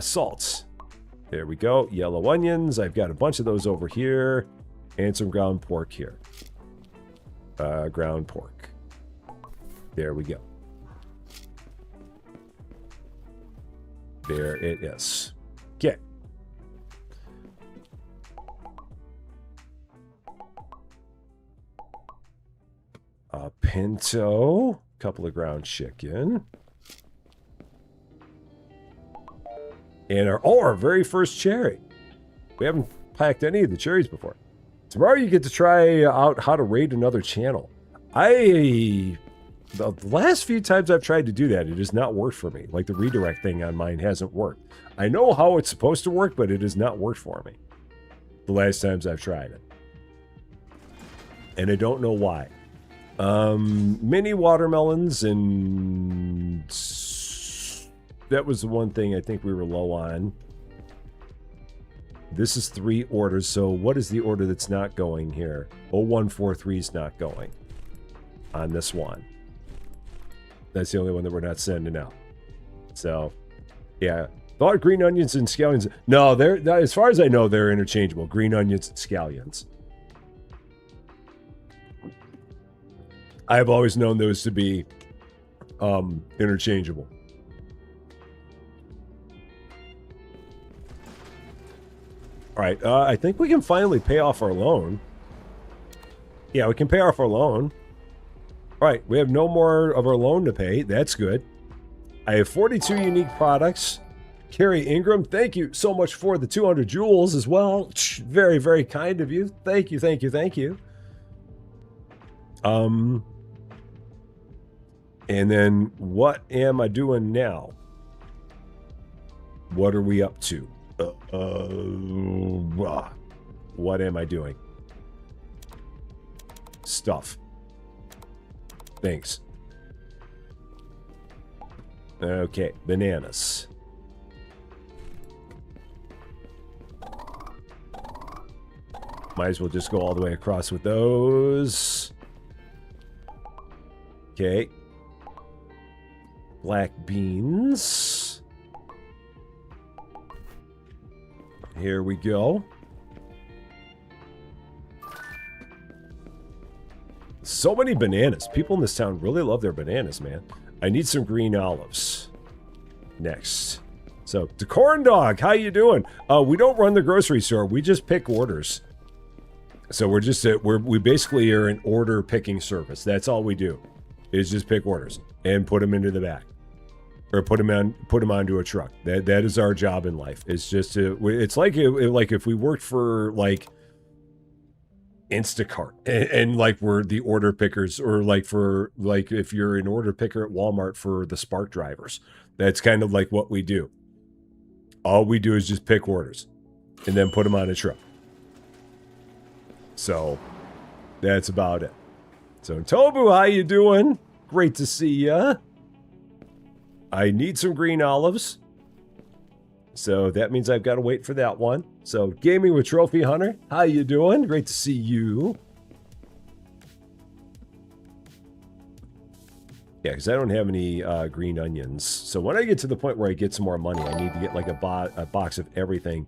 A: salts. There we go. Yellow onions. I've got a bunch of those over here. And some ground pork here. Ground pork. There we go. There it is. Okay. Pinto. Couple of ground chicken. And our very first cherry. We haven't packed any of the cherries before. Tomorrow you get to try out how to raid another channel. The last few times I've tried to do that, it has not worked for me. Like the redirect thing on mine hasn't worked. I know how it's supposed to work, but it has not worked for me. The last times I've tried it. And I don't know why. Mini watermelons and... That was the one thing I think we were low on. This is 3 orders, so what is the order that's not going here? 0143 is not going on this one. That's the only one that we're not sending out. So, yeah. Thought green onions and scallions. No, they're, as far as I know, they're interchangeable. Green onions and scallions. I've always known those to be interchangeable. All right, I think we can finally pay off our loan. Yeah, we can pay off our loan. All right, we have no more of our loan to pay. That's good. I have 42 unique products. Carrie Ingram, thank you so much for the 200 jewels as well. Very, very kind of you. Thank you, thank you, thank you. And then what am I doing now? What are we up to? What am I doing? Stuff. Thanks. Okay, bananas. Might as well just go all the way across with those. Okay. Black beans. Here we go. So many bananas. People in this town really love their bananas, man. I need some green olives. Next. So, the corn dog, how you doing? We don't run the grocery store. We just pick orders. So we're just we basically are an order picking service. That's all we do. Is just pick orders and put them into the back. Or put them onto a truck. That is our job in life. It's just it's like if we worked for like Instacart and like we're the order pickers, or like for like if you're an order picker at Walmart for the Spark drivers. That's kind of like what we do. All we do is just pick orders and then put them on a truck. So that's about it. So Tobu, how you doing? Great to see ya. I need some green olives. So that means I've got to wait for that one. So Gaming with Trophy Hunter, how you doing? Great to see you. Yeah, because I don't have any green onions. So when I get to the point where I get some more money, I need to get like a box of everything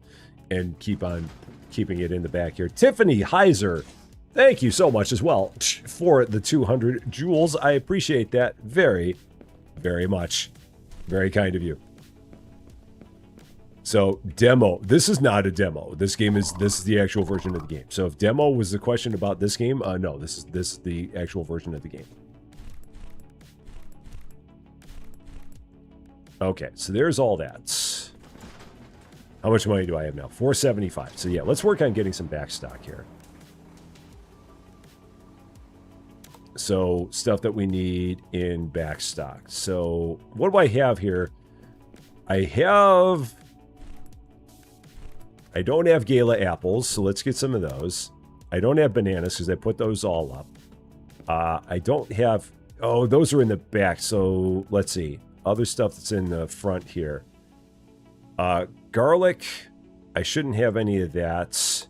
A: and keep on keeping it in the back here. Tiffany Heiser, thank you so much as well for the 200 jewels. I appreciate that very, very much. Very kind of you. So demo, this is not a demo. This is the actual version of the game. So if demo was the question about this game, no, this is the actual version of the game. Okay, so there's all that. How much money do I have now? 475. So yeah, let's work on getting some back stock here. So stuff that we need in back stock. So what do I have here? I don't have Gala apples, so let's get some of those. I don't have bananas because I put those all up. I don't have... Oh, those are in the back, so let's see. Other stuff that's in the front here. Garlic. I shouldn't have any of that.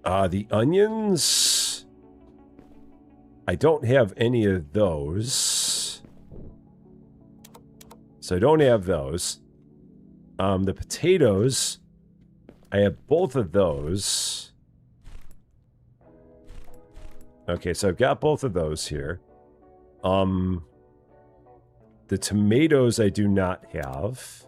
A: The onions. I don't have any of those. So I don't have those. The potatoes, I have both of those. Okay, so I've got both of those here. The tomatoes I do not have.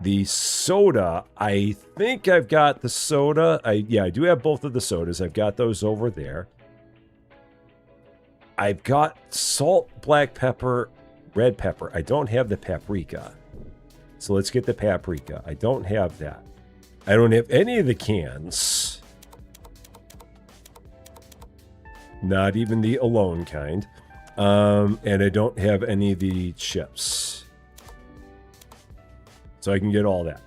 A: The soda, I think I've got the soda. Yeah, I do have both of the sodas. I've got those over there. I've got salt, black pepper, red pepper. I don't have the paprika. So let's get the paprika. I don't have that. I don't have any of the cans. Not even the alone kind. And I don't have any of the chips. So I can get all that.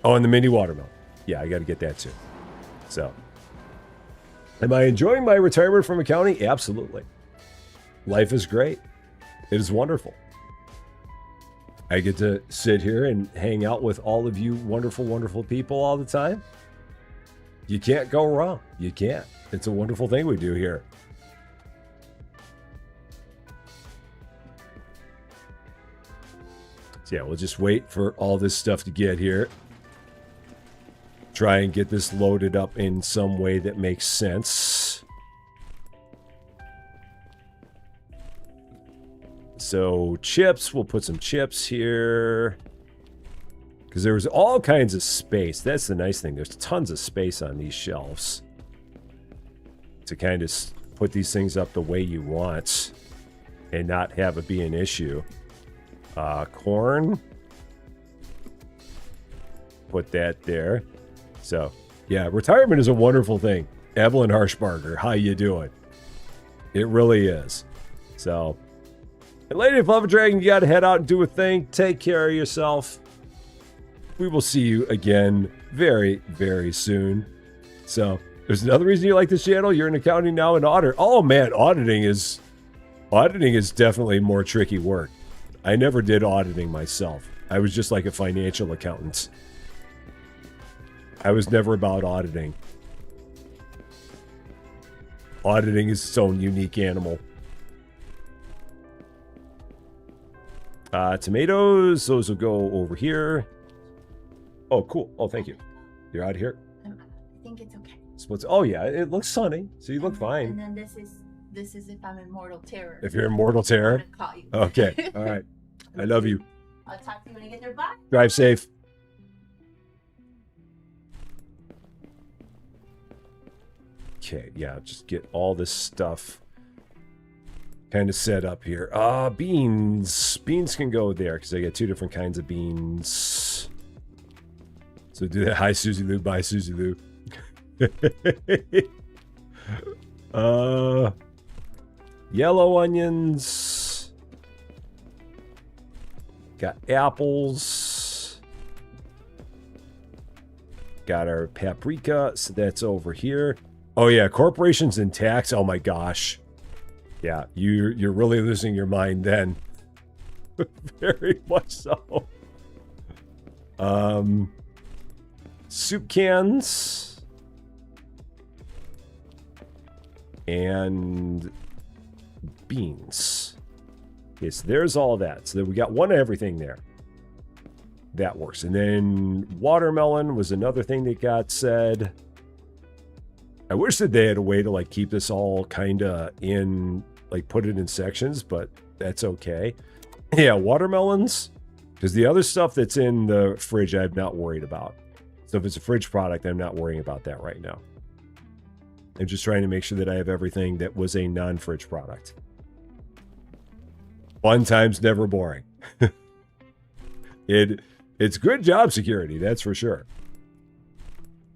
A: Oh, and the mini watermelon. Yeah, I got to get that too. So, am I enjoying my retirement from accounting? Absolutely. Life is great. It is wonderful. I get to sit here and hang out with all of you wonderful, wonderful people all the time. You can't go wrong. You can't. It's a wonderful thing we do here. So yeah, we'll just wait for all this stuff to get here. Try and get this loaded up in some way that makes sense. So chips, we'll put some chips here. Because there was all kinds of space. That's the nice thing. There's tons of space on these shelves. To kind of put these things up the way you want. And not have it be an issue. Corn. Put that there. So, yeah, retirement is a wonderful thing. Evelyn Harshbarger, how you doing? It really is. So, and Lady of Love Dragon, you got to head out and do a thing. Take care of yourself. We will see you again very, very soon. So, there's another reason you like this channel. You're in accounting now and auditor. Oh man, auditing is definitely more tricky work. I never did auditing myself. I was just like a financial accountant. I was never about auditing. Auditing is its own unique animal. Tomatoes, those will go over here. Oh, cool. Oh, thank you. You're out of here?
C: I think it's okay.
A: Oh, yeah, it looks sunny, so you look fine.
C: And then this is if I'm in mortal terror.
A: If you're in mortal terror?
C: I'm gonna call you.
A: Okay, all right. I love you.
C: I'll talk to you when I get there. Bye.
A: Drive safe. Okay, yeah, just get all this stuff kind of set up here. Beans. Beans can go there because I got two different kinds of beans. So do that. Hi, Susie Lou. Bye, Susie Lou. Yellow onions. Got apples. Got our paprika, so that's over here. Oh yeah, corporations and tax. Oh my gosh. Yeah, you're really losing your mind then. Very much so. Soup cans. And beans. Okay, so there's all that. So we got one of everything there. That works. And then watermelon was another thing that got said. I wish that they had a way to like keep this all kind of in, like put it in sections, but that's okay. Yeah, watermelons. Because the other stuff that's in the fridge, I'm not worried about. So if it's a fridge product, I'm not worrying about that right now. I'm just trying to make sure that I have everything that was a non-fridge product. Fun times, never boring. It's good job security, that's for sure.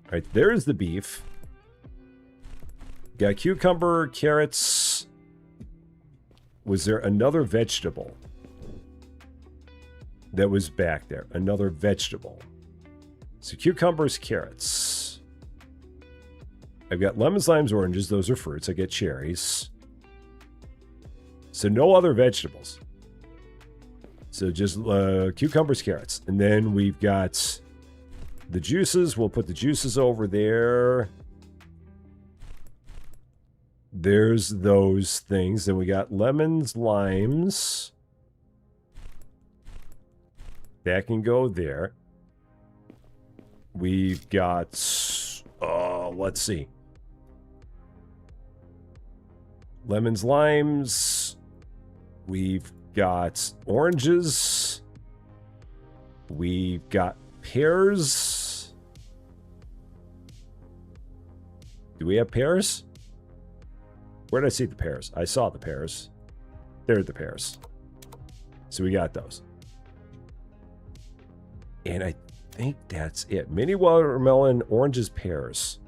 A: All right, there's the beef. Got cucumber, carrots. Was there another vegetable that was back there? Another vegetable. So cucumbers, carrots. I've got lemons, limes, oranges. Those are fruits. I get cherries. So no other vegetables. So just cucumbers, carrots. And then we've got the juices. We'll put the juices over there. There's those things. Then we got lemons, limes. That can go there. We've got, let's see. Lemons, limes. We've got oranges. We've got pears. Do we have pears? Where did I see the pears? I saw the pears. There are the pears. So we got those. And I think that's it. Mini watermelon, oranges, pears.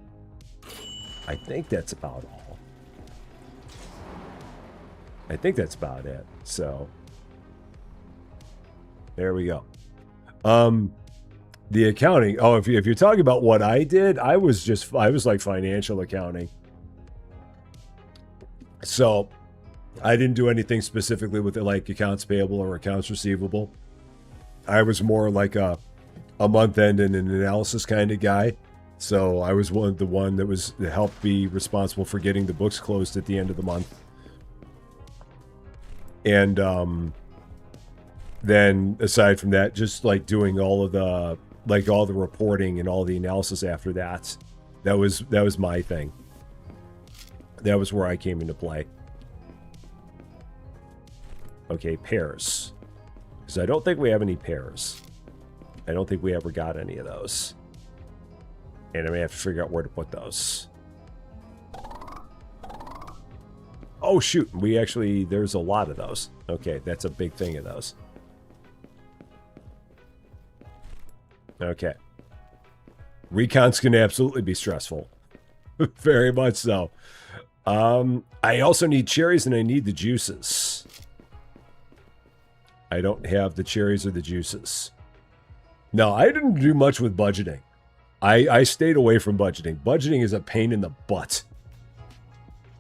A: I think that's about all. I think that's about it. So there we go. The accounting. Oh, if you're talking about what I did, I was like financial accounting. So I didn't do anything specifically with it, like accounts payable or accounts receivable. I was more like a month end and an analysis kind of guy. So I was the one that was to help be responsible for getting the books closed at the end of the month. And then aside from that, just like doing all the reporting and all the analysis after that. That was my thing. That was where I came into play. Okay, pears. Because I don't think we have any pears. I don't think we ever got any of those. And I may have to figure out where to put those. Oh, shoot. There's a lot of those. Okay, that's a big thing of those. Okay. Recon's can absolutely be stressful. Very much so. I also need cherries and I need the juices. I don't have the cherries or the juices. No, I didn't do much with budgeting. I stayed away from budgeting. Budgeting is a pain in the butt.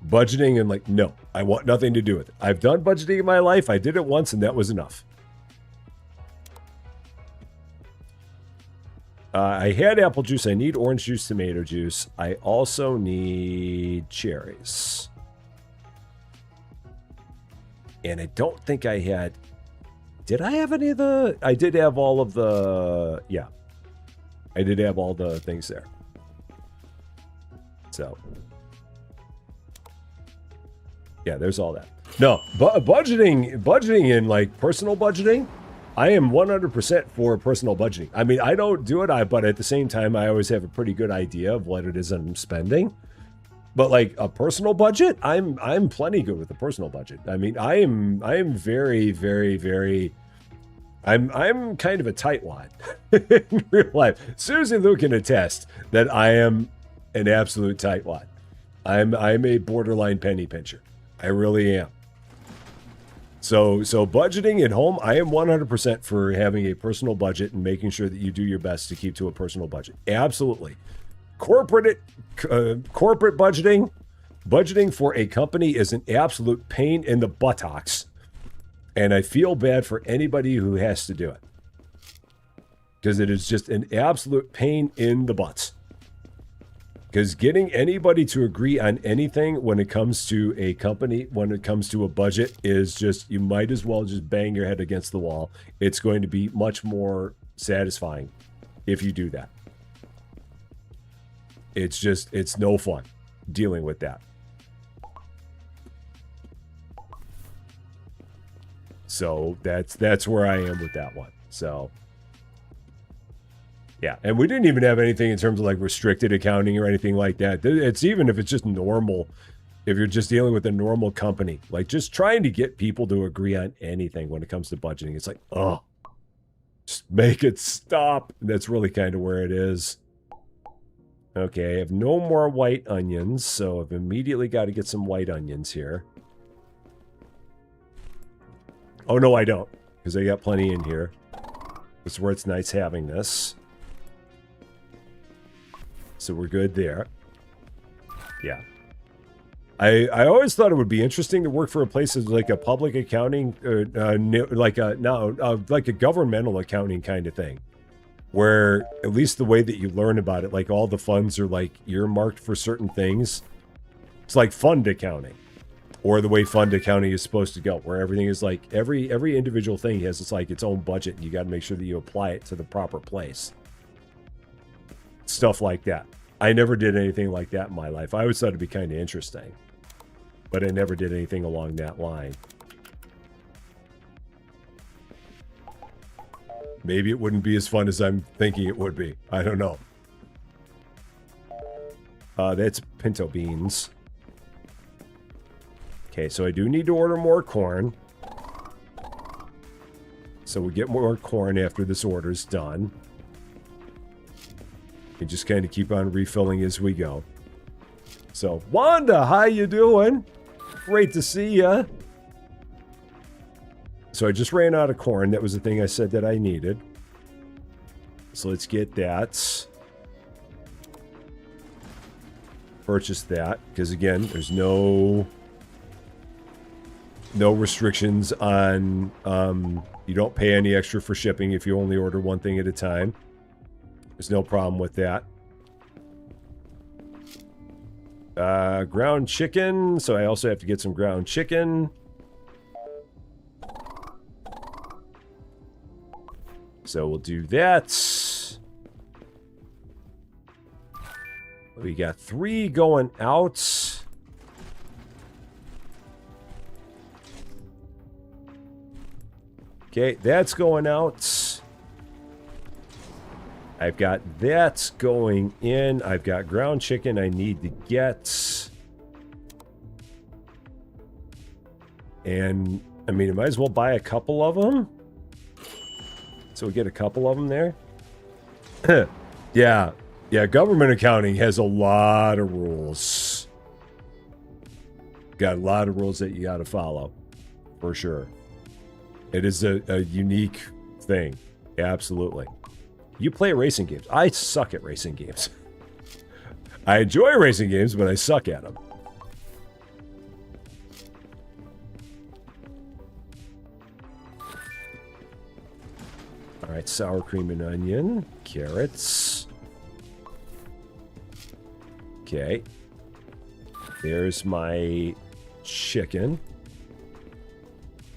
A: Budgeting and no, I want nothing to do with it. I've done budgeting in my life. I did it once and that was enough. I had apple juice. I need orange juice, tomato juice. I also need cherries. And I don't think I had... Did I have any of the... I did have all of the... Yeah. I did have all the things there. So... Yeah, there's all that. No, budgeting in personal budgeting... I am 100% for personal budgeting. I mean, I don't do it, but at the same time, I always have a pretty good idea of what it is I'm spending. But a personal budget, I'm plenty good with a personal budget. I mean, I am very, very, very. I'm kind of a tightwad in real life. Susie Lou can attest that I am an absolute tightwad. I'm a borderline penny pincher. I really am. So budgeting at home, I am 100% for having a personal budget and making sure that you do your best to keep to a personal budget. Absolutely. Corporate budgeting for a company is an absolute pain in the buttocks. And I feel bad for anybody who has to do it. Because it is just an absolute pain in the butts. Because getting anybody to agree on anything when it comes to a company, when it comes to a budget, is just, you might as well just bang your head against the wall. It's going to be much more satisfying if you do that. It's no fun dealing with that. So that's where I am with that one. So yeah, and we didn't even have anything in terms of like restricted accounting or anything like that. It's even if it's just normal, if you're just dealing with a normal company, like just trying to get people to agree on anything when it comes to budgeting. It's like, oh, just make it stop. That's really kind of where it is. Okay, I have no more white onions, so I've immediately got to get some white onions here. Oh, no, I don't, because I got plenty in here. This is where it's nice having this. So we're good there. Yeah. I always thought it would be interesting to work for a place that's like a public accounting, like a governmental accounting kind of thing. Where at least the way that you learn about it, like all the funds are like earmarked for certain things. It's like fund accounting. Or the way fund accounting is supposed to go, where everything is like every individual thing has its own budget, and you got to make sure that you apply it to the proper place. Stuff like that. I never did anything like that in my life. I always thought it'd be kind of interesting, but I never did anything along that line. Maybe it wouldn't be as fun as I'm thinking it would be. I don't know. That's pinto beans. Okay, so I do need to order more corn. So we get more corn after this order's done. And just kind of keep on refilling as we go. So, Wanda, how you doing? Great to see ya. So I just ran out of corn. That was the thing I said that I needed. So let's get that. Purchase that. Because again, there's no restrictions on, you don't pay any extra for shipping if you only order one thing at a time. There's no problem with that. Ground chicken. So I also have to get some ground chicken. So we'll do that. We got 3 going out. Okay, that's going out. I've got that going in. I've got ground chicken I need to get. And, I mean, I might as well buy a couple of them. So we get a couple of them there. Yeah. Yeah, government accounting has a lot of rules. Got a lot of rules that you got to follow. For sure. It is a unique thing. Absolutely. You play racing games. I suck at racing games. I enjoy racing games, but I suck at them. All right, sour cream and onion. Carrots. Okay. There's my chicken.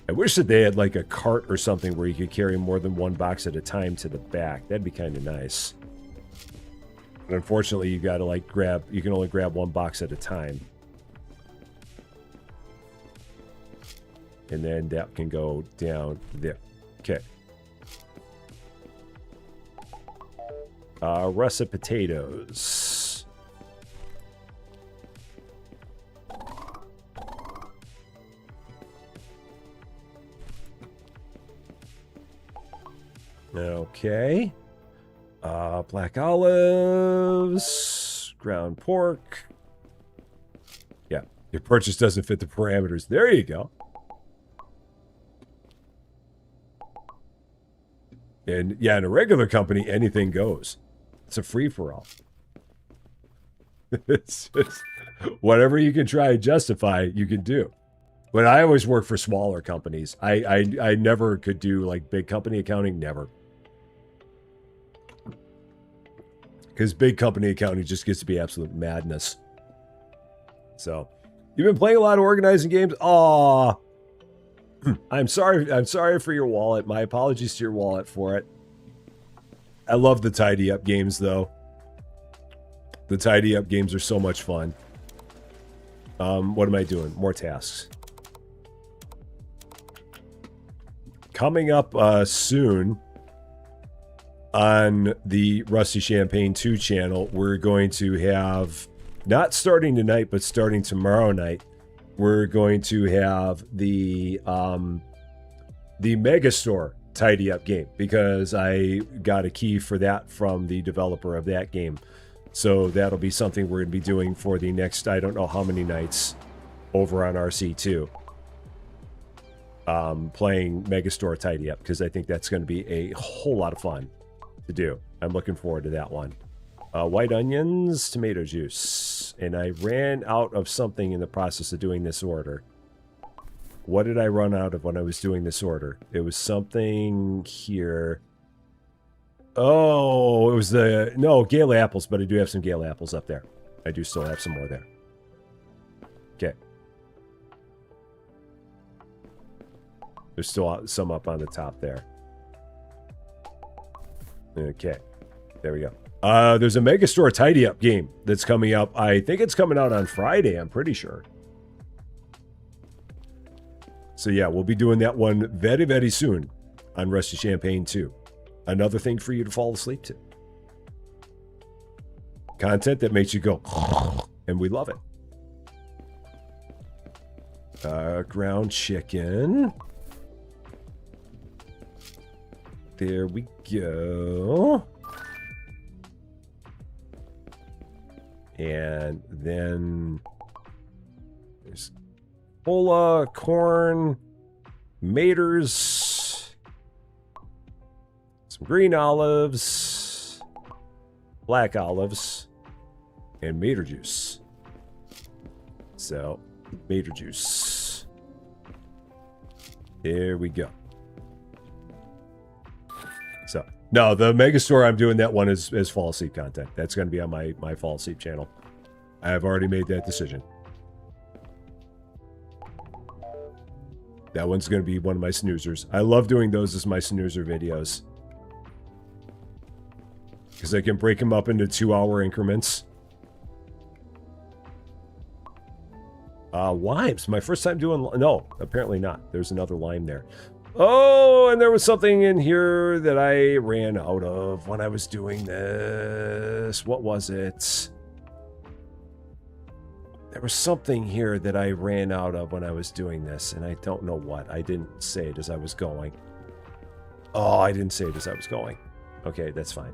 A: I wish that they had like a cart or something where you could carry more than one box at a time to the back. That'd be kind of nice. But unfortunately, you got to like you can only grab one box at a time. And then that can go down there. Okay. Russet potatoes. Okay. Black olives. Ground pork. Yeah, your purchase doesn't fit the parameters. There you go. And yeah, in a regular company, anything goes. It's a free-for-all. It's just whatever you can try and justify, you can do. But I always work for smaller companies. I never could do like big company accounting, never. Because big company accounting just gets to be absolute madness. So, you've been playing a lot of organizing games? Aw. I'm sorry for your wallet. My apologies to your wallet for it. I love the tidy up games though. The tidy up games are so much fun. What am I doing? More tasks. coming up soon on the Rusty Champaign 2 channel, we're going to have, not starting tonight, but starting tomorrow night, we're going to have the Megastore tidy up game, because I got a key for that from the developer of that game. So that'll be something we're going to be doing for the next, I don't know how many nights, over on RC2. Playing Megastore tidy up, because I think that's going to be a whole lot of fun to do. I'm looking forward to that one. White onions, tomato juice. And I ran out of something in the process of doing this order. What did I run out of when I was doing this order? It was something here. Oh, it was the... No, Gale apples, but I do have some Gale apples up there. I do still have some more there. Okay. There's still some up on the top there. Okay. There we go. There's a Megastore tidy up game that's coming up. I think it's coming out on Friday, I'm pretty sure. So yeah, we'll be doing that one very, very soon on Rusty Champaign 2. Another thing for you to fall asleep to. Content that makes you go, and we love it. Ground chicken. There we go. And then there's cola, corn, maters, some green olives, black olives, and mater juice. So, mater juice. There we go. So, no, the Megastore, I'm doing that one as fall asleep content. That's going to be on my fall asleep channel. I have already made that decision. That one's going to be one of my snoozers. I love doing those as my snoozer videos, because I can break them up into 2-hour increments. Limes. My first time doing... No, apparently not. There's another lime there. Oh, and there was something in here that I ran out of when I was doing this. What was it? There was something here that I ran out of when I was doing this, and I don't know what. I didn't say it as I was going. Oh, I didn't say it as I was going. Okay, that's fine.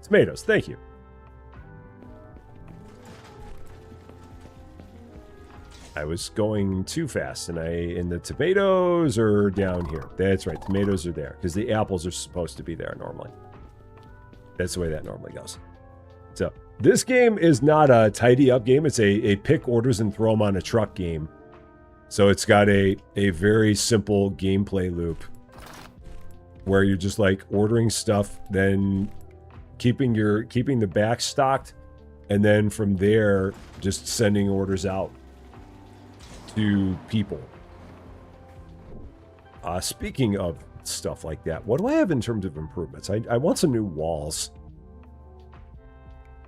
A: Tomatoes, thank you. I was going too fast, and the tomatoes are down here. That's right, tomatoes are there, because the apples are supposed to be there normally. That's the way that normally goes. So, this game is not a tidy up game. It's a pick orders and throw them on a truck game. So it's got a very simple gameplay loop, where you're just like ordering stuff, then keeping the back stocked, and then from there, just sending orders out to people. Speaking of stuff like that, what do I have in terms of improvements? I want some new walls.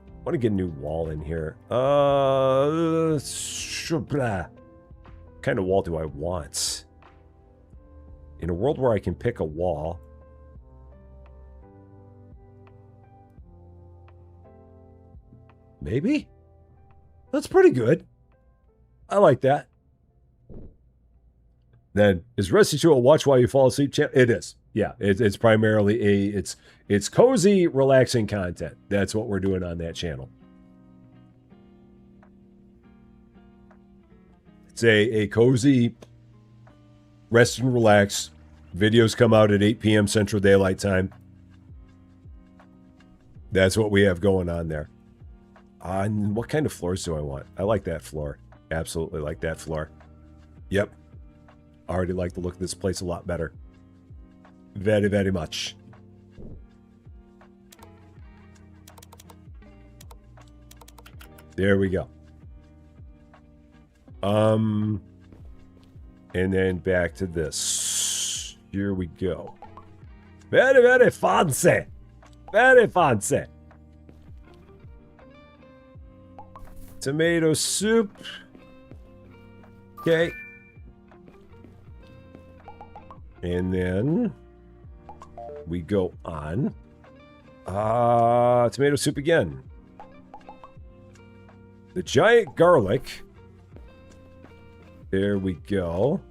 A: I want to get a new wall in here. What kind of wall do I want? In a world where I can pick a wall. Maybe? That's pretty good. I like that. Then, is Rusty 2 a watch while you fall asleep channel? It is. Yeah, it's primarily it's cozy, relaxing content. That's what we're doing on that channel. It's a cozy, rest and relax. Videos come out at 8 p.m. Central Daylight Time. That's what we have going on there. And what kind of floors do I want? I like that floor. Absolutely like that floor. Yep. I already like the look of this place a lot better. Very, very much. There we go. And then back to this. Here we go. Very, very fancy. Very fancy. Tomato soup. Okay. And then we go on. Tomato soup again. The giant garlic. There we go.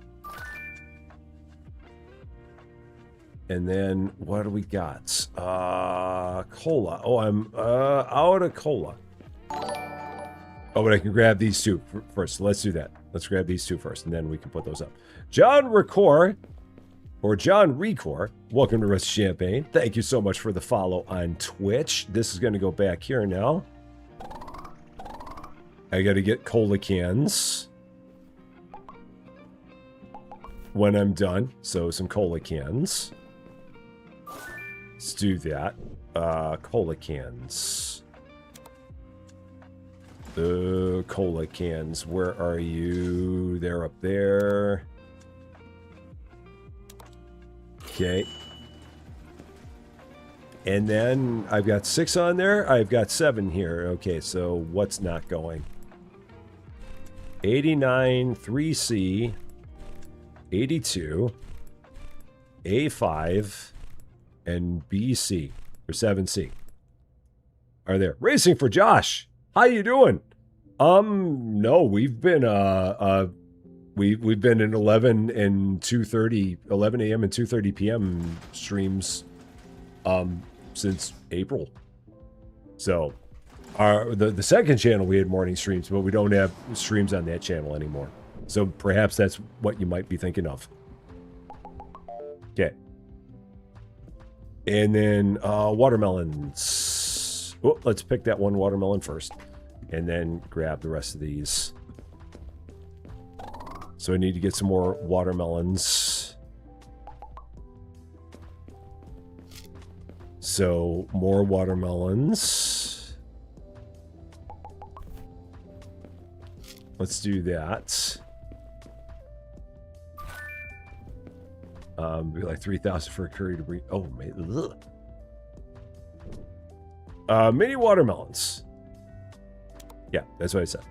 A: And then what do we got? Cola. Oh, I'm out of cola. Oh, but I can grab these two first. Let's do that. Let's grab these two first, and then we can put those up. John Recor, or John Recor, welcome to Rest of Champaign. Thank you so much for the follow on Twitch. This is going to go back here now. I got to get cola cans when I'm done. So some cola cans. Let's do that. Cola cans. The cola cans. Where are you? They're up there. Okay. And then I've got 6 on there. I've got 7 here. Okay, so what's not going? 89, 3C, 82, A5, and BC, or 7C. Are there? Racing for Josh. How you doing? No, we've been we've been in 11 and 2:30, 11 a.m. and 2:30 p.m. streams since April. So the second channel we had morning streams, but we don't have streams on that channel anymore. So perhaps that's what you might be thinking of. Okay. And then watermelons. Oh, let's pick that one watermelon first. And then grab the rest of these. So I need to get some more watermelons. So more watermelons. Let's do that. Be like 3,000 for a curry to bring. Oh, man. Mini watermelons. Yeah, that's what I said.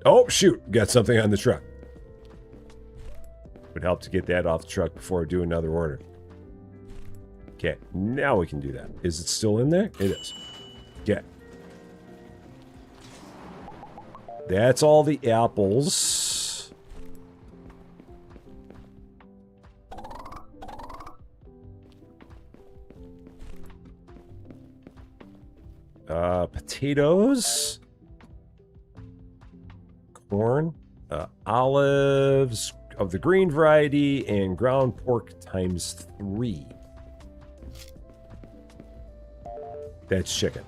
A: Oh, shoot. Got something on the truck. Would help to get that off the truck before I do another order. Okay, now we can do that. Is it still in there? It is. Okay. That's all the apples. Potatoes. Corn. Olives of the green variety and ground pork ×3. That's chicken.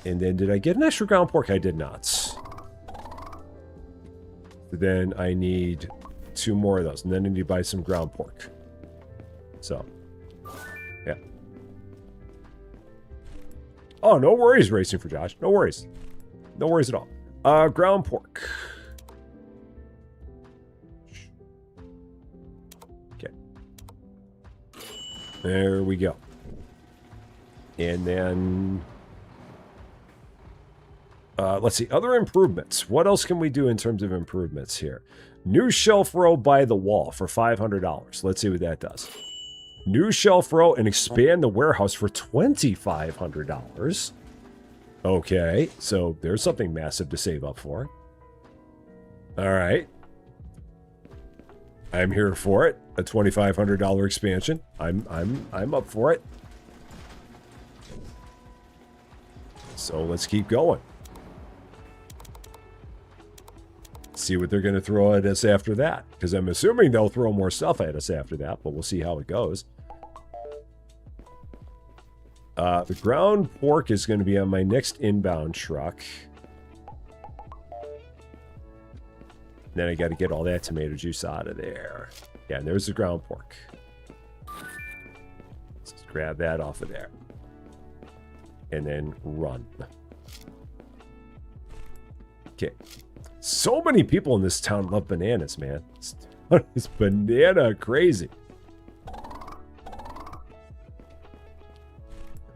A: And then did I get an extra ground pork? I did not. So then I need 2 more of those. And then I need to buy some ground pork. So, yeah. Oh, no worries, Racing for Josh. No worries. No worries at all. Ground pork. Okay. There we go. And then... let's see. Other improvements. What else can we do in terms of improvements here? New shelf row by the wall for $500. Let's see what that does. New shelf row and expand the warehouse for $2,500. Okay, so there's something massive to save up for. All right. I'm here for it. A $2,500 expansion. I'm up for it. So let's keep going. See what they're going to throw at us after that. Because I'm assuming they'll throw more stuff at us after that, but we'll see how it goes. The ground pork is going to be on my next inbound truck. Then I got to get all that tomato juice out of there. Yeah, and there's the ground pork. Let's just grab that off of there. And then run. Okay. So many people in this town love bananas, man. It's banana crazy.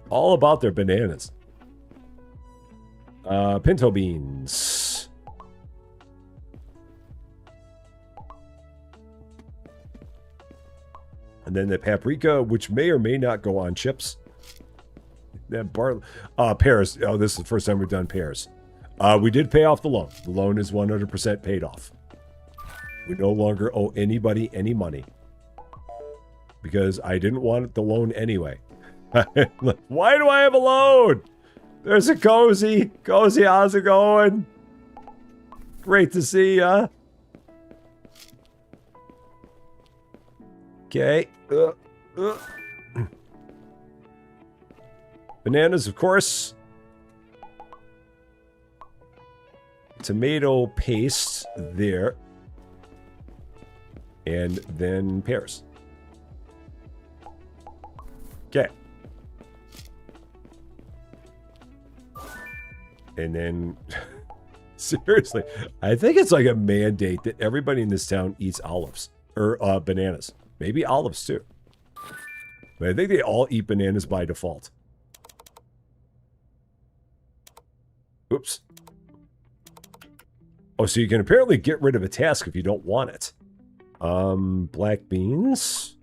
A: All about their bananas. Pinto beans. And then the paprika, which may or may not go on chips. That pears. Oh, this is the first time we've done pears. We did pay off the loan. The loan is 100% paid off. We no longer owe anybody any money. Because I didn't want the loan anyway. Why do I have a loan? There's a Cozy. Cozy, how's it going? Great to see ya. Okay. Bananas, of course. Tomato paste there. And then pears. Okay. And then, seriously, I think it's like a mandate that everybody in this town eats olives. Or bananas. Maybe olives too. But I think they all eat bananas by default. Oops. Oh, so you can apparently get rid of a task if you don't want it. Black beans.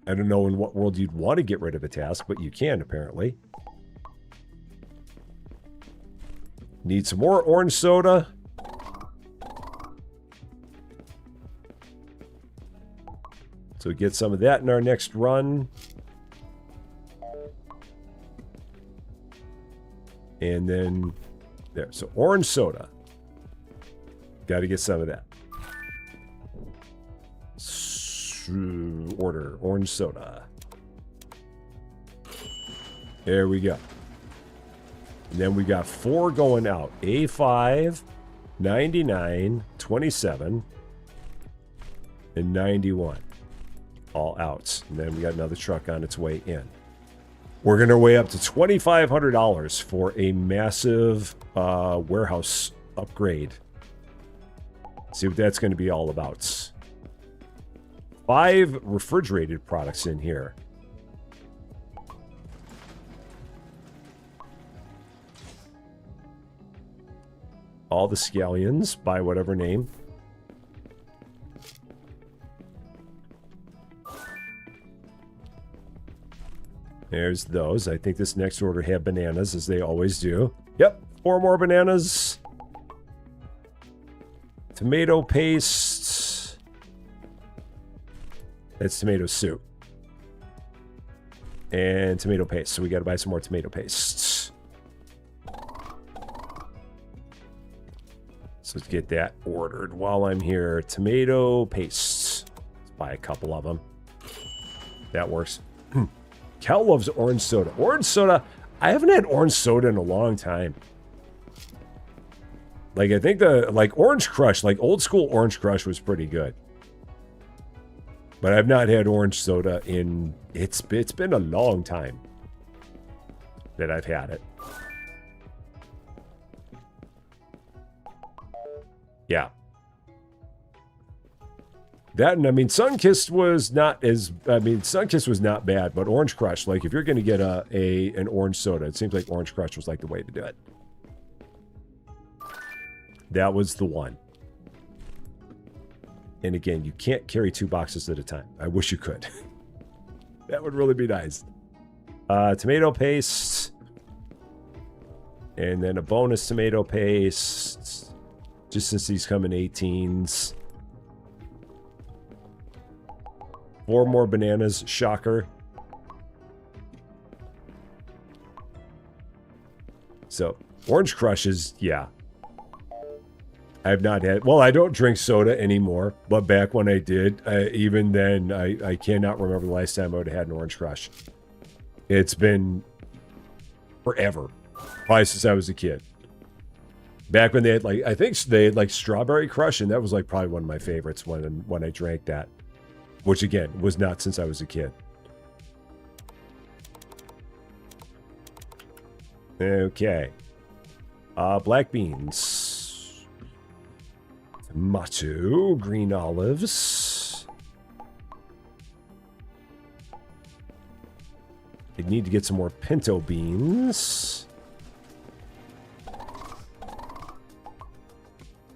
A: I don't know in what world you'd want to get rid of a task, but you can apparently. Need some more orange soda. So get some of that in our next run. And then there. So orange soda. Got to get some of that. Order orange soda. There we go. And then we got 4 going out. A5, 99, 27, and 91. All outs. And then we got another truck on its way in. We're going to weigh up to $2,500 for a massive warehouse upgrade. See what that's going to be all about. 5 refrigerated products in here. All the scallions by whatever name. There's those. I think this next order had bananas, as they always do. Yep, 4 more bananas. Tomato paste. That's tomato soup. And tomato paste. So we got to buy some more tomato paste. So let's get that ordered while I'm here. Tomato paste. Let's buy a couple of them. That works. Cal loves orange soda. Orange soda. I haven't had orange soda in a long time. Like, I think the, like, Orange Crush, like, old school Orange Crush was pretty good. But I've not had orange soda in, it's been a long time that I've had it. Yeah. That, and I mean, Sunkist was not as, I mean, Sunkist was not bad, but Orange Crush, like, if you're going to get an orange soda, it seems like Orange Crush was like the way to do it. That was the one. And again, you can't carry 2 boxes at a time. I wish you could. That would really be nice. Tomato paste. And then a bonus tomato paste. Just since these come in 18s. 4 more bananas. Shocker. So, Orange Crush is, yeah. I have not had, well, I don't drink soda anymore, but back when I did, even then, I cannot remember the last time I would have had an Orange Crush. It's been forever. Probably since I was a kid. Back when they had, like, I think they had, like, Strawberry Crush, and that was, like, probably one of my favorites when I drank that. Which, again, was not since I was a kid. Okay. Black beans. Tomato, green olives. I need to get some more pinto beans.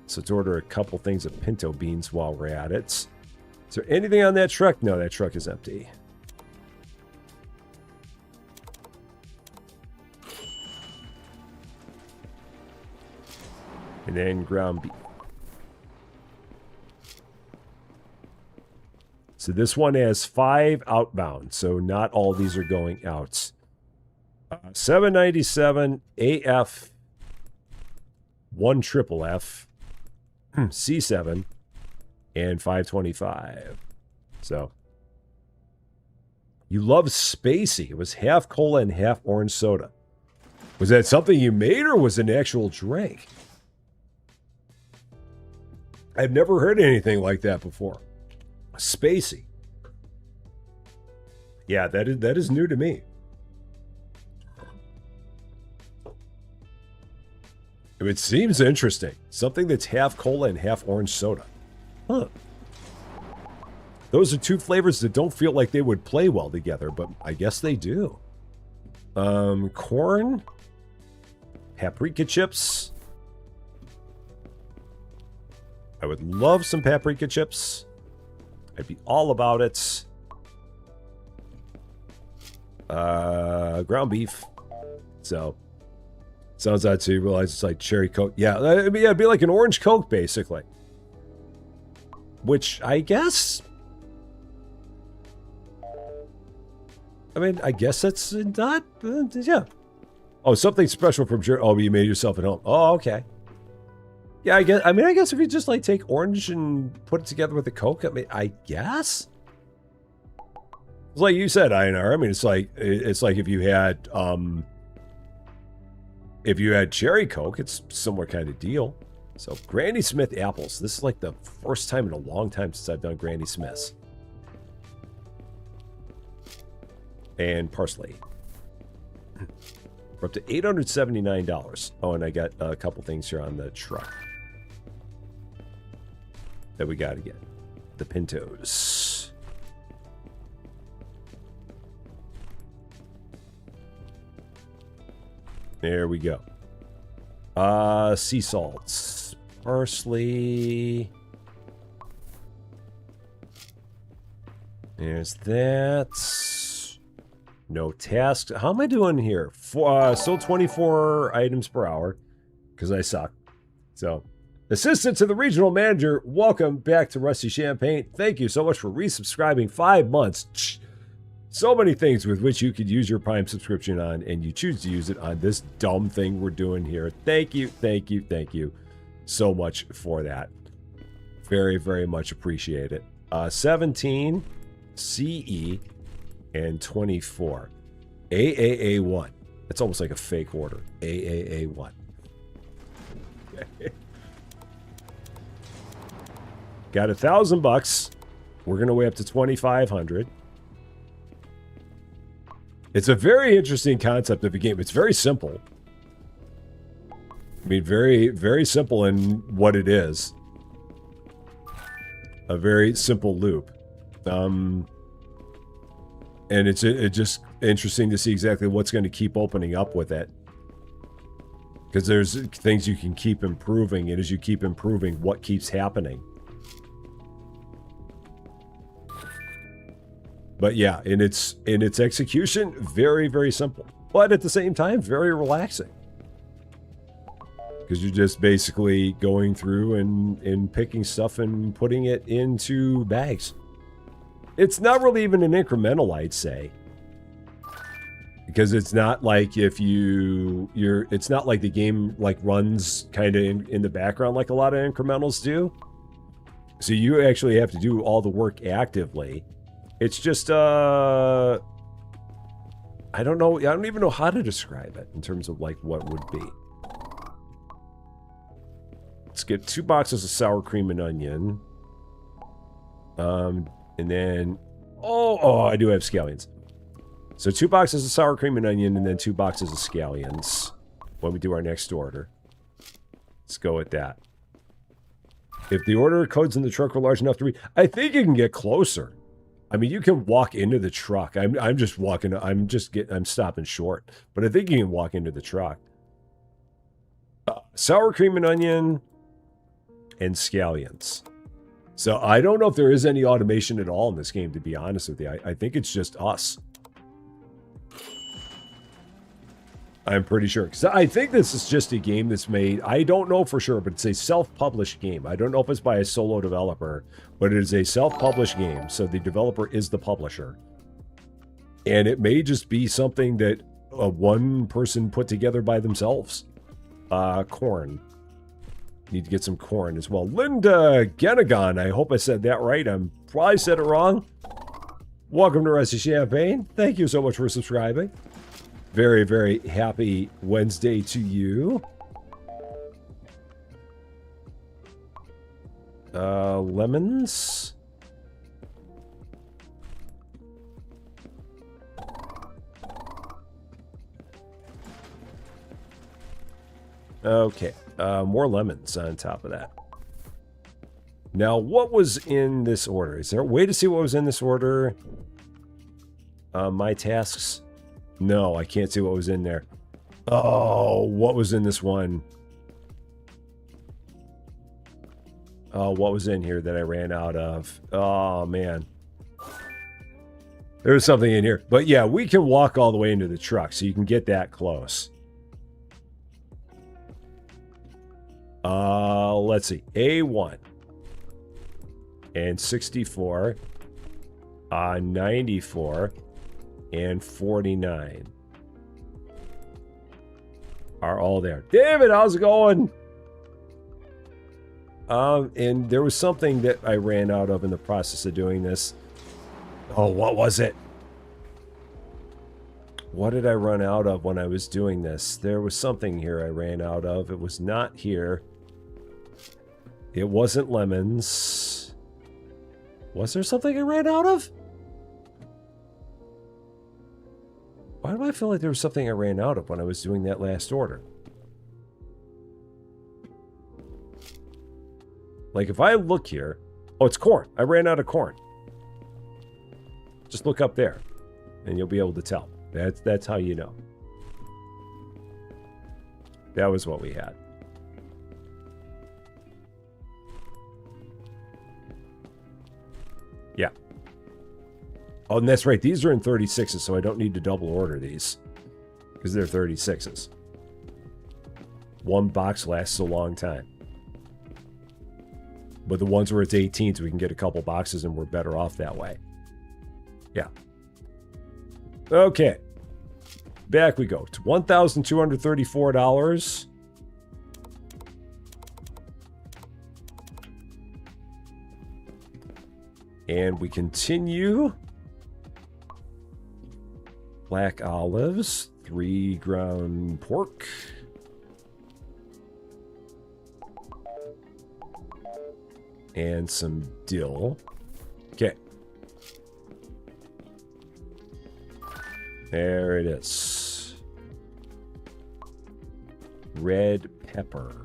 A: So let's order a couple things of pinto beans while we're at it. Is there anything on that truck? No, that truck is empty. And then ground beef. So this one has 5 outbound, so not all these are going out. 797 AF 1 triple F C7 and 525. So you love Spacey. It was half cola and half orange soda. Was that something you made or was it an actual drink? I've never heard anything like that before. Spacey. Yeah, that is new to me. It seems interesting. Something that's half cola and half orange soda. Huh. Those are 2 flavors that don't feel like they would play well together, but I guess they do. Corn. Paprika chips. I would love some paprika chips. I'd be all about it. Ground beef. So, sounds odd to realize it's like cherry Coke. Yeah, it'd be like an orange Coke, basically. Which, I guess... I mean, I guess that's not... yeah. Oh, something special from... Oh, you made yourself at home. Oh, okay. Yeah, I guess if you just, like, take orange and put it together with a Coke, I mean, I guess? It's like you said, INR. I mean, it's like if you had cherry Coke, it's a similar kind of deal. So, Granny Smith apples. This is like the first time in a long time since I've done Granny Smiths. And parsley. We're up to $879. Oh, and I got a couple things here on the truck that we got to get. The Pintos. There we go. Sea salts. Parsley. There's that. No tasks. How am I doing here? Still 24 items per hour. Because I suck. So, assistant to the regional manager, welcome back to Rusty Champaign. Thank you so much for resubscribing 5 months. So many things with which you could use your Prime subscription on, and you choose to use it on this dumb thing we're doing here. Thank you, thank you, thank you so much for that. Very, very much appreciate it. 17 CE and 24 AAA1. That's almost like a fake order. AAA1. Got $1,000. We're gonna way up to 2,500. It's a very interesting concept of a game. It's very simple. I mean, very, very simple in what it is. A very simple loop. And it's just interesting to see exactly what's going to keep opening up with it. Because there's things you can keep improving, and as you keep improving, what keeps happening. But yeah, in its execution, very, very simple. But at the same time, very relaxing. Because you're just basically going through and picking stuff and putting it into bags. It's not really even an incremental, I'd say. Because it's not like if it's not like the game like runs kind of in the background like a lot of incrementals do. So you actually have to do all the work actively. It's just, I don't know. I don't even know how to describe it in terms of like what would be. Let's get 2 boxes of sour cream and onion. And then, I do have scallions. So 2 boxes of sour cream and onion, and then 2 boxes of scallions when we do our next order. Let's go with that. If the order codes in the truck are large enough to read, I think you can get closer. I mean, you can walk into the truck. I'm just walking. I'm stopping short. But I think you can walk into the truck. Sour cream and onion and scallions. So I don't know if there is any automation at all in this game, to be honest with you. I think it's just us. I'm pretty sure. Because I think this is just a game that's made, I don't know for sure, but it's a self-published game. I don't know if it's by a solo developer, but it is a self-published game. So the developer is the publisher. And it may just be something that one person put together by themselves. Corn. Need to get some corn as well. Linda Genagon. I hope I said that right. I'm probably said it wrong. Welcome to Rest of Champaign. Thank you so much for subscribing. Very, very happy Wednesday to you. Lemons. Okay, more lemons on top of that. Now, what was in this order? Is there a way to see what was in this order? My tasks? No, I can't see what was in there. Oh, what was in this one? Oh, what was in here that I ran out of? Oh, man. There's something in here. But yeah, we can walk all the way into the truck, so you can get that close. Let's see. A1. And 64. 94. And 49 are all there. David, how's it going? And there was something that I ran out of in the process of doing this. Oh, what was it? What did I run out of when I was doing this? There was something here I ran out of. It was not here. It wasn't lemons. Was there something I ran out of? Why do I feel like there was something I ran out of when I was doing that last order? Like if I look here, oh, it's corn. I ran out of corn. Just look up there and you'll be able to tell. That's how you know. That was what we had. Yeah. Oh, and that's right. These are in 36s, so I don't need to double order these. Because they're 36s. One box lasts a long time. But the ones where it's 18s, we can get a couple boxes and we're better off that way. Yeah. Okay. Back we go. It's $1,234. And we continue. Black olives, 3 ground pork. And some dill. Okay. There it is. Red pepper.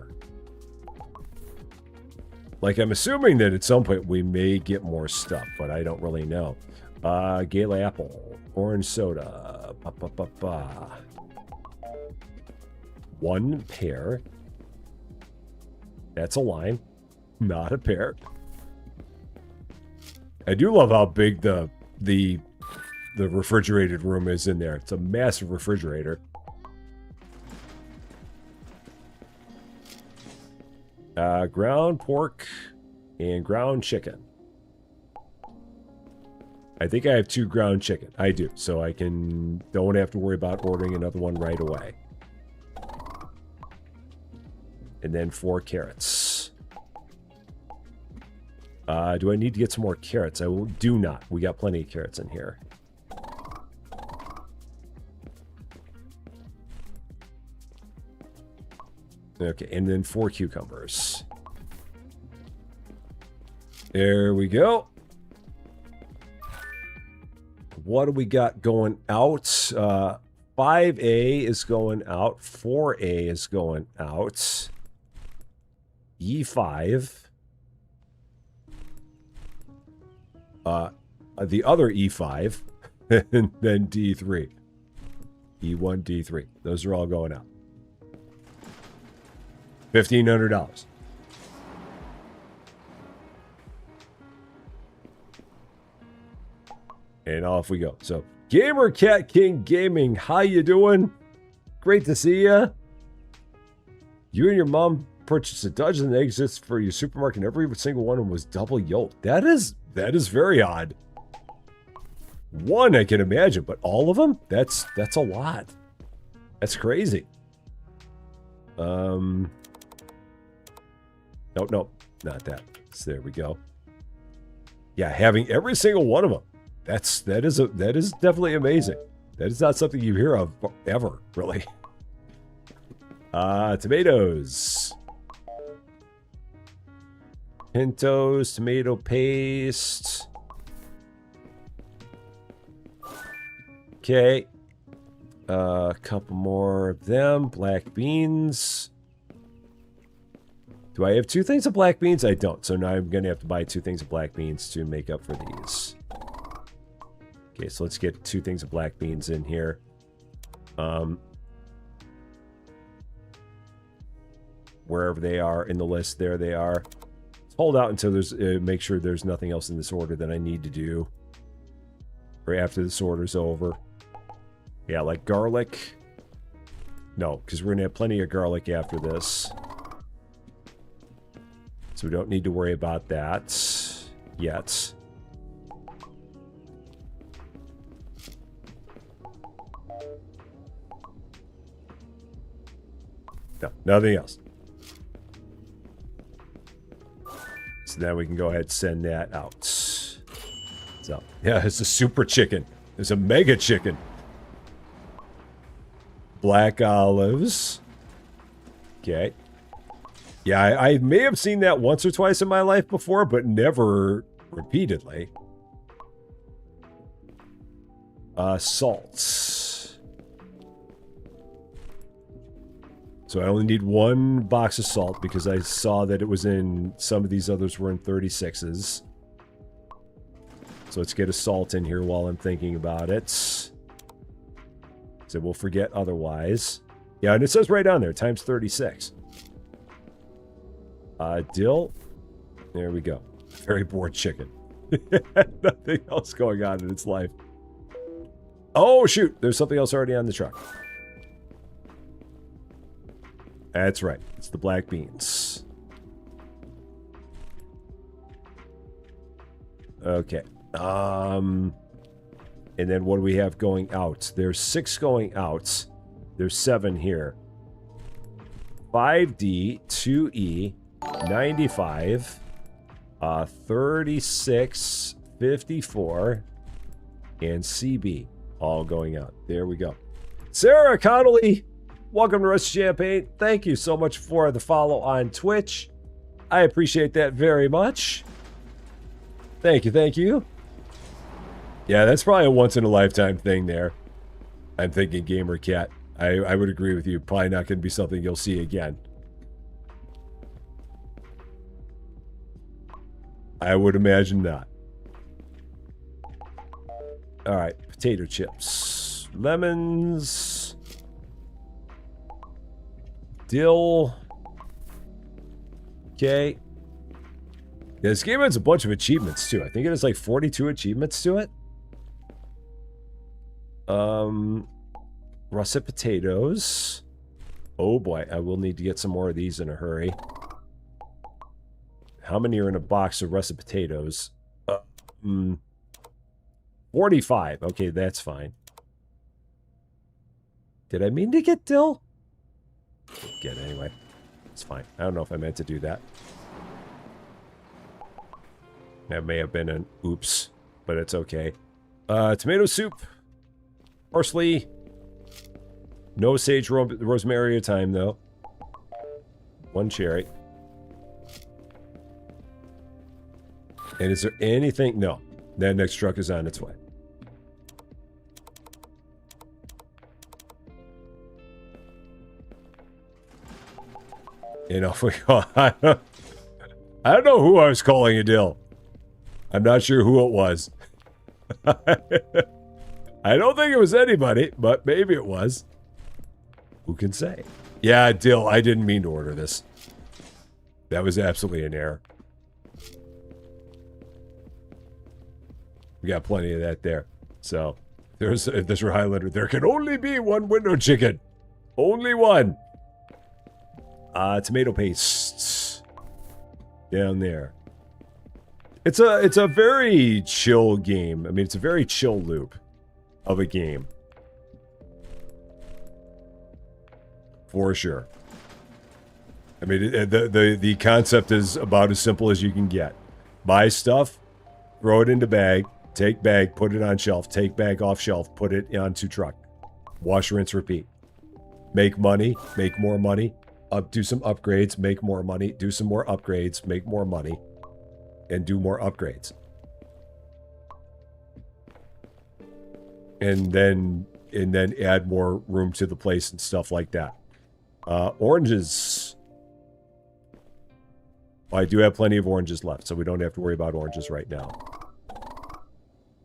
A: Like, I'm assuming that at some point we may get more stuff, but I don't really know. Gale apple. Orange soda. 1 pear. That's a lime. Not a pear. I do love how big the refrigerated room is in there. It's a massive refrigerator. Ground pork and ground chicken. I think I have 2 ground chicken. I do, so I don't have to worry about ordering another one right away. And then 4 carrots. Do I need to get some more carrots? I do not. We got plenty of carrots in here. Okay, and then 4 cucumbers. There we go. What do we got going out? 5A is going out. 4A is going out. E5. The other E5. And then D3. E1, D3. Those are all going out. $1,500. And off we go. So, Gamer Cat King Gaming, how you doing? Great to see ya. You and your mom purchased a dozen exits for your supermarket, and every single one of them was double yolk. That is very odd. One I can imagine, but all of them? That's a lot. That's crazy. Nope, not that. So there we go. Yeah, having every single one of them. That is definitely amazing. That is not something you hear of ever, really. Tomatoes. Pintos, tomato paste. Okay. A couple more of them. Black beans. Do I have 2 things of black beans? I don't. So now I'm going to have to buy 2 things of black beans to make up for these. Okay, so let's get 2 things of black beans in here. Wherever they are in the list, there they are. Let's hold out until there's, make sure there's nothing else in this order that I need to do. Or after this order's over. Yeah, like garlic. No, because we're going to have plenty of garlic after this. So we don't need to worry about that yet. No, nothing else. So now we can go ahead and send that out. So, yeah, it's a super chicken. It's a mega chicken. Black olives. Okay. Yeah, I may have seen that once or twice in my life before, but never repeatedly. Salt. So I only need 1 box of salt because I saw that it was in, some of these others were in 36s. So let's get a salt in here while I'm thinking about it. So we'll forget otherwise. Yeah, and it says right on there, times 36. Dill. There we go. Very bored chicken. Nothing else going on in its life. Oh, shoot. There's something else already on the truck. That's right. It's the black beans. Okay. And then what do we have going out? There's 6 going out. There's 7 here. 5D, 2E, 95, 36, 54, and CB all going out. There we go. Sarah Connolly, welcome to Rest of Champaign. Thank you so much for the follow on Twitch. I appreciate that very much. Thank you, thank you. Yeah, that's probably a once-in-a-lifetime thing there. I'm thinking Gamer Cat. I would agree with you. Probably not going to be something you'll see again. I would imagine not. Alright, potato chips. Lemons. Dill. Okay. Yeah, this game has a bunch of achievements, too. I think it has like 42 achievements to it. Russet potatoes. Oh boy, I will need to get some more of these in a hurry. How many are in a box of russet potatoes? 45. Okay, that's fine. Did I mean to get dill? Get it anyway. It's fine. I don't know if I meant to do that. That may have been an oops, but it's okay. Tomato soup. Parsley. No sage, rosemary or thyme, though. 1 cherry. And is there anything? No. That next truck is on its way. You know, if we go, I don't know who I was calling a dill. I'm not sure who it was. I don't think it was anybody, but maybe it was. Who can say? Yeah, dill. I didn't mean to order this. That was absolutely an error. We got plenty of that there. So there's Rhode Highlander. There can only be one window chicken. Only one. Tomato paste. Down there. It's a very chill game. I mean, it's a very chill loop of a game. For sure. I mean, the concept is about as simple as you can get. Buy stuff, throw it into bag, take bag, put it on shelf, take bag off shelf, put it onto truck. Wash, rinse, repeat. Make money, make more money. Do some upgrades, make more money. Do some more upgrades, make more money. And do more upgrades. And then add more room to the place and stuff like that. Oranges. I do have plenty of oranges left, so we don't have to worry about oranges right now.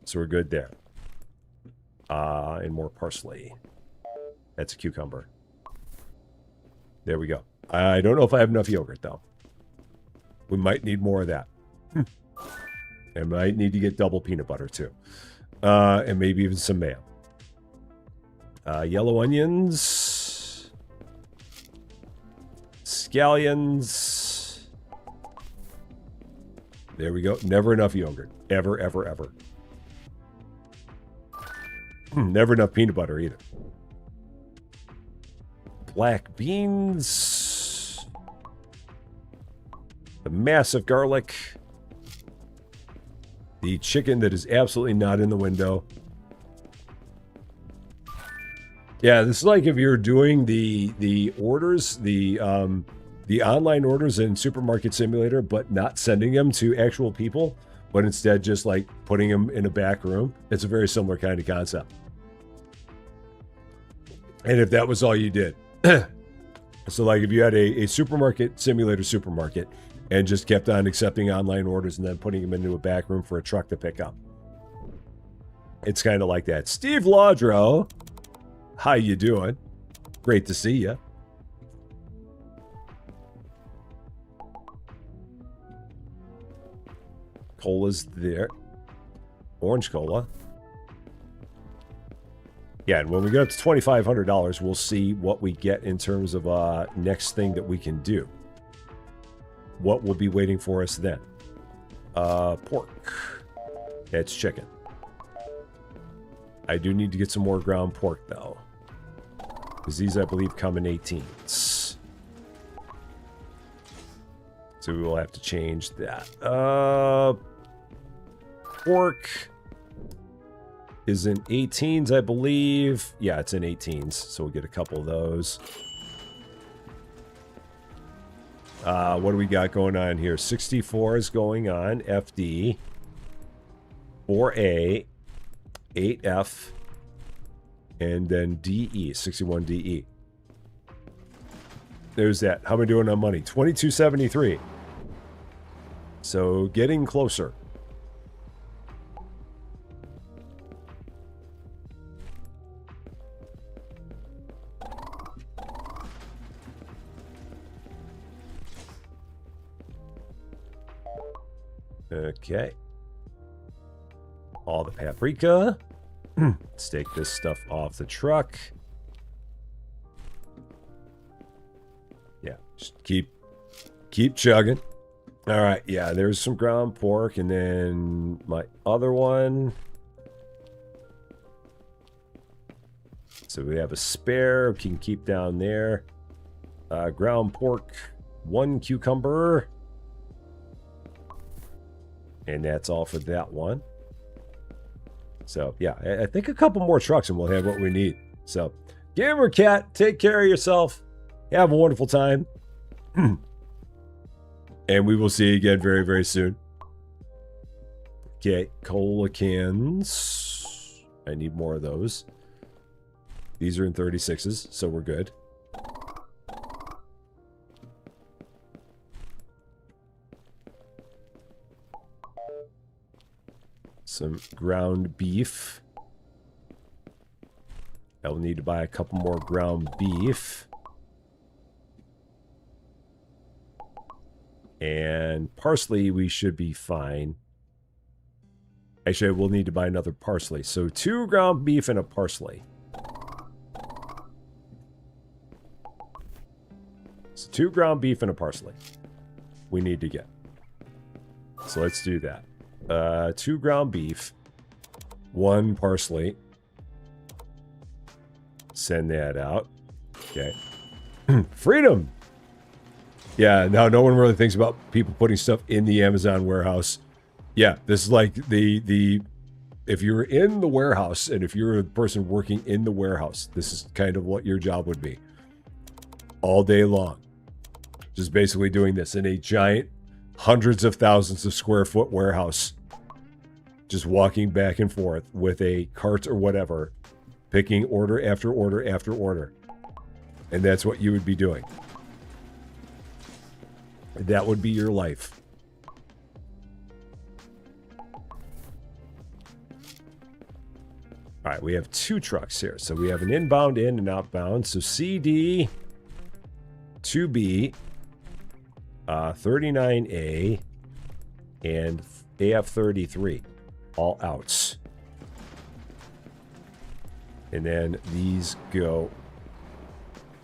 A: So we're good there. And more parsley. That's a cucumber. There we go. I don't know if I have enough yogurt, though. We might need more of that. I might need to get double peanut butter, too. And maybe even some mayo. Yellow onions. Scallions. There we go. Never enough yogurt. Ever, ever, ever. Never enough peanut butter either. Black beans. The massive garlic. The chicken that is absolutely not in the window. Yeah, this is like if you're doing the orders, the online orders in Supermarket Simulator, but not sending them to actual people, but instead just like putting them in a back room. It's a very similar kind of concept. And if that was all you did. So like if you had a Supermarket Simulator supermarket and just kept on accepting online orders and then putting them into a back room for a truck to pick up. It's kind of like that. Steve Laudrow, how you doing? Great to see you. Cola's there. Orange cola. Yeah, and when we get up to $2,500, we'll see what we get in terms of next thing that we can do. What will be waiting for us then? Pork. It's chicken. I do need to get some more ground pork, though. Because these, I believe, come in 18s. So we will have to change that. Pork is in 18s, I believe. Yeah, it's in 18s, so we'll get a couple of those. What do we got going on here? 64 is going on. FD. 4A. 8F. And then DE. 61 DE. There's that. How am I doing on money? 2273. So getting closer. Okay. All the paprika. Let's take this stuff off the truck. Yeah, just keep chugging. All right, yeah, there's some ground pork, and then my other one. So we have a spare we can keep down there. Ground pork, 1 cucumber. And that's all for that one. So, yeah, I think a couple more trucks and we'll have what we need. So, Gamer Cat, take care of yourself. Have a wonderful time. And we will see you again very, very soon. Okay, cola cans. I need more of those. These are in 36s, so we're good. Some ground beef. I will need to buy a couple more ground beef. And parsley, we should be fine. Actually, we'll need to buy another parsley. So 2 ground beef and a parsley. So 2 ground beef and a parsley we need to get. So let's do that. 2 ground beef, 1 parsley. Send that out. Okay. Freedom! Yeah, now no one really thinks about people putting stuff in the Amazon warehouse. Yeah, this is like the if you're in the warehouse and if you're a person working in the warehouse, this is kind of what your job would be. All day long. Just basically doing this in a giant, hundreds of thousands of square foot warehouse. Just walking back and forth with a cart or whatever, picking order after order after order. And that's what you would be doing. That would be your life. All right, we have 2 trucks here. So we have an inbound in and outbound. So CD, 2B, 39A, and AF33, all outs. And then these go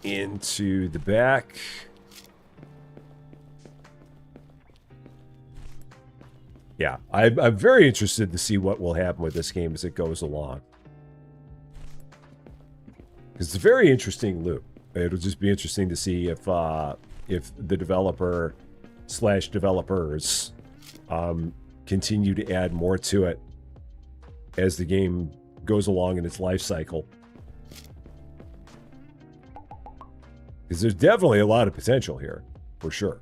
A: into the back. Yeah, I'm very interested to see what will happen with this game as it goes along. It's a very interesting loop. It'll just be interesting to see if the developer / developers continue to add more to it as the game goes along in its life cycle. Because there's definitely a lot of potential here, for sure.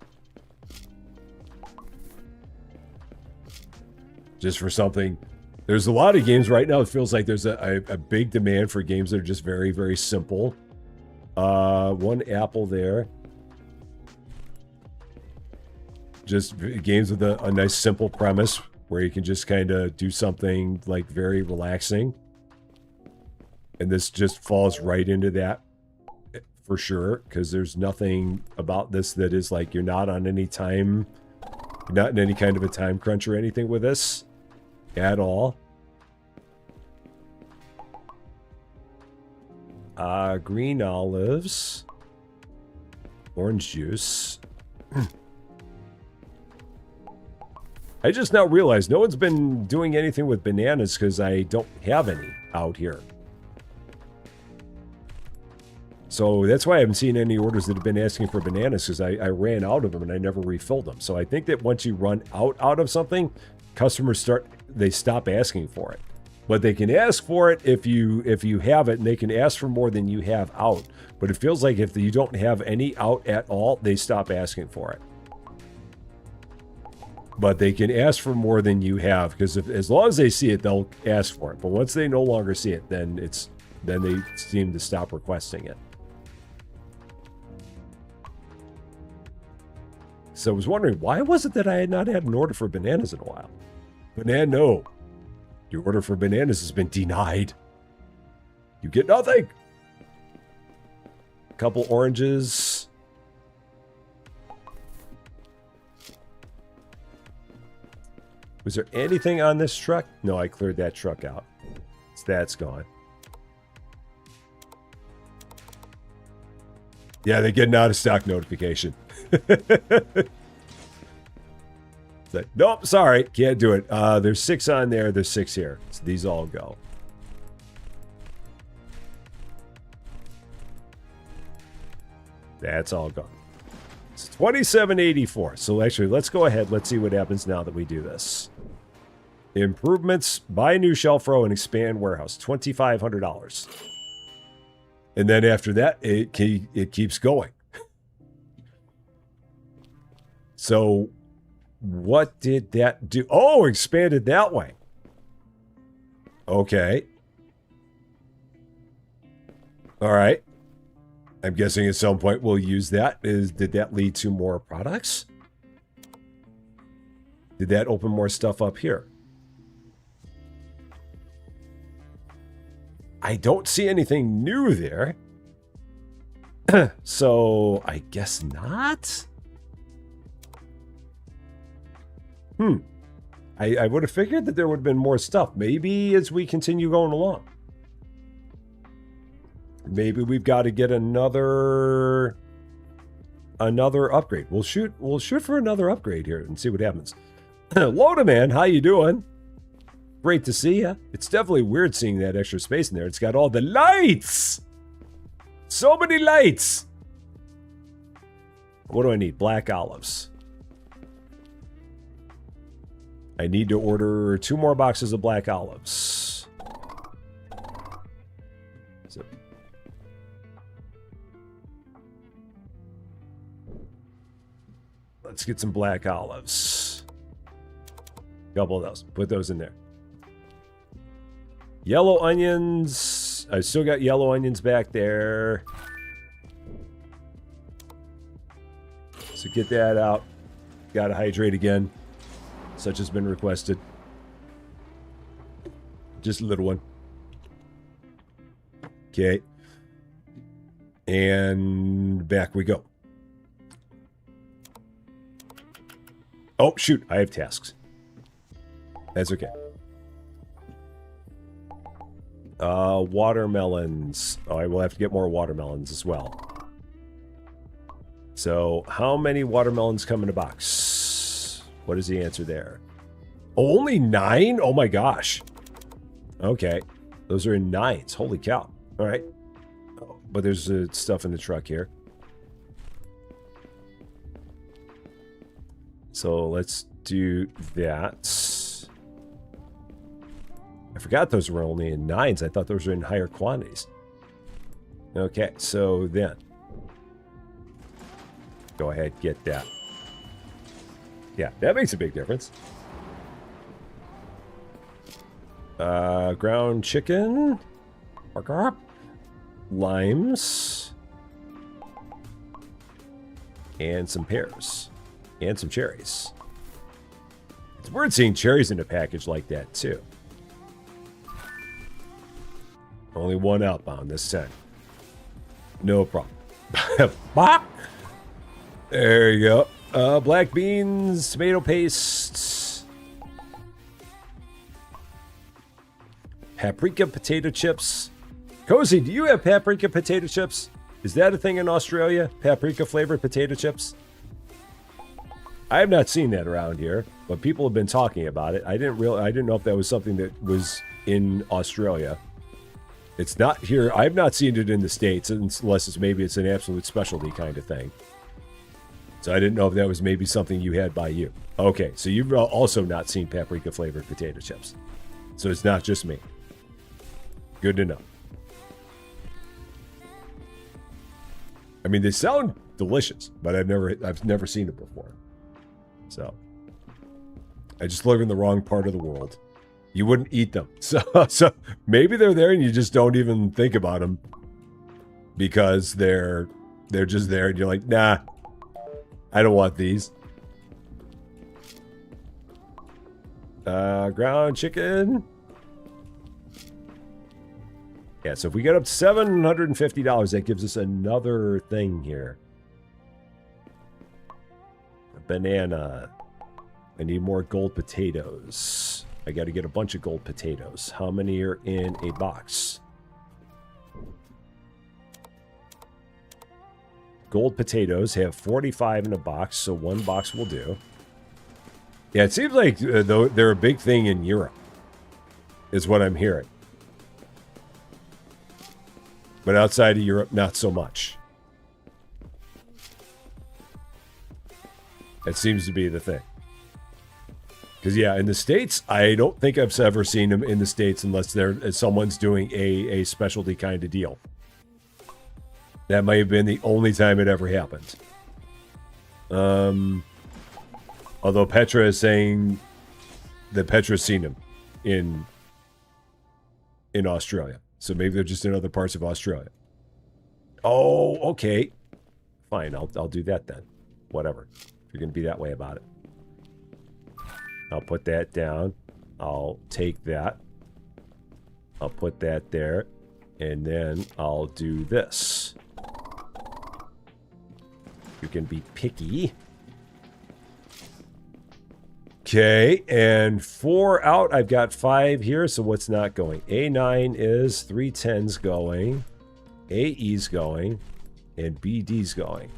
A: Just for something. There's a lot of games right now. It feels like there's a big demand for games that are just very, very simple. 1 apple there. Just games with a nice simple premise where you can just kind of do something like very relaxing. And this just falls right into that for sure. Because there's nothing about this that is like you're not on any time. You're not in any kind of a time crunch or anything with this. At all. Green olives. Orange juice. I just now realized no one's been doing anything with bananas because I don't have any out here. So that's why I haven't seen any orders that have been asking for bananas because I ran out of them and I never refilled them. So I think that once you run out of something, customers stop asking for it. But they can ask for it if you have it, and they can ask for more than you have out. But it feels like if you don't have any out at all, they stop asking for it. But they can ask for more than you have, because as long as they see it, they'll ask for it. But once they no longer see it, then they seem to stop requesting it. So I was wondering, why was it that I had not had an order for bananas in a while? No. Your order for bananas has been denied. You get nothing. A couple oranges. Was there anything on this truck? No, I cleared that truck out. So that's gone. Yeah, they get an out of stock notification. It's like, nope, sorry, can't do it. There's 6 on there, there's 6 here. So these all go. That's all gone. It's 2784. So actually, let's go ahead. Let's see what happens now that we do this. Improvements, buy a new shelf row and expand warehouse. $2,500. And then after that, it keeps going. So what did that do? Oh, expanded that way. Okay. All right. I'm guessing at some point we'll use that. Did that lead to more products? Did that open more stuff up here? I don't see anything new there. So I guess not. I would have figured that there would have been more stuff. Maybe as we continue going along. Maybe we've got to get another upgrade. We'll shoot for another upgrade here and see what happens. Loda man, how you doing? Great to see ya. It's definitely weird seeing that extra space in there. It's got all the lights. So many lights. What do I need? Black olives. I need to order 2 more boxes of black olives. So, let's get some black olives. A couple of those. Put those in there. Yellow onions. I still got yellow onions back there. So get that out. Gotta hydrate again. Such has been requested. Just a little one. Okay. And back we go. Oh, shoot. I have tasks. That's okay. Watermelons. Oh, I will have to get more watermelons as well. So, how many watermelons come in a box? What is the answer there? Oh, only 9? Oh my gosh. Okay. Those are in 9s. Holy cow. All right. Oh, but there's stuff in the truck here. So, let's do that. I forgot those were only in 9s. I thought those were in higher quantities. Okay, so then. Go ahead, get that. Yeah, that makes a big difference. Ground chicken. Limes. And some pears. And some cherries. It's weird seeing cherries in a package like that, too. Only one outbound this time. No problem. There you go. Black beans, tomato paste. Paprika potato chips. Cozy, do you have paprika potato chips? Is that a thing in Australia? Paprika flavored potato chips? I have not seen that around here, but people have been talking about it. I didn't know if that was something that was in Australia. It's not here. I've not seen it in the States, unless it's an absolute specialty kind of thing. So I didn't know if that was maybe something you had by you. Okay, so you've also not seen paprika flavored potato chips. So it's not just me. Good to know. I mean, they sound delicious, but I've never seen it before. So I just live in the wrong part of the world. You wouldn't eat them. So maybe they're there and you just don't even think about them because they're just there and you're like, nah, I don't want these. Ground chicken. Yeah, so if we get up to $750, that gives us another thing here. A banana. I need more gold potatoes. I got to get a bunch of gold potatoes. How many are in a box? Gold potatoes have 45 in a box, so 1 box will do. Yeah, it seems like they're a big thing in Europe, is what I'm hearing. But outside of Europe, not so much. That seems to be the thing. Because, yeah, in the States, I don't think I've ever seen them in the States unless someone's doing a specialty kind of deal. That might have been the only time it ever happened. Although Petra is saying that Petra's seen them in Australia. So maybe they're just in other parts of Australia. Oh, okay. Fine, I'll do that then. Whatever. If you're going to be that way about it. I'll put that down. I'll take that. I'll put that there. And then I'll do this. You can be picky. Okay, and 4 out. I've got 5 here, so what's not going? A9 is, 310's going, AE's going, and BD's going.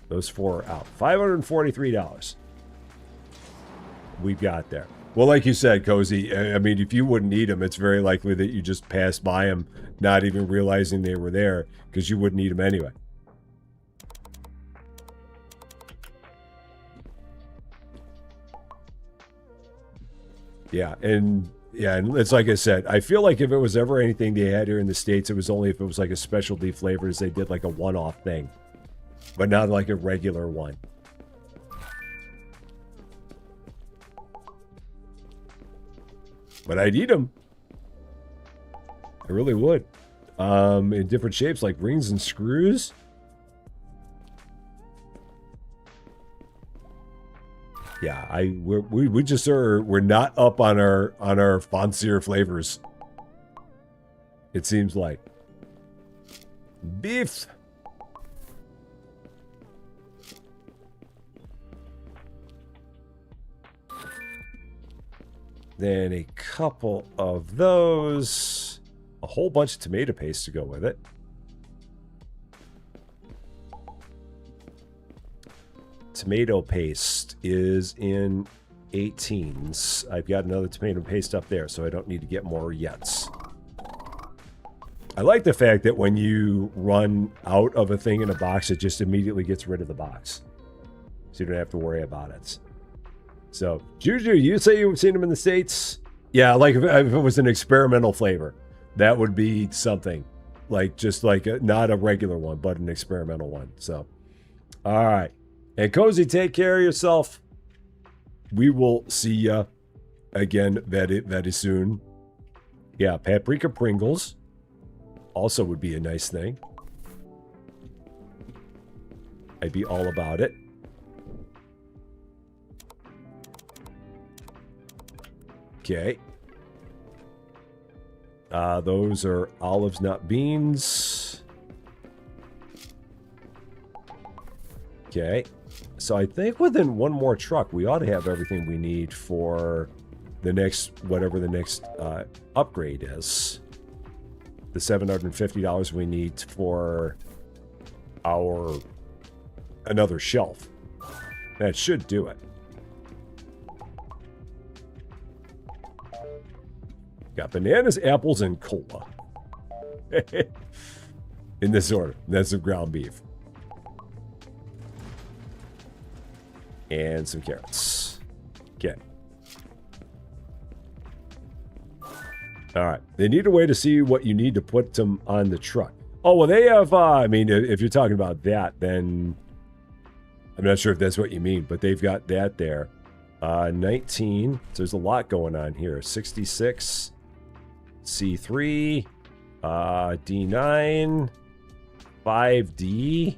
A: Those 4 are out. $543. We've got there. Well, like you said, Cozy, I mean, if you wouldn't need them, it's very likely that you just passed by them, not even realizing they were there, because you wouldn't need them anyway. Yeah, and it's like I said, I feel like if it was ever anything they had here in the States, it was only if it was like a specialty flavors, they did like a one-off thing, but not like a regular one. But I'd eat them. I really would. In different shapes, like rings and screws. Yeah, we just we're not up on our fancier flavors. It seems like beef. Then a couple of those, a whole bunch of tomato paste to go with it. Tomato paste is in 18s. I've got another tomato paste up there, so I don't need to get more yet. I like the fact that when you run out of a thing in a box, it just immediately gets rid of the box. So you don't have to worry about it. So, Juju, you say you've seen them in the States? Yeah, like if it was an experimental flavor, that would be something. Like, just like, not a regular one, but an experimental one. So, all right. And Cozy, take care of yourself. We will see ya again very soon. Yeah, paprika Pringles also would be a nice thing. I'd be all about it. Okay. Those are olives, not beans. Okay. So I think within one more truck, we ought to have everything we need for the next, whatever the next upgrade is. The $750 we need for our another shelf. That should do it. Got bananas, apples, and cola. In this order. That's some ground beef. And some carrots. Okay. All right. They need a way to see what you need to put them on the truck. Oh, well, they have, I mean, if you're talking about that, then I'm not sure if that's what you mean, but they've got that there. 19. So there's a lot going on here. 66. C3, D9, 5D,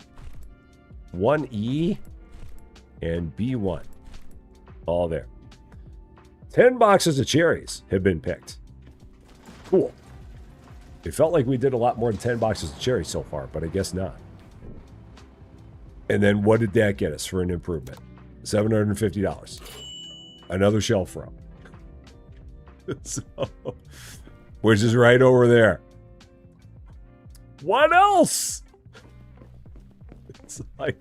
A: 1E, and B1. All there. 10 boxes of cherries have been picked. Cool. It felt like we did a lot more than 10 boxes of cherries so far, but I guess not. And then what did that get us for an improvement? $750. Another shelf row. So... which is right over there. What else? It's like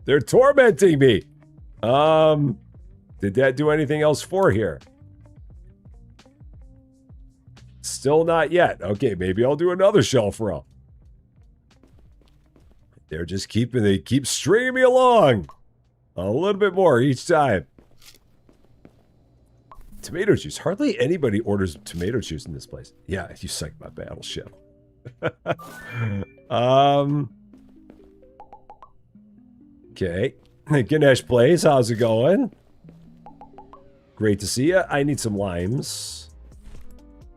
A: they're tormenting me. Did that do anything else for here? Still not yet. Okay, maybe I'll do another shelf row. They're just they keep stringing me along. A little bit more each time. Tomato juice. Hardly anybody orders tomato juice in this place. Yeah, you sank my battleship. Okay. Ganesh Plays, how's it going? Great to see you. I need some limes.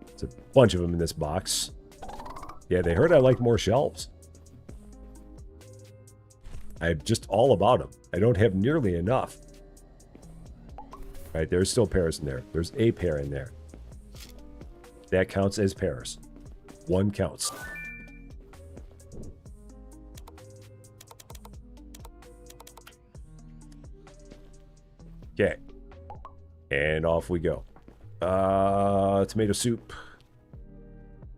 A: There's a bunch of them in this box. Yeah, they heard I like more shelves. I'm just all about them. I don't have nearly enough. Right, there's still pears in there. There's a pear in there. That counts as pears. One counts. Okay. And off we go. Tomato soup.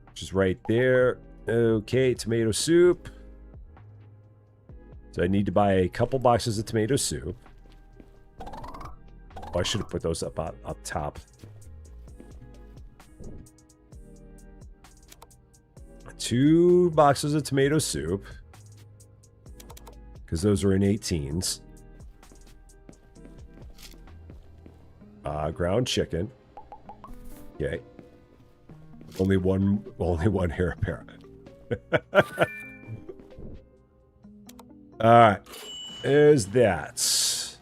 A: Which is right there. Okay, tomato soup. So I need to buy a couple boxes of tomato soup. Oh, I should have put those up top. Two boxes of tomato soup. Because those are in 18s. Ground chicken. Okay. Only one hair apparent. Alright. There's that.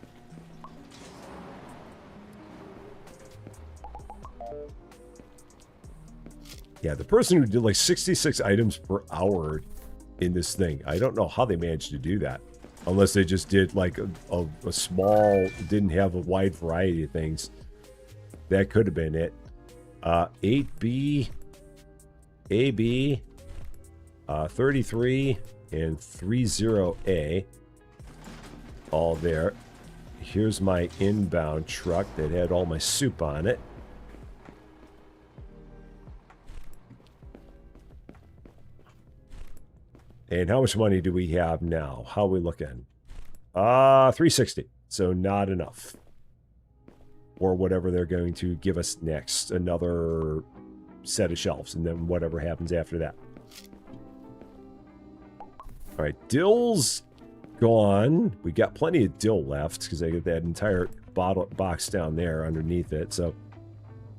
A: Yeah, the person who did like 66 items per hour in this thing. I don't know how they managed to do that. Unless they just did like a small, didn't have a wide variety of things. That could have been it. 8B, AB, 33, and 30A. All there. Here's my inbound truck that had all my soup on it. And how much money do we have now? How are we looking? 360. So not enough. Or whatever they're going to give us next. Another set of shelves. And then whatever happens after that. All right. Dill's gone. We got plenty of dill left. Because I get that entire box down there underneath it. So,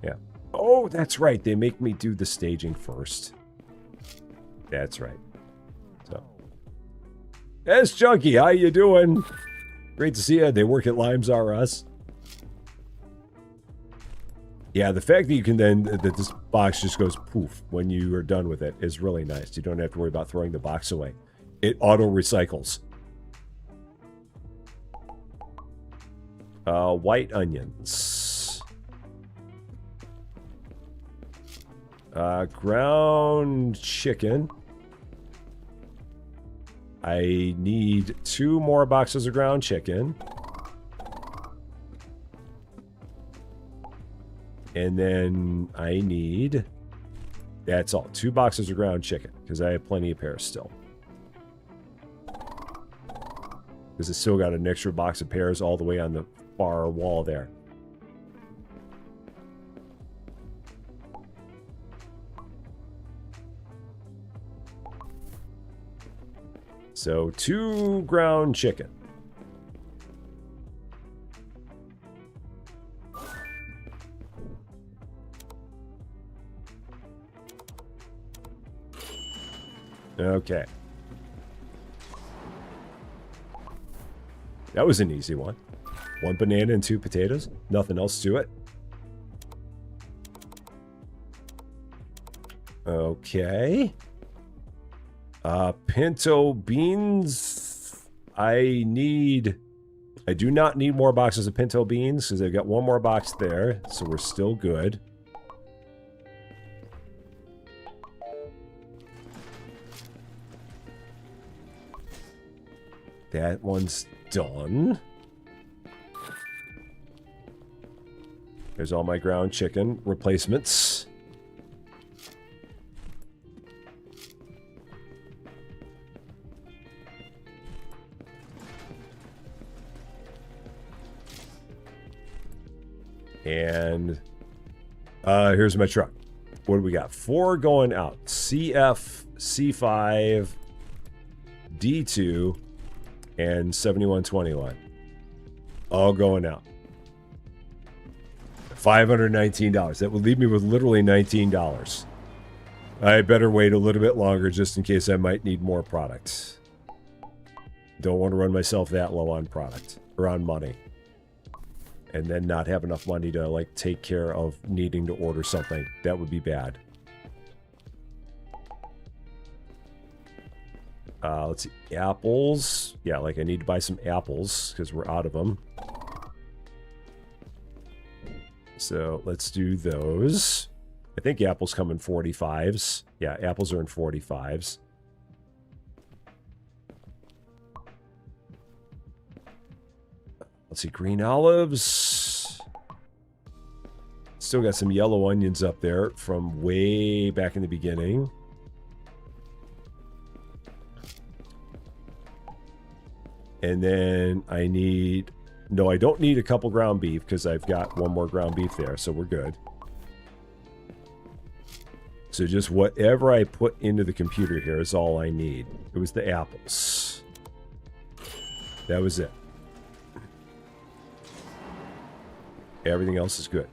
A: yeah. Oh, that's right. They make me do the staging first. That's right. So, yes, Junkie, how you doing? Great to see you. They work at Limes R Us. Yeah, the fact that you can then, that this box just goes poof when you are done with it is really nice. You don't have to worry about throwing the box away. It auto-recycles. White onions. Ground chicken. I need 2 more boxes of ground chicken. And then I need... That's all. 2 boxes of ground chicken. Because I have plenty of pears still. Because I still got an extra box of pears all the way on the far wall there. So 2 ground chicken. Okay. That was an easy one. 1 banana and 2 potatoes. Nothing else to it. Okay. Pinto beans. I do not need more boxes of pinto beans because I've got 1 more box there, so we're still good. That one's done. There's all my ground chicken replacements. And here's my truck. What do we got? 4 going out. CF, C5, D2, and 7121. All going out. $519. That would leave me with literally $19. I better wait a little bit longer just in case I might need more product. Don't want to run myself that low on product or on money. And then not have enough money to like take care of needing to order something. That would be bad. Let's see. Apples. Yeah, like I need to buy some apples because we're out of them. So let's do those. I think apples come in 45s. Yeah, apples are in 45s. Let's see, green olives. Still got some yellow onions up there from way back in the beginning. And then I need... No, I don't need a couple ground beef because I've got one more ground beef there, so we're good. So just whatever I put into the computer here is all I need. It was the apples. That was it. Everything else is good.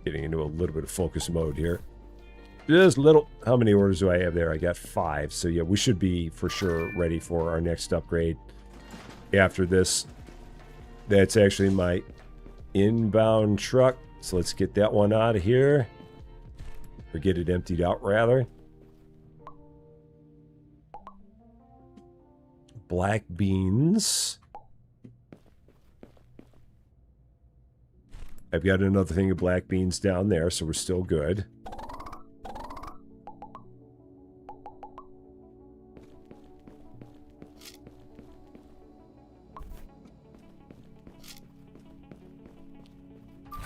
A: Getting into a little bit of focus mode here. Just little. How many orders do I have there? I got 5. So yeah, we should be for sure ready for our next upgrade after this. That's actually my inbound truck. So let's get that one out of here. Or get it emptied out, rather. Black beans. I've got another thing of black beans down there, so we're still good.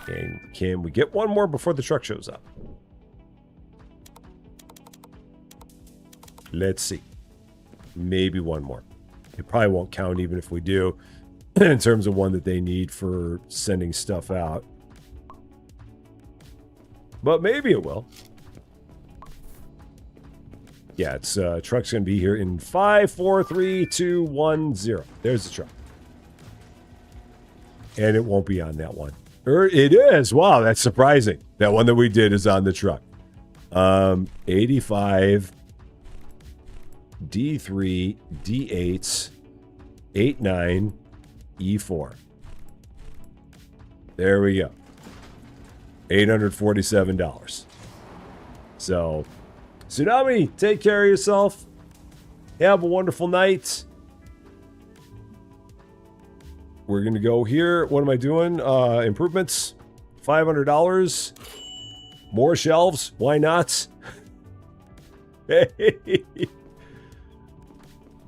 A: And can we get one more before the truck shows up? Let's see. Maybe one more. It probably won't count even if we do, in terms of one that they need for sending stuff out. But maybe it will. Yeah, it's truck's going to be here in 5, 4, 3, 2, 1, 0. There's the truck. And it won't be on that one. Or it is. Wow, that's surprising. That one that we did is on the truck. 85, D3, D8, 89, E4. There we go. $847. So, Tsunami, take care of yourself. Have a wonderful night. We're going to go here. What am I doing? Improvements. $500. More shelves. Why not?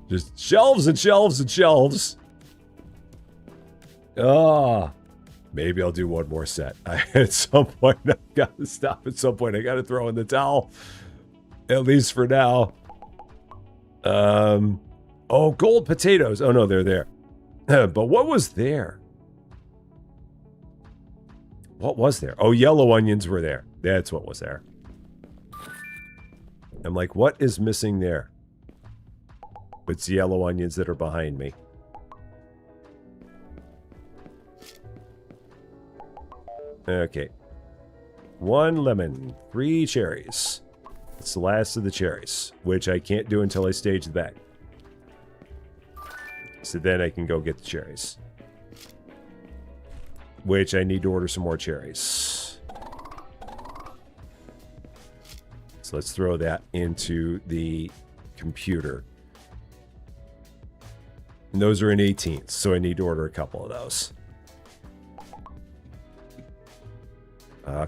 A: Just shelves and shelves and shelves. Maybe I'll do one more set. At some point, I've got to stop. At some point, I got to throw in the towel. At least for now. Oh, gold potatoes. Oh, no, they're there. But what was there? What was there? Oh, yellow onions were there. That's what was there. I'm like, what is missing there? It's the yellow onions that are behind me. Okay. 1 lemon, 3 cherries. It's the last of the cherries, which I can't do until I stage the bag. So then I can go get the cherries. Which I need to order some more cherries. So let's throw that into the computer. And those are in 18th, so I need to order a couple of those.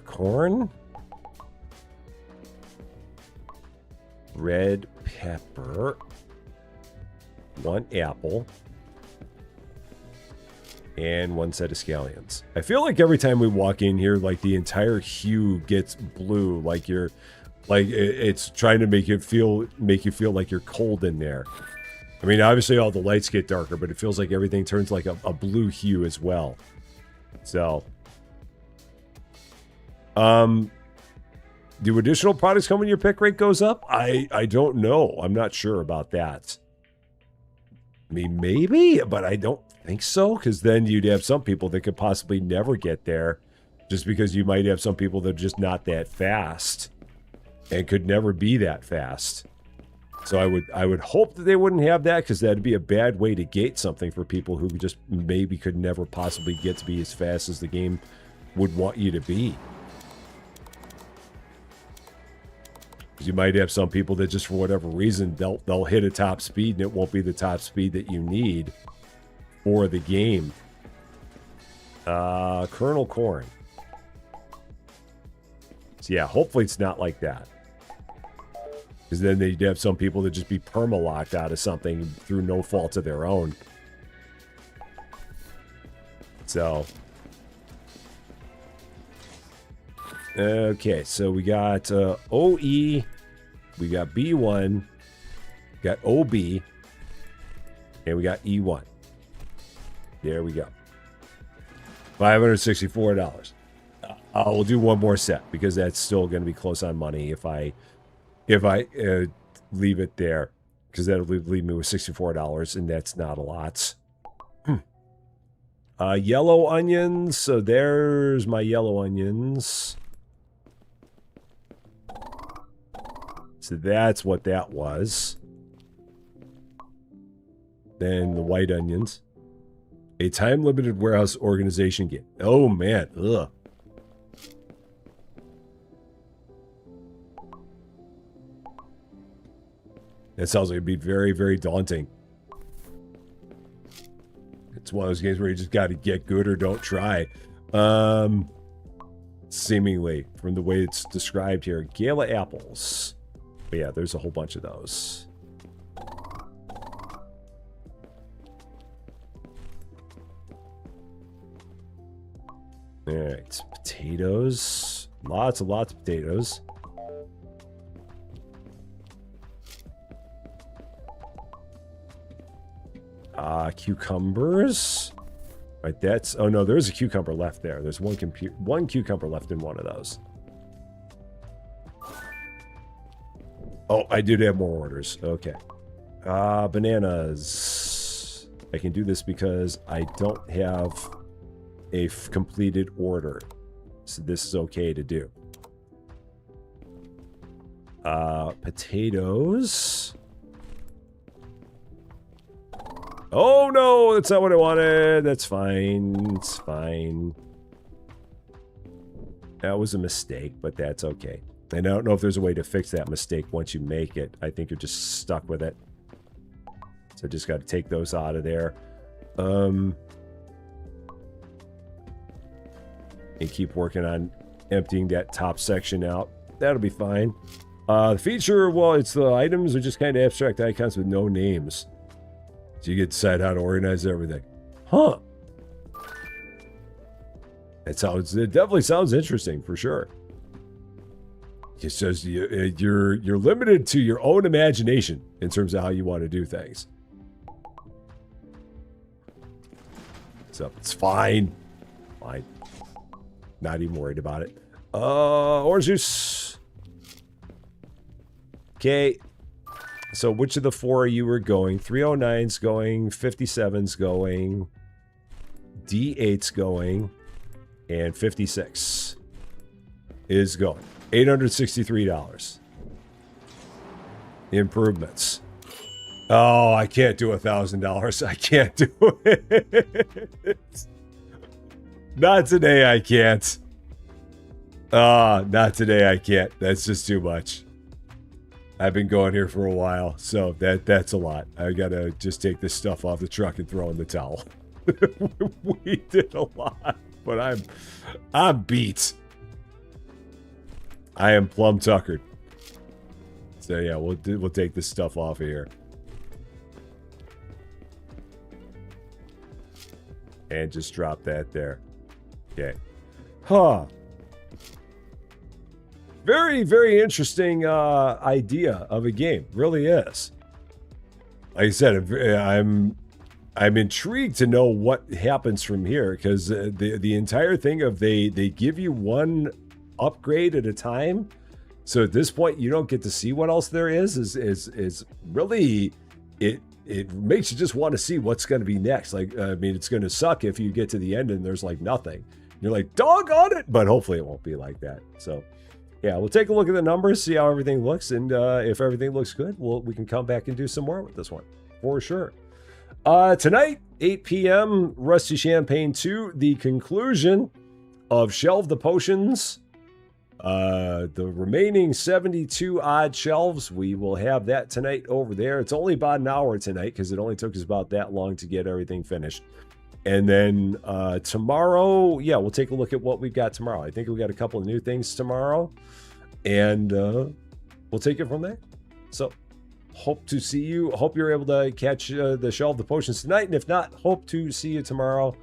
A: Corn. Red pepper. 1 apple. And 1 set of scallions. I feel like every time we walk in here, like the entire hue gets blue. Like you're, like it's trying to make you feel like you're cold in there. I mean, obviously all the lights get darker, but it feels like everything turns like a blue hue as well. So, do additional products come when your pick rate goes up? I don't know. I'm not sure about that. I mean, maybe, but I don't think so, because then you'd have some people that could possibly never get there, just because you might have some people that are just not that fast and could never be that fast. So I would hope that they wouldn't have that, because that'd be a bad way to gate something for people who just maybe could never possibly get to be as fast as the game would want you to be. Because you might have some people that just for whatever reason they'll hit a top speed and it won't be the top speed that you need for the game. Kernel corn. So yeah, hopefully it's not like that. Because then they'd have some people that just be perma-locked out of something through no fault of their own. So. Okay, so we got OE. We got B1. We got OB. And we got E1. There we go. $564. We'll do one more set because that's still going to be close on money if I leave it there, because that'll leave me with $64, and that's not a lot. Yellow onions. So there's my yellow onions. So that's what that was. Then the white onions. A time-limited warehouse organization game. Oh, man. Ugh. That sounds like it'd be very, very daunting. It's one of those games where you just got to get good or don't try. Seemingly, from the way it's described here. Gala apples. But yeah, there's a whole bunch of those. Alright, potatoes. Lots of potatoes. Cucumbers. Right, that's... Oh, no, there's a cucumber left there. There's one cucumber left in one of those. Oh, I did have more orders. Okay. Bananas. I can do this because I don't have a completed order. So this is okay to do. Potatoes. Oh, no, that's not what I wanted. That's fine. It's fine. That was a mistake, but that's okay. And I don't know if there's a way to fix that mistake once you make it. I think you're just stuck with it. So just got to take those out of there. And keep working on emptying that top section out. That'll be fine. The feature, well, it's the items are just kind of abstract icons with no names. So you get to decide how to organize everything. Huh. It definitely sounds interesting for sure. It says you're limited to your own imagination in terms of how you want to do things. So it's fine. Fine. Not even worried about it. Orange juice. Okay. So which of the four you were going? 309's going, 57's going, D8's going, and 56 is going. $863. Improvements. Oh, I can't do $1,000. I can't do it. Not today, I can't. Not today, I can't. That's just too much. I've been going here for a while, so that's a lot. I gotta just take this stuff off the truck and throw in the towel. We did a lot, but I'm beat. I am plumb tuckered. So yeah, we'll take this stuff off of here. And just drop that there. Okay. Huh. Very, very interesting idea of a game. Really is. Like I said, I'm intrigued to know what happens from here, because the entire thing of they give you one upgrade at a time. So at this point, you don't get to see what else there is really it makes you just want to see what's going to be next. Like, I mean, it's going to suck if you get to the end and there's like nothing. You're like, doggone it, but hopefully it won't be like that. So yeah, we'll take a look at the numbers, see how everything looks, and if everything looks good, we can come back and do some more with this one, for sure. Tonight, 8 p.m., Rusty Champaign 2, the conclusion of Shelve the Potions. The remaining 72 odd shelves, we will have that tonight over there. It's only about an hour tonight, because it only took us about that long to get everything finished. And then tomorrow, yeah, we'll take a look at what we've got tomorrow. I think we got a couple of new things tomorrow, and we'll take it from there. So hope to see you. Hope you're able to catch the Shelf the Potions tonight. And if not, hope to see you tomorrow.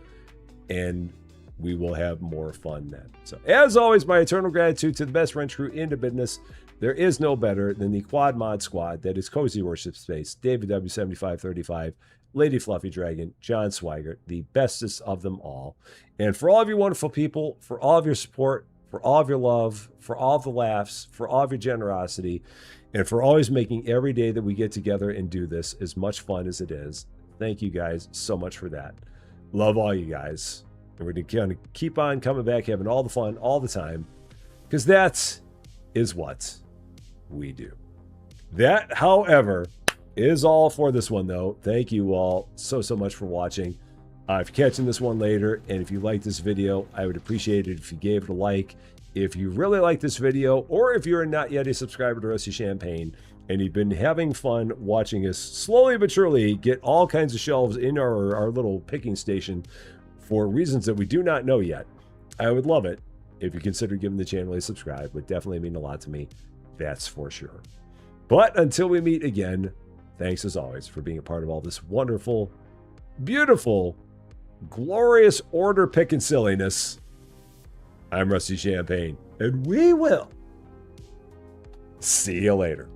A: And we will have more fun then. So as always, my eternal gratitude to the best wrench crew in the business. There is no better than the Quad Mod Squad. That is Cozy Worship Space, David W7535, Lady Fluffy Dragon, John Swigert, the bestest of them all. And for all of you wonderful people, for all of your support, for all of your love, for all of the laughs, for all of your generosity, and for always making every day that we get together and do this as much fun as it is. Thank you guys so much for that. Love all you guys. And we're going to keep on coming back, having all the fun all the time, because that is what we do. That, however, is all for this one, though. Thank you all so much for watching. If you're catching this one later, and if you like this video, I would appreciate it if you gave it a like. If you really like this video, or if you're not yet a subscriber to Rusty Champagne, and you've been having fun watching us slowly but surely get all kinds of shelves in our little picking station for reasons that we do not know yet, I would love it if you consider giving the channel a subscribe. It would definitely mean a lot to me. That's for sure. But until we meet again, thanks as always for being a part of all this wonderful, beautiful, glorious order picking silliness. I'm Rusty Champagne, and we will see you later.